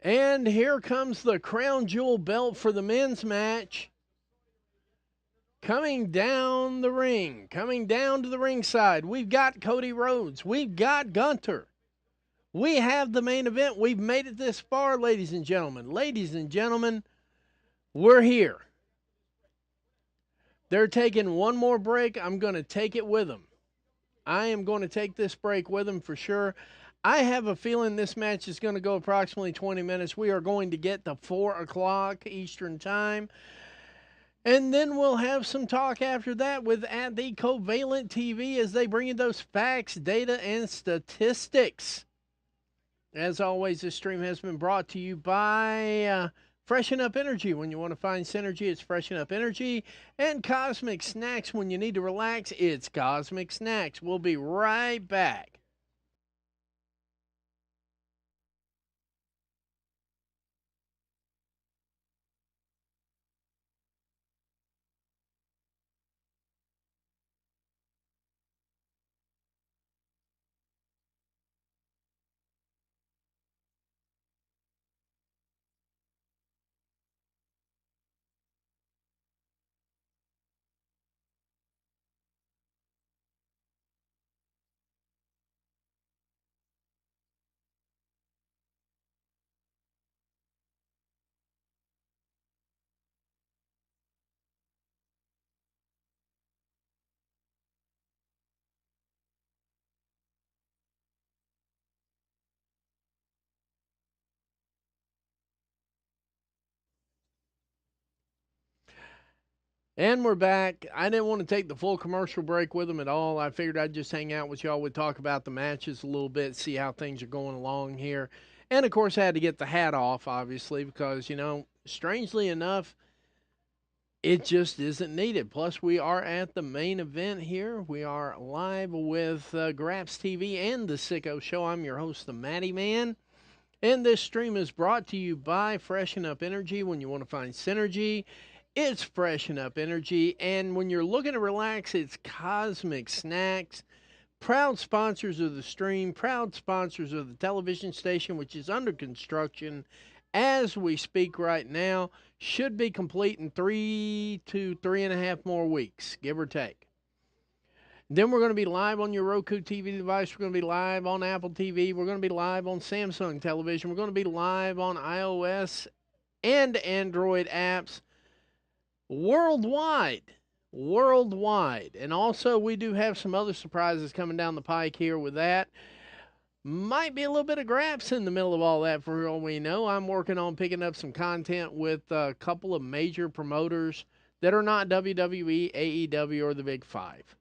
Speaker 1: And here comes the crown jewel belt for the men's match. Coming down the ring, coming down to the ringside, we've got Cody Rhodes. We've got Gunter. We have the main event. We've made it this far, ladies and gentlemen. Ladies and gentlemen, we're here. They're taking one more break. I'm going to take it with them. I am going to take this break with them for sure. I have a feeling this match is going to go approximately 20 minutes. We are going to get to 4 o'clock Eastern Time. And then we'll have some talk after that with at the Covalent TV as they bring you those facts, data, and statistics. As always, this stream has been brought to you by Freshen Up Energy. When you want to find synergy, it's Freshen Up Energy. And Cosmic Snacks. When you need to relax, it's Cosmic Snacks. We'll be right back. And we're back. I didn't want to take the full commercial break with them at all. I figured I'd just hang out with y'all. We'd talk about the matches a little bit, see how things are going along here. And of course, I had to get the hat off, obviously, because, strangely enough, it just isn't needed. Plus, we are at the main event here. We are live with Graps TV and The Sicko Show. I'm your host, the Matty Man. And this stream is brought to you by Freshen Up Energy. When you want to find synergy, it's Freshen Up Energy. And when you're looking to relax, it's Cosmic Snacks. Proud sponsors of the stream, proud sponsors of the television station, which is under construction as we speak right now. Should be complete in 3 to 3.5 more weeks, give or take. Then we're going to be live on your Roku TV device. We're going to be live on Apple TV. We're going to be live on Samsung television. We're going to be live on iOS and Android apps worldwide. And also, we do have some other surprises coming down the pike here with that. Might be a little bit of graps in the middle of all that for all we know. I'm working on picking up some content with a couple of major promoters that are not WWE, AEW, or the Big Five.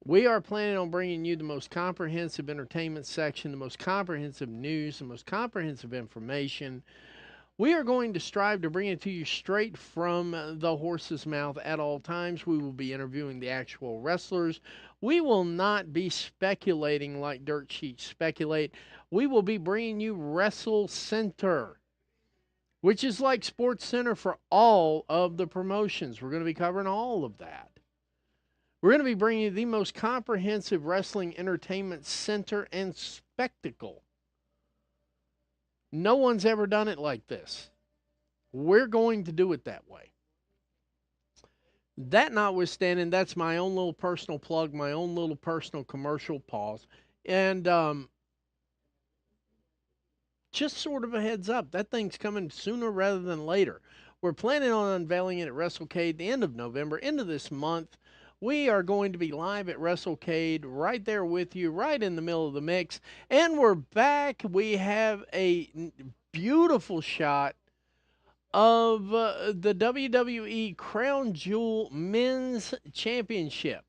Speaker 1: We are planning on bringing you the most comprehensive entertainment section, the most comprehensive news, the most comprehensive information. We are going to strive to bring it to you straight from the horse's mouth at all times. We will be interviewing the actual wrestlers. We will not be speculating like dirt sheets speculate. We will be bringing you Wrestle Center, which is like Sports Center for all of the promotions. We're going to be covering all of that. We're going to be bringing you the most comprehensive wrestling entertainment center and spectacle. No one's ever done it like this. We're going to do it that way. That notwithstanding, that's my own little personal plug, my own little personal commercial pause. And just sort of a heads up, that thing's coming sooner rather than later. We're planning on unveiling it at WrestleCade the end of November, end of this month. We are going to be live at WrestleCade right there with you, right in the middle of the mix. And we're back. We have a beautiful shot of the WWE Crown Jewel Men's Championship.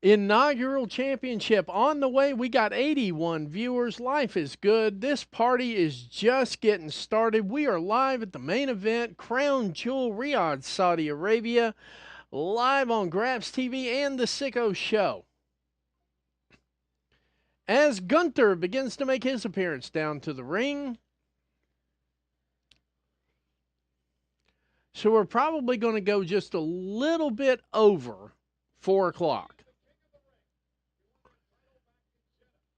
Speaker 1: Inaugural championship on the way. We got 81 viewers. Life is good. This party is just getting started. We are live at the main event, Crown Jewel, Riyadh, Saudi Arabia, live on Graps TV and the Sicko Show. As Gunther begins to make his appearance down to the ring. So we're probably going to go just a little bit over 4 o'clock.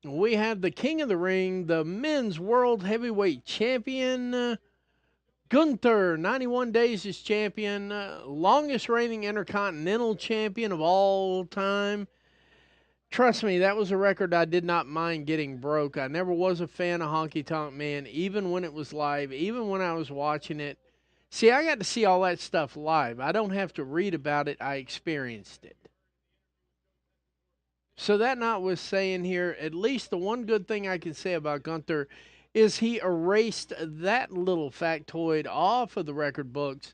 Speaker 1: We have the King of the Ring, the Men's World Heavyweight Champion, Gunther, 91 days as champion, longest reigning Intercontinental Champion of all time. Trust me, that was a record I did not mind getting broke. I never was a fan of Honky Tonk Man, even when it was live, even when I was watching it. See, I got to see all that stuff live. I don't have to read about it. I experienced it. So that notwithstanding here, at least the one good thing I can say about Gunther is he erased that little factoid off of the record books,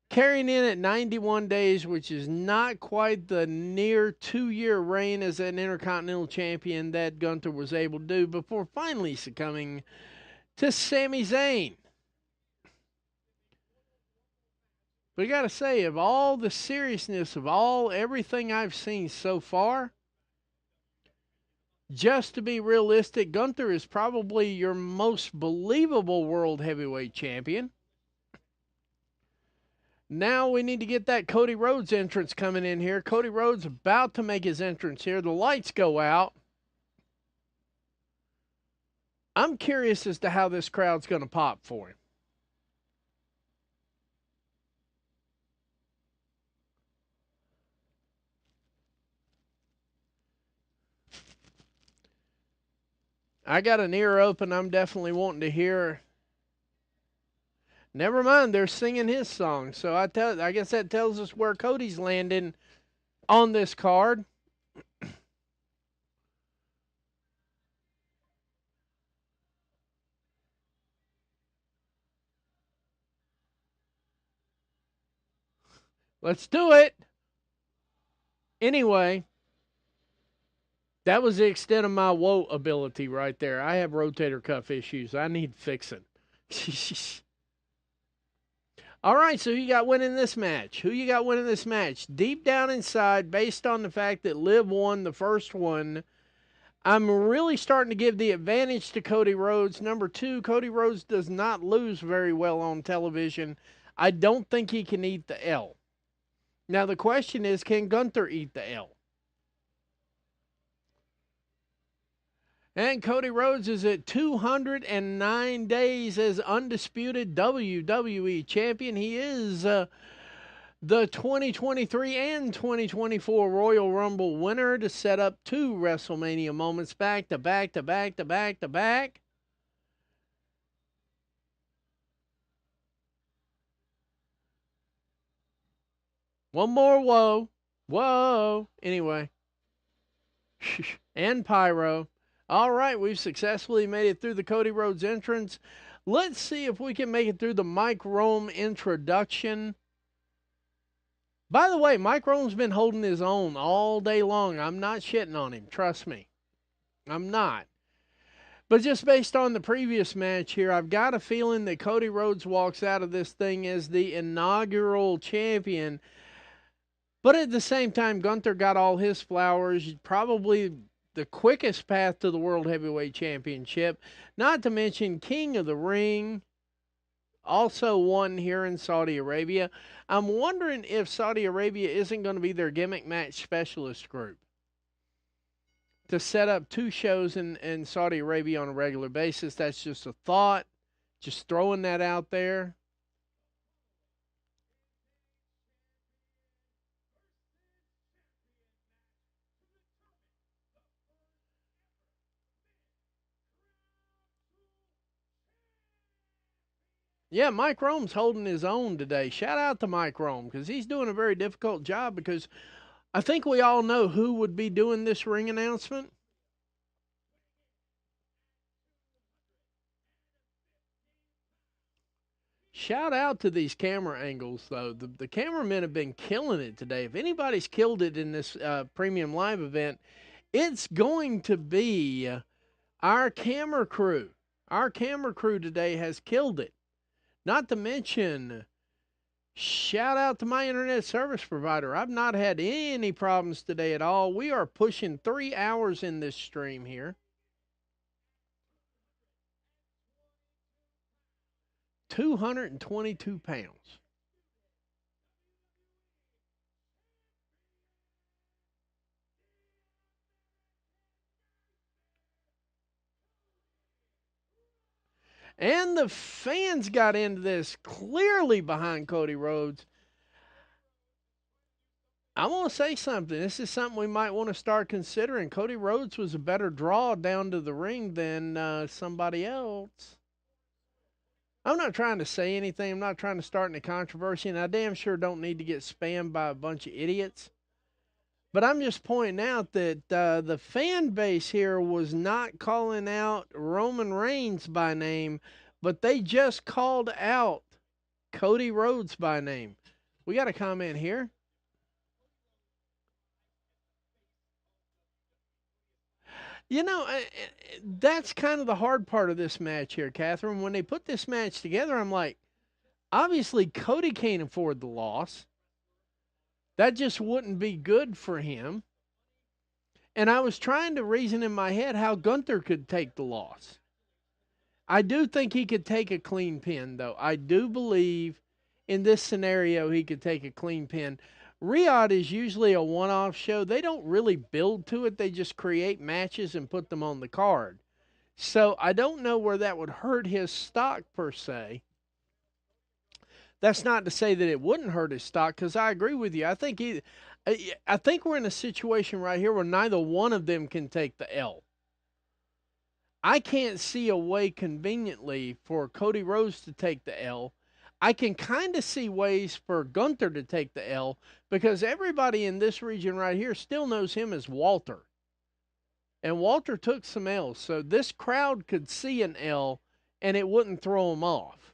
Speaker 1: carrying in at 91 days, which is not quite the near 2-year reign as an Intercontinental Champion that Gunther was able to do before finally succumbing to Sami Zayn. But I gotta say, of all the seriousness of everything I've seen so far, just to be realistic, Gunther is probably your most believable World Heavyweight Champion. Now we need to get that Cody Rhodes entrance coming in here. Cody Rhodes about to make his entrance here. The lights go out. I'm curious as to how this crowd's going to pop for him. I got an ear open. I'm definitely wanting to hear. Never mind, they're singing his song. So I guess that tells us where Cody's landing on this card. Let's do it. Anyway, that was the extent of my woe ability right there. I have rotator cuff issues. I need fixing. All right, so who you got winning this match? Who you got winning this match? Deep down inside, based on the fact that Liv won the first one, I'm really starting to give the advantage to Cody Rhodes. Number 2, Cody Rhodes does not lose very well on television. I don't think he can eat the L. Now, the question is, can Gunther eat the L? And Cody Rhodes is at 209 days as undisputed WWE champion. He is the 2023 and 2024 Royal Rumble winner to set up 2 WrestleMania moments back to back to back to back to back. One more whoa. Whoa. Anyway. And pyro. All right, we've successfully made it through the Cody Rhodes entrance. Let's see if we can make it through the Mike Rome introduction. By the way, Mike Rome's been holding his own all day long. I'm not shitting on him. Trust me. I'm not. But just based on the previous match here, I've got a feeling that Cody Rhodes walks out of this thing as the inaugural champion. But at the same time, Gunther got all his flowers. Probably the quickest path to the World Heavyweight Championship. Not to mention King of the Ring. also won here in Saudi Arabia. I'm wondering if Saudi Arabia isn't going to be their gimmick match specialist group to set up two shows in Saudi Arabia on a regular basis. That's just a thought, just throwing that out there. Yeah, Mike Rome's holding his own today. Shout out to Mike Rome because he's doing a very difficult job because I think we all know who would be doing this ring announcement. Shout out to these camera angles, though. The cameramen have been killing it today. If anybody's killed it in this premium live event, it's going to be our camera crew. Our camera crew today has killed it. Not to mention, shout out to my internet service provider. I've not had any problems today at all. We are pushing 3 hours in this stream here. 222 pounds. And the fans got into this clearly behind Cody Rhodes. I want to say something. This is something we might want to start considering. Cody Rhodes was a better draw down to the ring than somebody else. I'm not trying to say anything. I'm not trying to start any controversy, and I damn sure don't need to get spammed by a bunch of idiots. But I'm just pointing out that the fan base here was not calling out Roman Reigns by name, but they just called out Cody Rhodes by name. We got a comment here. You know, that's kind of the hard part of this match here, Catherine. When they put this match together, I'm like, obviously Cody can't afford the loss. That just wouldn't be good for him. And I was trying to reason in my head how Gunther could take the loss. I do think he could take a clean pin, though. I do believe in this scenario he could take a clean pin. Riyadh is usually a one-off show. They don't really build to it. They just create matches and put them on the card. So I don't know where that would hurt his stock per se. That's not to say that it wouldn't hurt his stock, because I agree with you. I think we're in a situation right here where neither one of them can take the L. I can't see a way conveniently for Cody Rhodes to take the L. I can kind of see ways for Gunther to take the L because everybody in this region right here still knows him as Walter. And Walter took some L's, so this crowd could see an L and it wouldn't throw them off.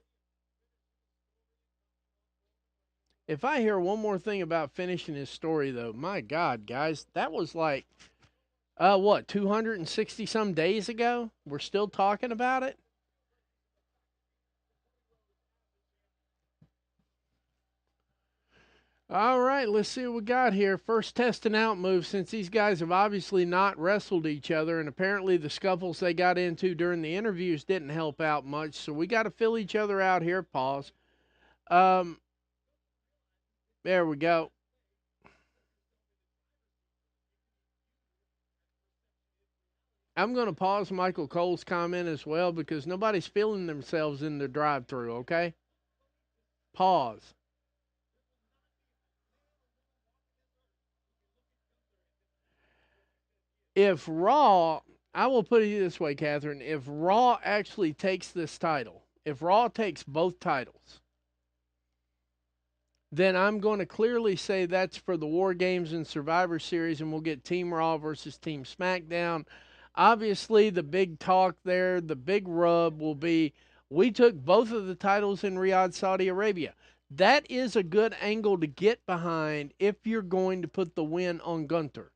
Speaker 1: If I hear one more thing about finishing his story, though, my God, guys, that was like, 260 some days ago? We're still talking about it? All right, let's see what we got here. First testing out move, since these guys have obviously not wrestled each other, and apparently the scuffles they got into during the interviews didn't help out much, so we got to fill each other out here. Pause. There we go. I'm going to pause Michael Cole's comment as well because nobody's feeling themselves in the drive-through, okay? Pause. If Raw, I will put it this way, Catherine, if Raw actually takes this title, if Raw takes both titles, then I'm going to clearly say that's for the War Games and Survivor Series, and we'll get Team Raw versus Team SmackDown. Obviously, the big talk there, the big rub will be we took both of the titles in Riyadh, Saudi Arabia. That is a good angle to get behind if you're going to put the win on Gunther.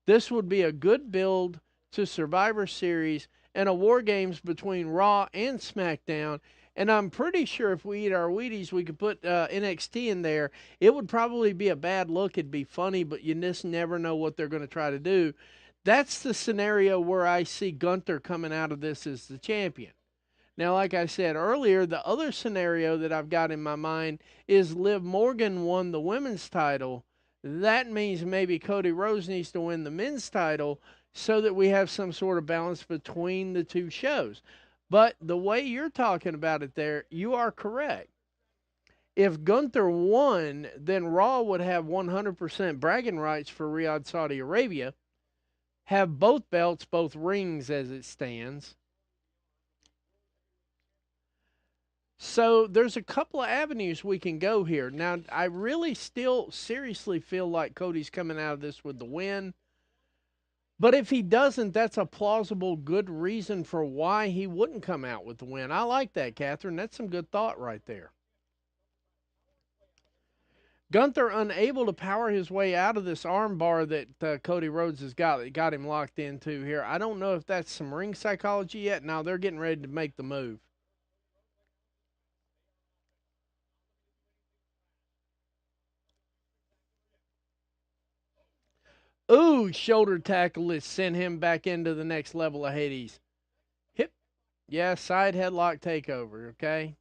Speaker 1: This would be a good build to Survivor Series and a War Games between Raw and SmackDown. And I'm pretty sure if we eat our Wheaties, we could put NXT in there. It would probably be a bad look. It'd be funny, but you just never know what they're going to try to do. That's the scenario where I see Gunther coming out of this as the champion. Now, like I said earlier, the other scenario that I've got in my mind is Liv Morgan won the women's title. That means maybe Cody Rhodes needs to win the men's title so that we have some sort of balance between the two shows. But the way you're talking about it there, you are correct. If Gunther won, then Raw would have 100% bragging rights for Riyadh, Saudi Arabia, have both belts, both rings as it stands. So there's a couple of avenues we can go here. Now, I really still seriously feel like Cody's coming out of this with the win. But if he doesn't, that's a plausible, good reason for why he wouldn't come out with the win. I like that, Catherine. That's some good thought right there. Gunther unable to power his way out of this armbar that Cody Rhodes has got him locked into here. I don't know if that's some ring psychology yet. Now they're getting ready to make the move. Ooh, shoulder tackle has sent him back into the next level of Hades. Hip. Yeah, side headlock takeover, okay?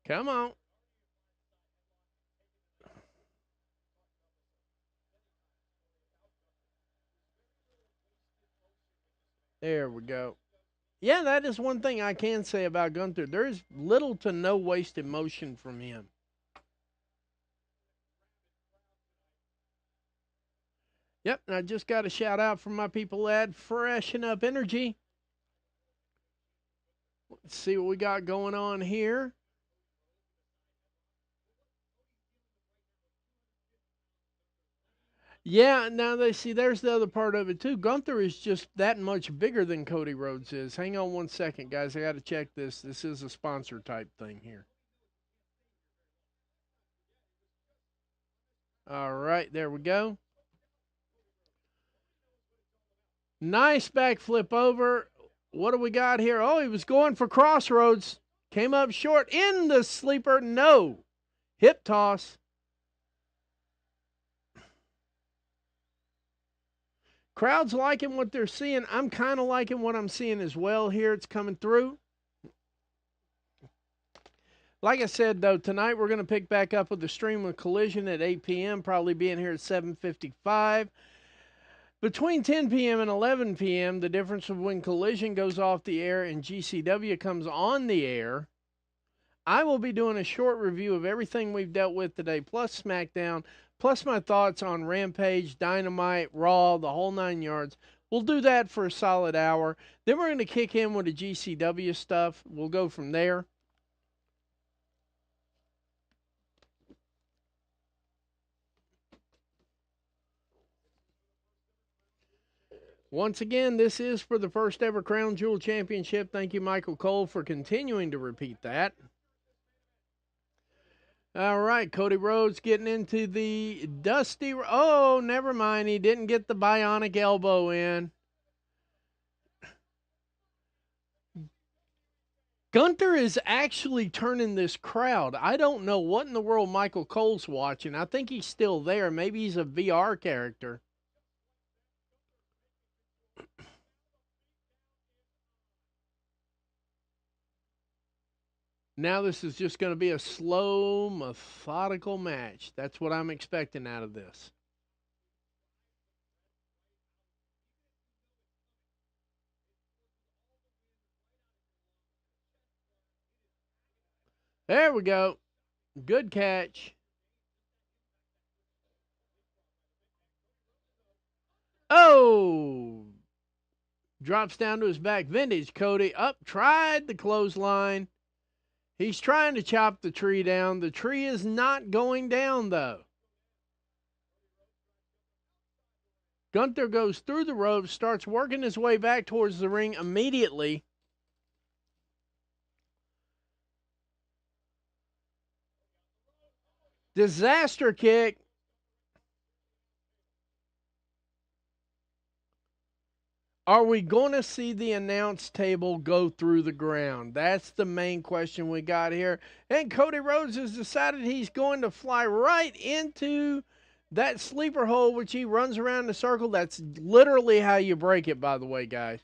Speaker 1: Come on. There we go. Yeah, that is one thing I can say about Gunther. There's little to no wasted motion from him. Yep, and I just got a shout out from my people at Freshen Up Energy. Let's see what we got going on here. Yeah, now they see there's the other part of it too. Gunther is just that much bigger than Cody Rhodes is. Hang on one second, guys. I got to check this. This is a sponsor type thing here. All right, there we go. Nice backflip over. What do we got here? Oh, he was going for crossroads. Came up short in the sleeper. No. Hip toss. Crowd's liking what they're seeing. I'm kind of liking what I'm seeing as well here. It's coming through. Like I said, though, tonight we're going to pick back up with the stream of Collision at 8 p.m., probably being here at 7:55. Between 10 p.m. and 11 p.m., the difference of when Collision goes off the air and GCW comes on the air, I will be doing a short review of everything we've dealt with today, plus SmackDown, plus my thoughts on Rampage, Dynamite, Raw, the whole 9 yards. We'll do that for a solid hour. Then we're going to kick in with the GCW stuff. We'll go from there. Once again, this is for the first ever Crown Jewel Championship. Thank you, Michael Cole, for continuing to repeat that. All right, Cody Rhodes getting into the Dusty. Oh, never mind. He didn't get the bionic elbow in. Gunther is actually turning this crowd. I don't know what in the world Michael Cole's watching. I think he's still there. Maybe he's a VR character. Now this is just going to be a slow, methodical match. That's what I'm expecting out of this. There we go. Good catch. Oh! Drops down to his back. Vintage Cody up, tried the clothesline. He's trying to chop the tree down. The tree is not going down, though. Gunther goes through the ropes, starts working his way back towards the ring immediately. Disaster kick. Are we going to see the announce table go through the ground? That's the main question we got here. And Cody Rhodes has decided he's going to fly right into That sleeper hold, which he runs around in a circle, that's literally how you break it, by the way, guys.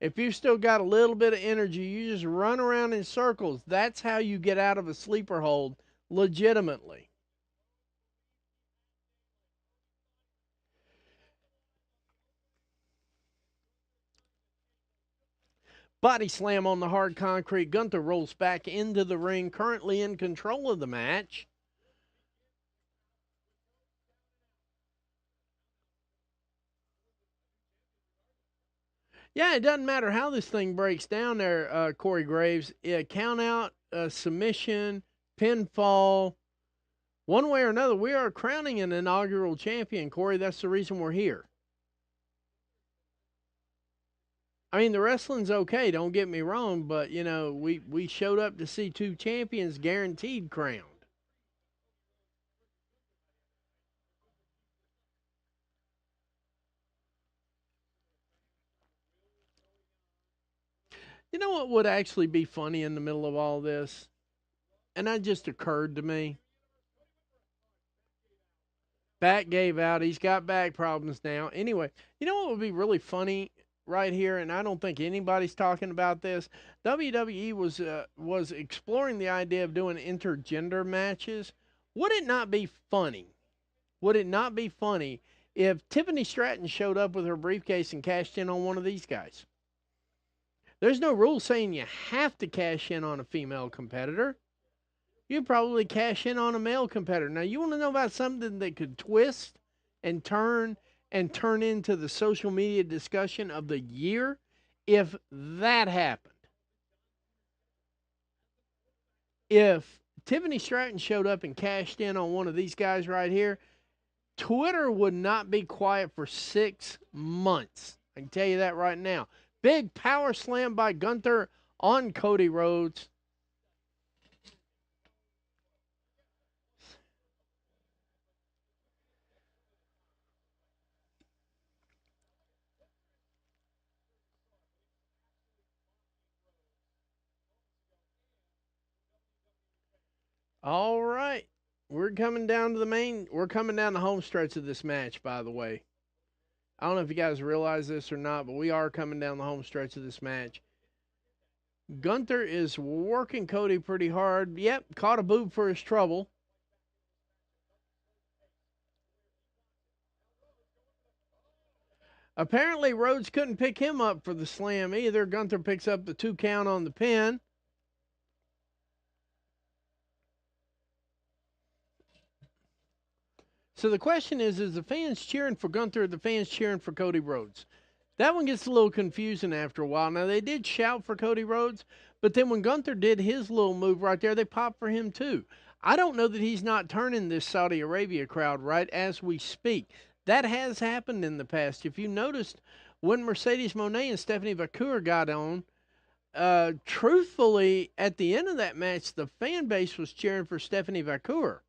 Speaker 1: If you've still got a little bit of energy, you just run around in circles. That's how you get out of a sleeper hold legitimately. Body slam on the hard concrete. Gunther rolls back into the ring, currently in control of the match. Yeah, it doesn't matter how this thing breaks down there, Corey Graves. Count out, submission, pinfall. One way or another, we are crowning an inaugural champion, Corey. That's the reason we're here. I mean, the wrestling's okay, don't get me wrong, but, we showed up to see two champions guaranteed crowned. You know what would actually be funny in the middle of all this? And that just occurred to me. Back gave out. He's got back problems now. Anyway, you know what would be really funny right here, and I don't think anybody's talking about this. WWE was exploring the idea of doing intergender matches. Would it not be funny? Would it not be funny if Tiffany Stratton showed up with her briefcase and cashed in on one of these guys? There's no rule saying you have to cash in on a female competitor. You'd probably cash in on a male competitor. Now, you want to know about something that could twist and turn into the social media discussion of the year? If that happened, if Tiffany Stratton showed up and cashed in on one of these guys right here, Twitter would not be quiet for 6 months. I can tell you that right now. Big power slam by Gunther on Cody Rhodes. All right. We're coming down to we're coming down the home stretch of this match, by the way. I don't know if you guys realize this or not, but we are coming down the home stretch of this match. Gunther is working Cody pretty hard. Yep, caught a boob for his trouble. Apparently, Rhodes couldn't pick him up for the slam either. Gunther picks up the 2 count on the pin. So the question is the fans cheering for Gunther or the fans cheering for Cody Rhodes? That one gets a little confusing after a while. Now, they did shout for Cody Rhodes, but then when Gunther did his little move right there, they popped for him too. I don't know that he's not turning this Saudi Arabia crowd right as we speak. That has happened in the past. If you noticed, when Mercedes Moné and Stephanie Vacour got on, truthfully, at the end of that match, the fan base was cheering for Stephanie Vacour.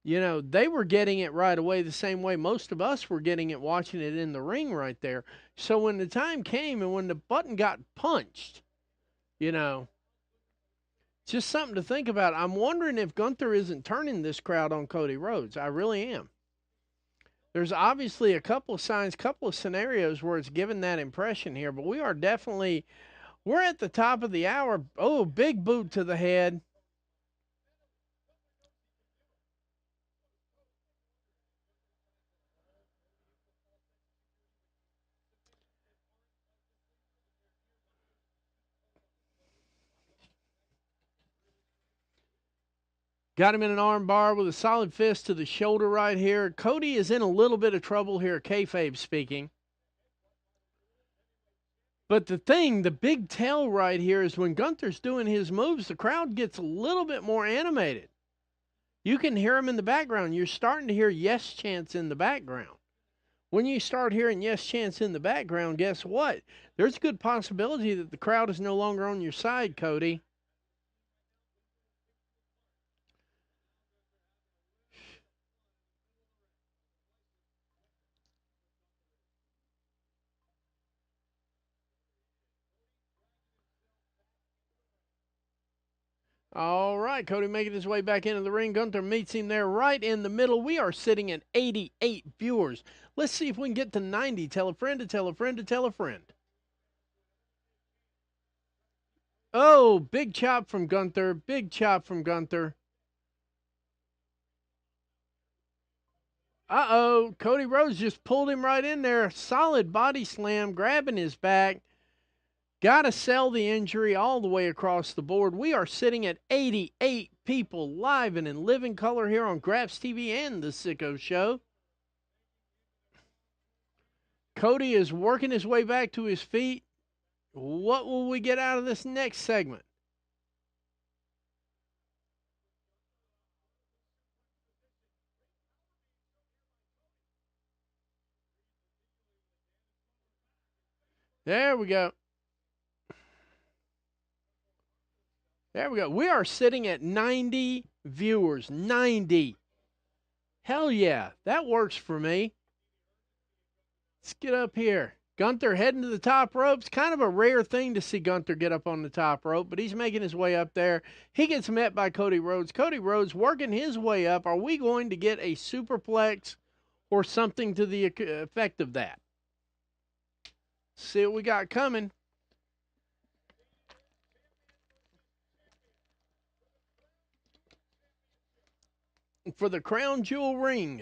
Speaker 1: They were getting it right away the same way most of us were getting it watching it in the ring right there. So when the time came and when the button got punched, you know, just something to think about. I'm wondering if Gunther isn't turning this crowd on Cody Rhodes. I really am. There's obviously a couple of signs, couple of scenarios where it's given that impression here, but we're at the top of the hour. Oh, big boot to the head. Got him in an arm bar with a solid fist to the shoulder right here. Cody is in a little bit of trouble here, kayfabe speaking. But the big tell right here is when Gunther's doing his moves, the crowd gets a little bit more animated. You can hear him in the background. You're starting to hear yes chants in the background. When you start hearing yes chants in the background, guess what? There's a good possibility that the crowd is no longer on your side, Cody. All right, Cody making his way back into the ring. Gunther meets him there right in the middle. We are sitting at 88 viewers. Let's see if we can get to 90. Tell a friend to tell a friend to tell a friend. Oh, big chop from Gunther. Big chop from Gunther. Uh-oh, Cody Rhodes just pulled him right in there. Solid body slam, grabbing his back. Got to sell the injury all the way across the board. We are sitting at 88 people live and in living color here on Graps TV and The Sicko Show. Cody is working his way back to his feet. What will we get out of this next segment? There we go. There we go. We are sitting at 90 viewers. 90. Hell yeah, that works for me. Let's get up here. Gunther heading to the top ropes. Kind of a rare thing to see Gunther get up on the top rope, but he's making his way up there. He gets met by Cody Rhodes. Cody Rhodes working his way up. Are we going to get a superplex or something to the effect of that? See what we got coming. For the crown jewel ring.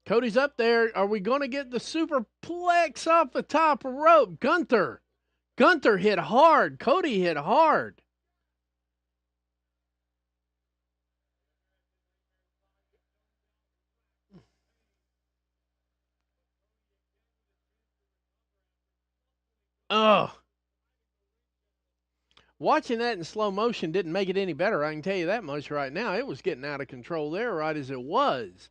Speaker 1: Cody's up there. Are we going to get the superplex off the top rope? Gunther hit hard. Cody hit hard. Ugh. Watching that in slow motion didn't make it any better. I can tell you that much right now. It was getting out of control there right as it was.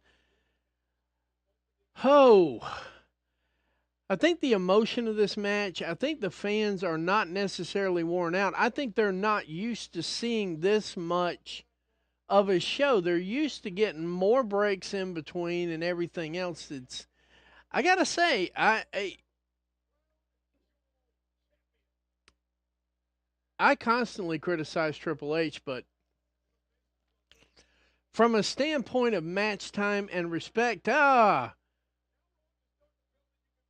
Speaker 1: Oh. I think the emotion of this match, I think the fans are not necessarily worn out. I think they're not used to seeing this much of a show. They're used to getting more breaks in between and everything else. I got to say, I constantly criticize Triple H, but from a standpoint of match time and respect,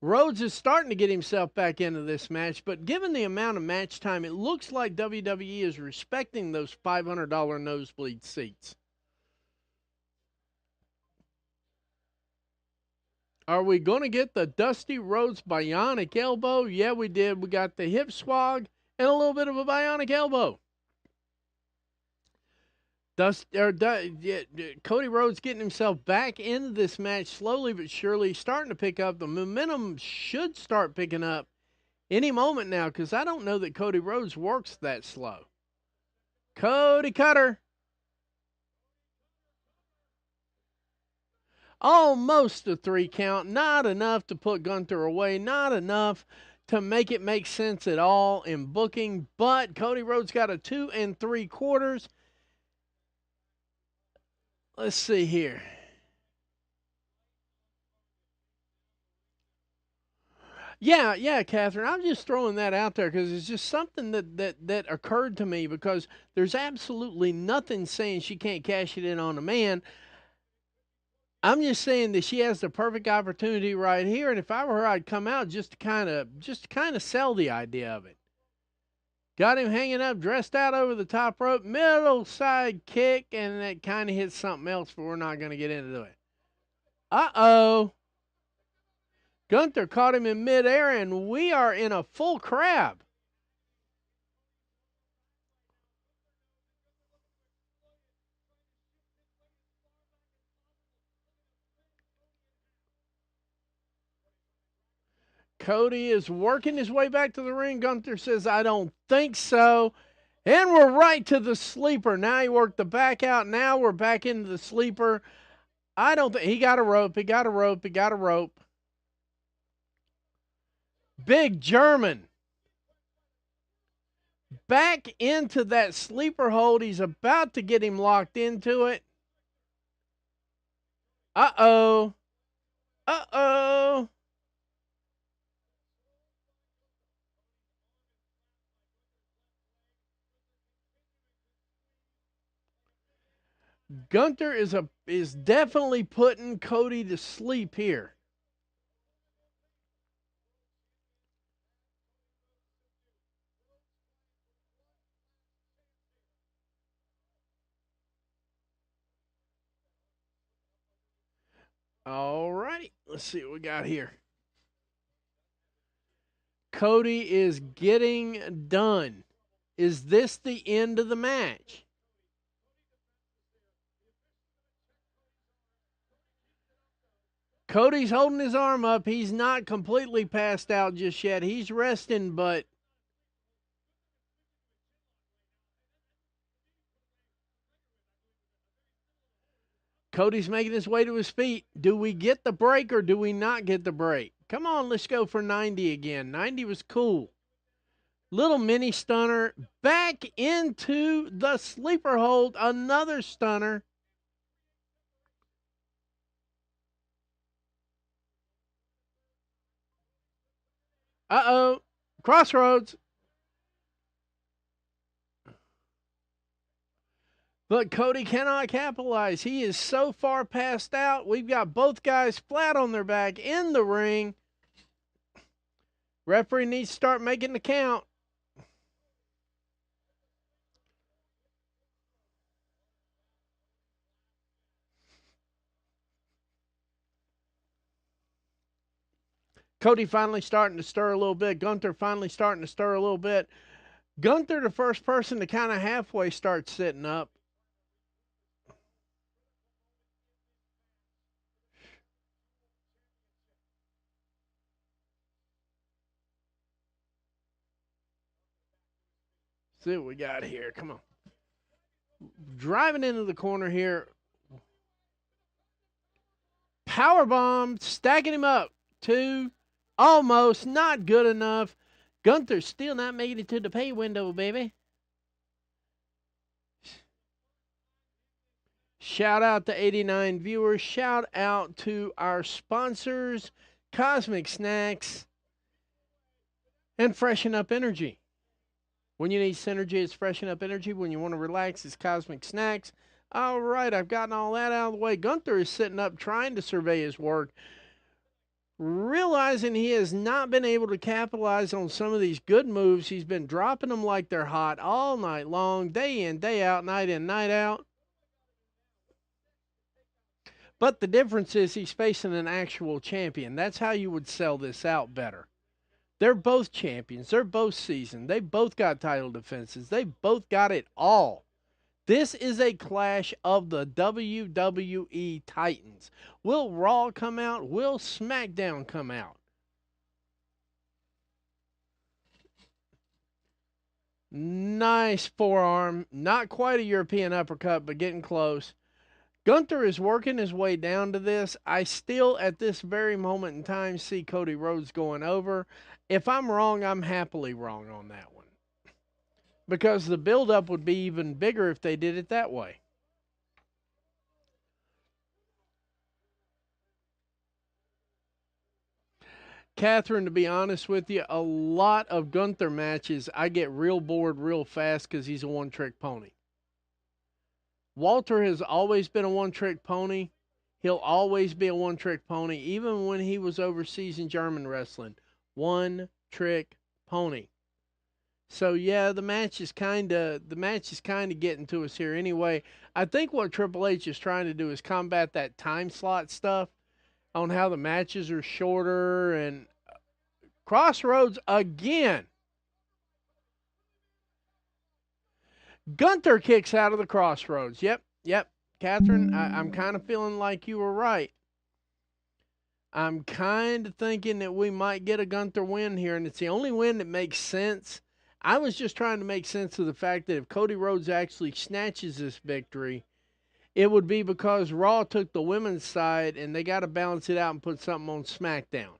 Speaker 1: Rhodes is starting to get himself back into this match, but given the amount of match time, it looks like WWE is respecting those $500 nosebleed seats. Are we going to get the Dusty Rhodes bionic elbow? Yeah, we did. We got the hip swag and a little bit of a bionic elbow. Cody Rhodes getting himself back into this match slowly but surely, starting to pick up. The momentum should start picking up any moment now, because I don't know that Cody Rhodes works that slow. Cody Cutter. Almost a 3 count. Not enough to put Gunther away. Not enough to make it make sense at all in booking. But Cody Rhodes got a 2 3/4. Let's see here. Yeah, Catherine. I'm just throwing that out there because it's just something that occurred to me, because there's absolutely nothing saying she can't cash it in on a man. I'm just saying that she has the perfect opportunity right here, and if I were her, I'd come out just to kind of sell the idea of it. Got him hanging up, dressed out over the top rope, middle side kick, and it kind of hits something else, but we're not going to get into it. Uh-oh. Gunther caught him in midair, and we are in a full crab. Cody is working his way back to the ring. Gunther says, I don't think so. And we're right to the sleeper. Now he worked the back out. Now we're back into the sleeper. I don't think he got a rope. He got a rope. He got a rope. Big German. Back into that sleeper hold. He's about to get him locked into it. Uh-oh. Uh-oh. Gunther is definitely putting Cody to sleep here. All righty, let's see what we got here. Cody is getting done. Is this the end of the match? Cody's holding his arm up. He's not completely passed out just yet. He's resting, but Cody's making his way to his feet. Do we get the break or do we not get the break? Come on, let's go for 90 again. 90 was cool. Little mini stunner back into the sleeper hold. Another stunner. Uh-oh. Crossroads. But Cody cannot capitalize. He is so far passed out. We've got both guys flat on their back in the ring. Referee needs to start making the count. Cody finally starting to stir a little bit. Gunther finally starting to stir a little bit. Gunther, the first person to kind of halfway start sitting up. See what we got here. Come on. Driving into the corner here. Power bomb, stacking him up. Two, almost, not good enough. Gunther's still not making it to the pay window, baby. Shout out to 89 viewers. Shout out to our sponsors, Cosmic Snacks and Freshen Up Energy. When you need synergy, it's Freshen Up Energy. When you want to relax, it's Cosmic Snacks. All right, I've gotten all that out of the way. Gunther is sitting up trying to survey his work, realizing he has not been able to capitalize on some of these good moves. He's been dropping them like they're hot all night long, day in, day out, night in, night out. But the difference is he's facing an actual champion. That's how you would sell this out better. They're both champions. They're both seasoned. They both got title defenses. They both got it all. This is a clash of the WWE Titans. Will Raw come out? Will SmackDown come out? Nice forearm. Not quite a European uppercut, but getting close. Gunther is working his way down to this. I still, at this very moment in time, see Cody Rhodes going over. If I'm wrong, I'm happily wrong on that one. Because the buildup would be even bigger if they did it that way. Catherine, to be honest with you, a lot of Gunther matches, I get real bored real fast because he's a one-trick pony. Walter has always been a one-trick pony. He'll always be a one-trick pony, even when he was overseas in German wrestling. One-trick pony. So yeah, the match is kind of getting to us here. Anyway, I think what Triple H is trying to do is combat that time slot stuff on how the matches are shorter and Crossroads again. Gunther kicks out of the Crossroads. Yep. Catherine, I'm kind of feeling like you were right. I'm kind of thinking that we might get a Gunther win here, and it's the only win that makes sense. I was just trying to make sense of the fact that if Cody Rhodes actually snatches this victory, it would be because Raw took the women's side and they got to balance it out and put something on SmackDown.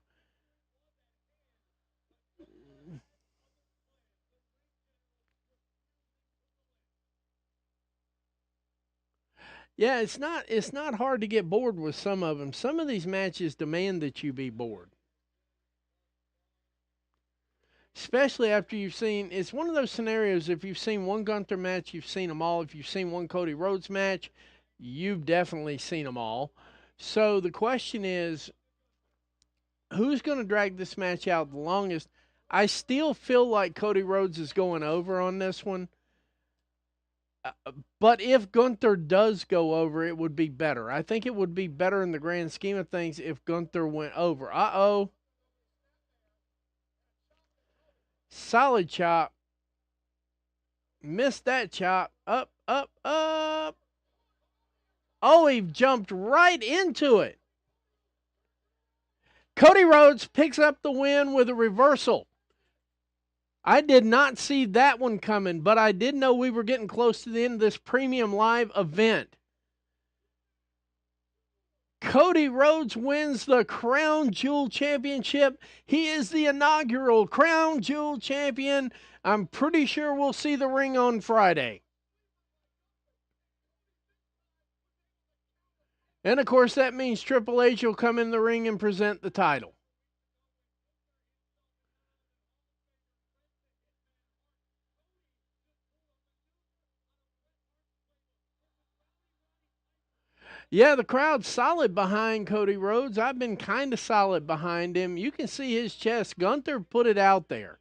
Speaker 1: Yeah, it's not hard to get bored with some of them. Some of these matches demand that you be bored. Especially after you've seen, it's one of those scenarios, if you've seen one Gunther match, you've seen them all. If you've seen one Cody Rhodes match, You've definitely seen them all. So the question is, who's going to drag this match out the longest? I still feel like Cody Rhodes is going over on this one. But if Gunther does go over, it would be better. I think it would be better in the grand scheme of things if Gunther went over. Uh-oh. Solid chop. Missed that chop. Up, up, up. Oh, he jumped right into it. Cody Rhodes picks up the win with a reversal. I did not see that one coming, but I did know we were getting close to the end of this premium live event. Cody Rhodes wins the Crown Jewel Championship. He is the inaugural Crown Jewel Champion. I'm pretty sure we'll see the ring on Friday. And of course, that means Triple H will come in the ring and present the title. Yeah, the crowd's solid behind Cody Rhodes. I've been kind of solid behind him. You can see his chest. Gunther put it out there.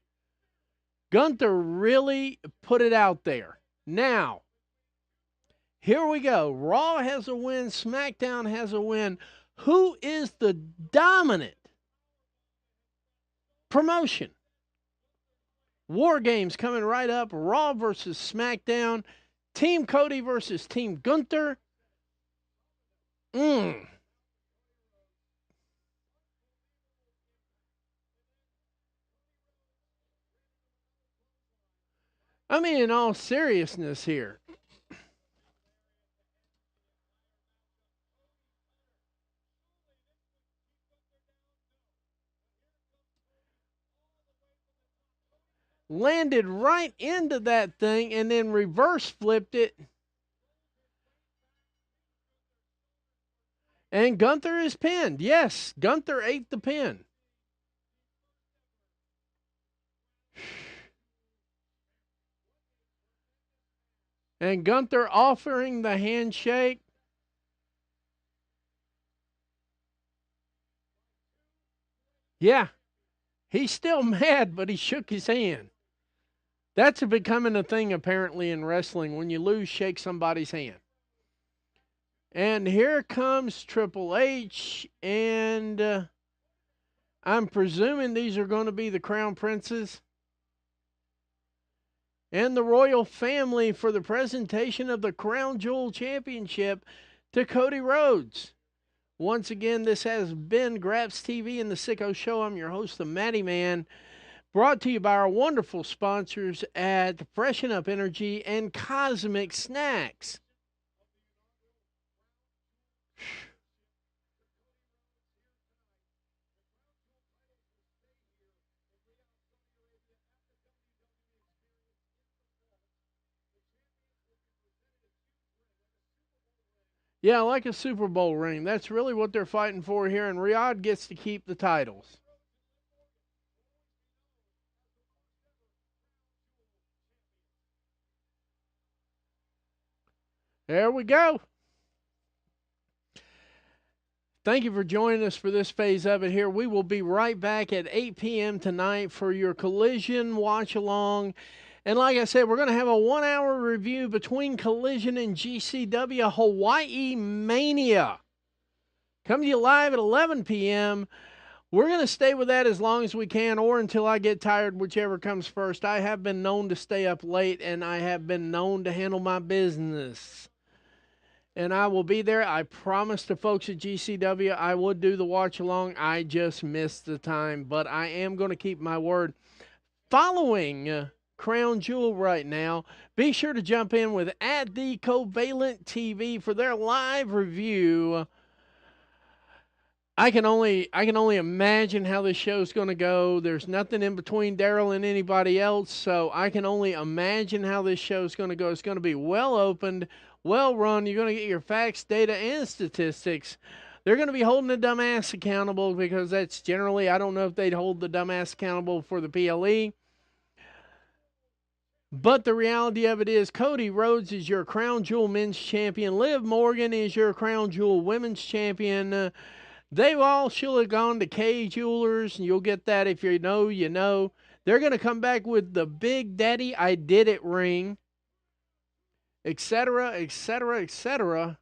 Speaker 1: Gunther really put it out there. Now, here we go. Raw has a win. SmackDown has a win. Who is the dominant promotion? War Games coming right up. Raw versus SmackDown. Team Cody versus Team Gunther. I mean, in all seriousness here. Landed right into that thing and then reverse flipped it. And Gunther is pinned. Yes, Gunther ate the pin. And Gunther offering the handshake. Yeah, he's still mad, but he shook his hand. That's becoming a thing apparently in wrestling. When you lose, shake somebody's hand. And here comes Triple H, and I'm presuming these are going to be the Crown Princes and the royal family for the presentation of the Crown Jewel Championship to Cody Rhodes. Once again, this has been Graps TV and the Sicko Show. I'm your host, the Matty Man, brought to you by our wonderful sponsors at Freshen Up Energy and Cosmic Snacks. Yeah, like a Super Bowl ring. That's really what they're fighting for here, and Riyadh gets to keep the titles. There we go. Thank you for joining us for this phase of it here. We will be right back at 8 p.m. tonight for your Collision watch along. And like I said, we're going to have a 1-hour review between Collision and GCW Hawaii Mania. Coming to you live at 11 p.m. We're going to stay with that as long as we can or until I get tired, whichever comes first. I have been known to stay up late, and I have been known to handle my business. And I will be there. I promised the folks at GCW I would do the watch along. I just missed the time, but I am going to keep my word. Following Crown Jewel right now, be sure to jump in with at the Covalent TV for their live review. I can only imagine how this show's going to go. There's nothing in between Daryl and anybody else, so I can only imagine how this show's going to go. It's going to be well opened, well run. You're going to get your facts, data, and statistics. They're going to be holding the dumbass accountable because that's generally, I don't know if they'd hold the dumbass accountable for the PLE. But the reality of it is Cody Rhodes is your Crown Jewel Men's Champion. Liv Morgan is your Crown Jewel Women's Champion. They all should have gone to K Jewelers, and you'll get that if you know, you know. They're going to come back with the Big Daddy I Did It ring, etc., etc., etc.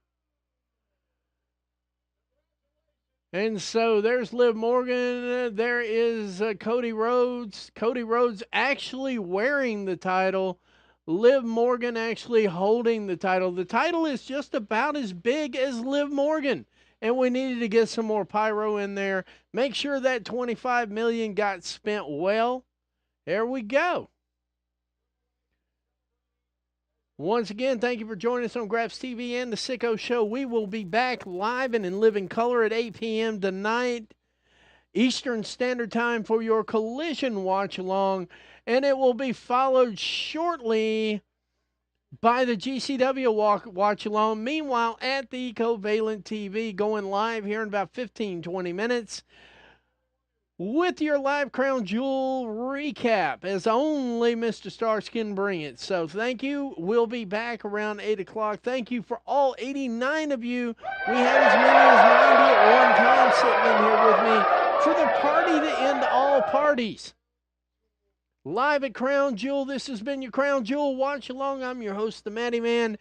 Speaker 1: And so there's Liv Morgan. There is Cody Rhodes. Cody Rhodes actually wearing the title. Liv Morgan actually holding the title. The title is just about as big as Liv Morgan. And we needed to get some more pyro in there. Make sure that $25 million got spent well. There we go. Once again, thank you for joining us on Graphs TV and the Sicko Show. We will be back live and in living color at 8 p.m. tonight, Eastern Standard Time, for your Collision Watch Along. And it will be followed shortly by the GCW Watch Along. Meanwhile, at the Covalent TV, going live here in about 15-20 minutes with your live Crown Jewel recap, as only Mr. Starks can bring it. So thank you. We'll be back around 8 o'clock. Thank you for all 89 of you. We had as many as 90 at one time sitting in here with me for the party to end all parties. Live at Crown Jewel, this has been your Crown Jewel Watch Along. I'm your host, the Matty Man.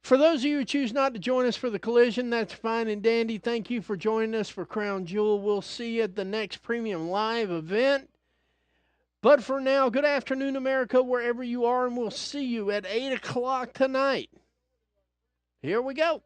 Speaker 1: For those of you who choose not to join us for the Collision, that's fine and dandy. Thank you for joining us for Crown Jewel. We'll see you at the next Premium Live event. But for now, good afternoon, America, wherever you are, and we'll see you at 8 o'clock tonight. Here we go.